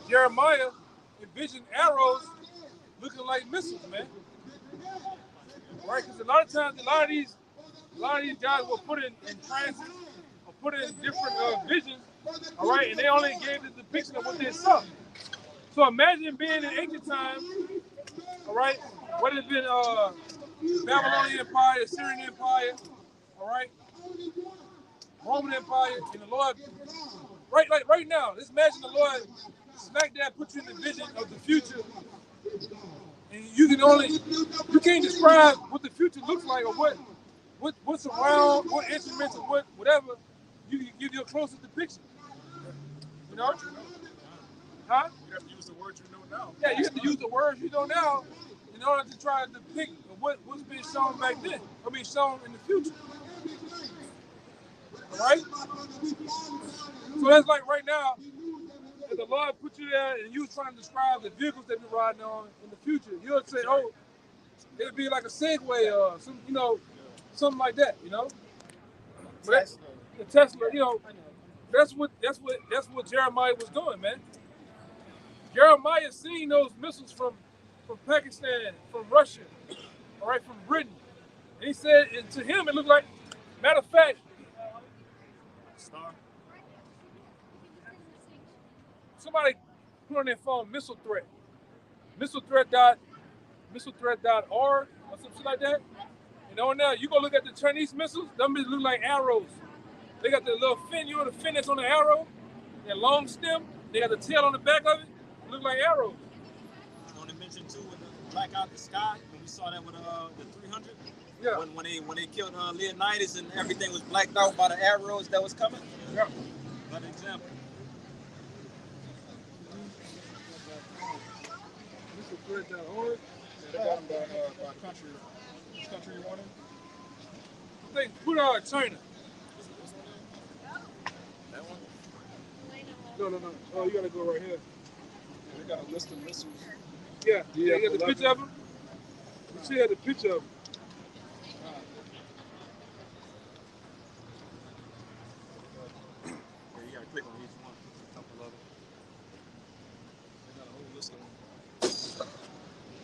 Jeremiah envisioned arrows looking like missiles, man. Right, because a lot of times, a lot of these guys were put in transit or put in different visions. All right, and they only gave the depiction of what they saw. So imagine being in ancient times. All right, whether it's been the Babylonian Empire, the Syrian Empire, all right, Roman Empire, and the Lord. Right now, let's imagine the Lord smack that, put you in the vision of the future. And you can't describe what the future looks like or what's around, what instruments or whatever. You can give your closest depiction. You know? Huh? You have to use the words you know now. Yeah, you have to use the words you know now in order to try to depict what's being shown back then, or being shown in the future. All right? So that's like right now, if the Lord put you there and you was trying to describe the vehicles that we're riding on in the future, you would say, oh, it'd be like a Segway or some, something like that, But the Tesla, that's what Jeremiah was doing, man. Jeremiah seen those missiles from Pakistan, from Russia, all right, from Britain. And he said, and to him, it looked like, matter of fact, somebody put on their phone missile threat. Missile threat.org or something like that. And on there, you go look at the Chinese missiles, them bitches look like arrows. They got the little fin, the fin that's on the arrow, that long stem, they got the tail on the back of it, look like arrows. I want to mention too, with the black out the sky, when we saw that with the 300, yeah. When they killed Leonidas and everything was blacked out by the arrows that was coming. Yeah. Another example. Missile.org. Yeah, they got them by country. Which country you want in? I think put China. That one? No. Oh, you gotta go right here. Yeah, they got a list of missiles. Yeah, you got the picture of them. You see the picture of them. Yeah, you gotta click on each one. A couple of them. They got a whole list of them.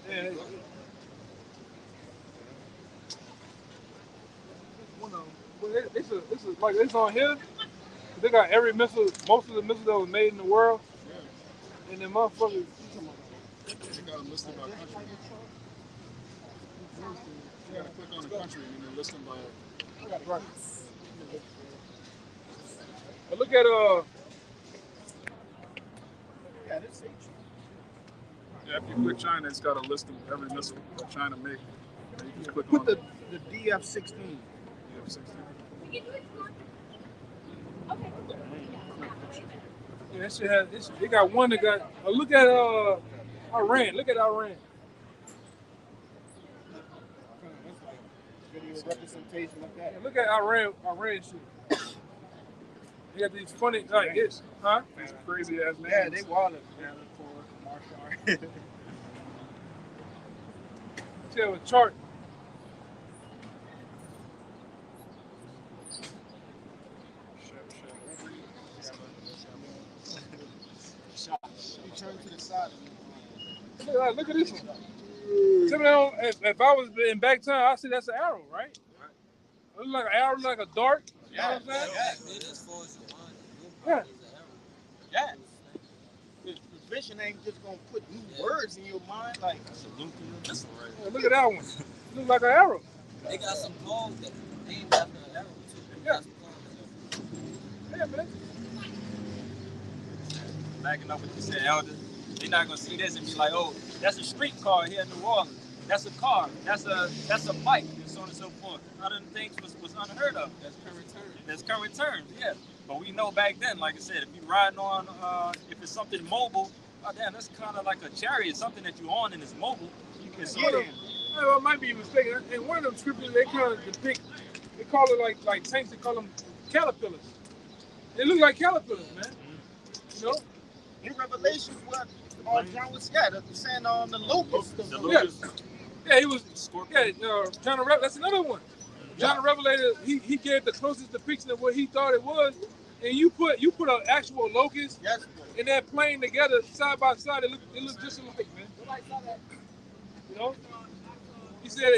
Yeah. One of them. Well, this is like this on here. They got every missile, most of the missiles that was made in the world. Yeah. And then motherfuckers. They got them listed by country. You gotta click on the country and then list them by. Right. But look at Yeah, this ain't Yeah, if you click China, it's got a list of every missile that China make. And you can click Put on the DF-16. DF-16. yeah, that shit has. They got one that got. Look at Iran. Look at Iran. Video representation of that. Yeah, look at Iran shit. They got these funny like this, huh? These crazy ass names. Yeah, they wildin'. Yeah, for Marshall. See a chart. You turn to the side. Look at this one. Tell me, if I was in back time, I'd say that's an arrow, right? It looks like an arrow, like a dart. You know what I'm saying? Yeah. Yeah. The vision ain't just gonna put new words in your mind. Like, Yeah, look at that one. Looks like an arrow. They got some clones that named after an arrow too. Yeah. Yeah, man. Backing up what you said, Elder. They're not gonna see this and be like, oh, that's a street car here in New Orleans. That's a car. That's a bike, and so on and so forth. Other things was unheard of. That's current term. That's current terms, yeah. But we know back then, like I said, if you're riding on, if it's something mobile, oh damn, that's kind of like a chariot, something that you're on and it's mobile. You can see it. I might be mistaken. In one of them scriptures, they kind of depict. They call it like tanks. They call them caterpillars. They look like caterpillars, man. You know. in Revelations where John was saying on the locust. Yeah, he was. Yeah, John the Revelator. That's another one. John the Revelator. He gave the closest depiction of what he thought it was, and you put an actual locust and that plane together side by side. It looked just alike, man. You know. He said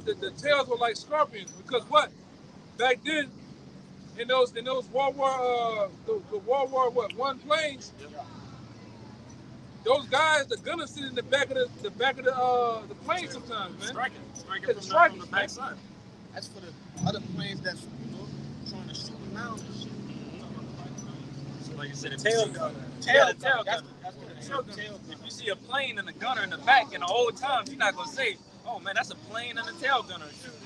that the tails were like scorpions because what? Back then, in those World War I planes, those guys, the gunners sit in the back of the plane sometimes, man. Striking from the back side. That's for the other planes that's trying to shoot them down and shit. So like you said, if Tail you see, gunner. yeah, the tail That's gunner. what the tail gunner. If you see a plane and a gunner in the back in the old times, you're not gonna say, "Oh man, that's a plane and a tail gunner shooting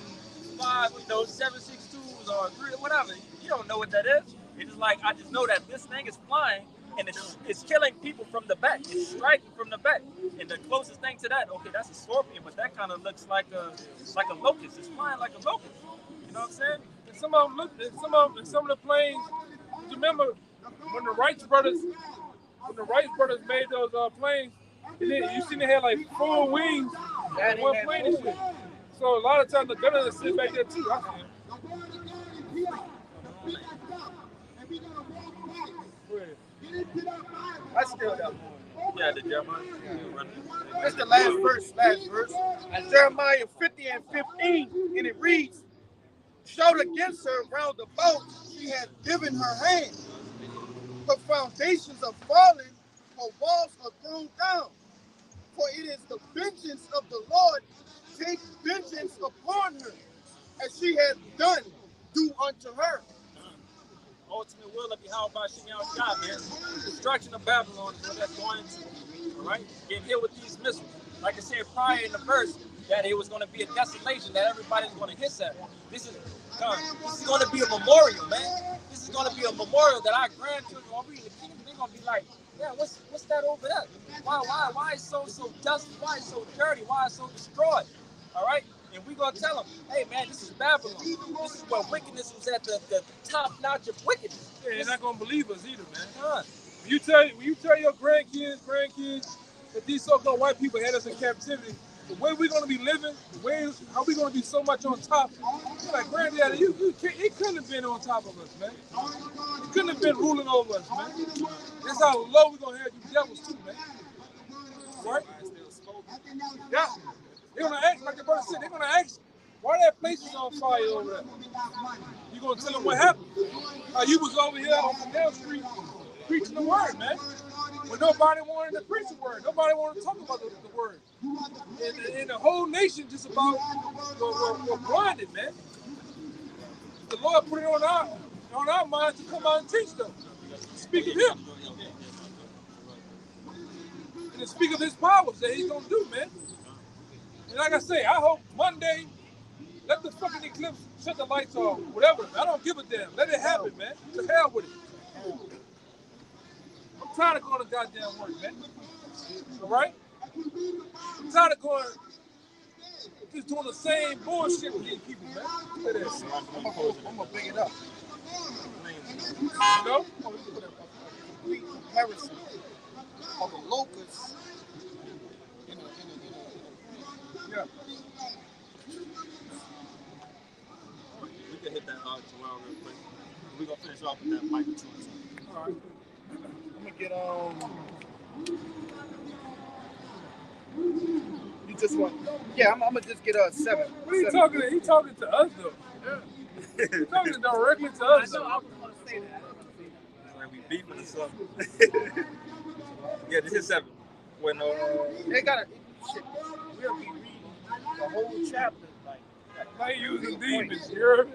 7.62s or 3 whatever." You don't know what that is. It's just like I just know that this thing is flying and it's killing people from the back. It's striking from the back. And the closest thing to that, okay, that's a scorpion, but that kind of looks like a locust. It's flying like a locust. You know what I'm saying? And some of them looked. Some of the planes. You remember when the Wright brothers made those planes? You seen they had like 4 wings and 1 plane and shit. So a lot of times the gunners sit back there too. I still got more. Yeah, the Jeremiah. That's the last verse. Jeremiah 50 and 15, and it reads, "Shout against her round about, she has given her hand. Her foundations are fallen, her walls are thrown down. For it is the vengeance of the Lord, take vengeance upon her, as she has done, do unto her." Ultimate will of Yahweh Shimei God, man. Destruction of Babylon is what that's going to. All right? Getting hit with these missiles. Like I said prior in the verse, that it was going to be a desolation that everybody's going to hiss at. This is going to be a memorial, man. This is going to be a memorial that our grandchildren will read the kingdom. They're going to be like, yeah, what's that over there? Why is so dusty? Why is so dirty? Why is so destroyed? All right? And we're going to tell them, hey, man, this is Babylon. This is where wickedness was at the top notch of wickedness. Yeah, they're not going to believe us either, man. When you tell your grandkids that these so-called white people had us in captivity, the way we're going to be living, how we going to be so much on top, you're like, granddaddy, it couldn't have been on top of us, man. You couldn't have been ruling over us, man. That's how low we're going to have you devils too, man. Right? Yeah. They're going to ask, like the brother said, they're going to ask, why that place is on fire over there? You're going to tell them what happened. You was over here on Canal Street preaching the word, man. When nobody wanted to preach the word. Nobody wanted to talk about the word. And the whole nation just about were blinded, man. The Lord put it on our minds to come out and teach them. Speak of him. And to speak of his powers that he's going to do, man. And like I say, I hope Monday, let the fucking eclipse shut the lights off. Whatever. I don't give a damn. Let it happen, man. To hell with it. I'm tired of going to goddamn work, man. All right? I'm tired of going, just doing the same bullshit with these people, man. Look at this. I'm going to bring it up. You know? Complete comparison of the locusts. Yeah. We can hit that tomorrow real quick. We're going to finish off with that Michael 2. All right. I'm going to get you just want, yeah, I'm gonna just get a 7. What are you talking to? He talking to us though. Yeah. He's talking directly to us. I know. I was going to say that. Like we beefing or something. Yeah, this is 7. When they got shit. We'll be reading the whole chapter like using demons. You heard me?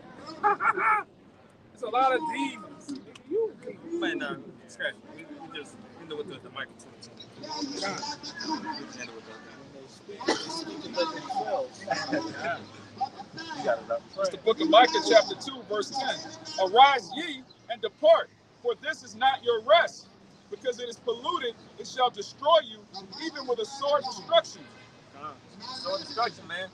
It's a lot of demons. Man, scratch. We just end with the Michael 2. It's the book of Micah, chapter 2, verse 10. Arise ye and depart, for this is not your rest. Because it is polluted, it shall destroy you, even with a sword destruction. Sword destruction, man.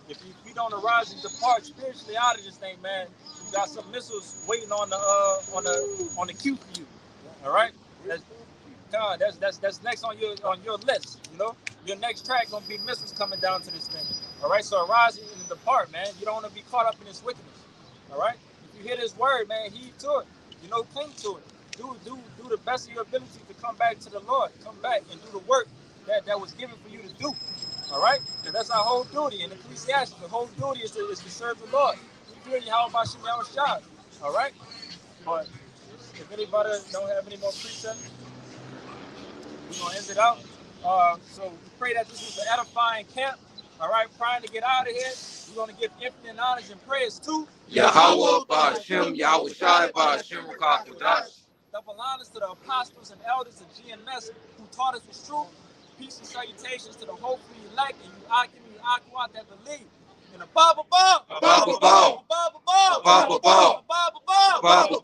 If we don't arise and depart spiritually out of this thing, man, you got some missiles waiting on the queue for you. All right? God, that's next on your list. You know, your next track gonna be missiles coming down to this thing. All right, so arise and depart, man. You don't want to be caught up in this wickedness. All right, if you hear this word, man, heed to it. You know, cling to it. Do the best of your ability to come back to the Lord. Come back and do the work that was given for you to do. All right, because that's our whole duty in Ecclesiastes. The whole duty is to serve the Lord. You hear how about you now, shot. All right, but if anybody don't have any more precepts, we're gonna end it out. So we pray that this was an edifying camp. All right, prior to get out of here, we're gonna give infinite honors and prayers to Yahweh Ba'Shem, Yahweh Shai Ba'Shem Rakakodash. double honors to the apostles and elders of GMS who taught us the truth. Peace and salutations to the hopefully elect and you Akim, you Aquat that believe. In the Bible, Bible, Bible, Bible, Bible, Bible, Bible,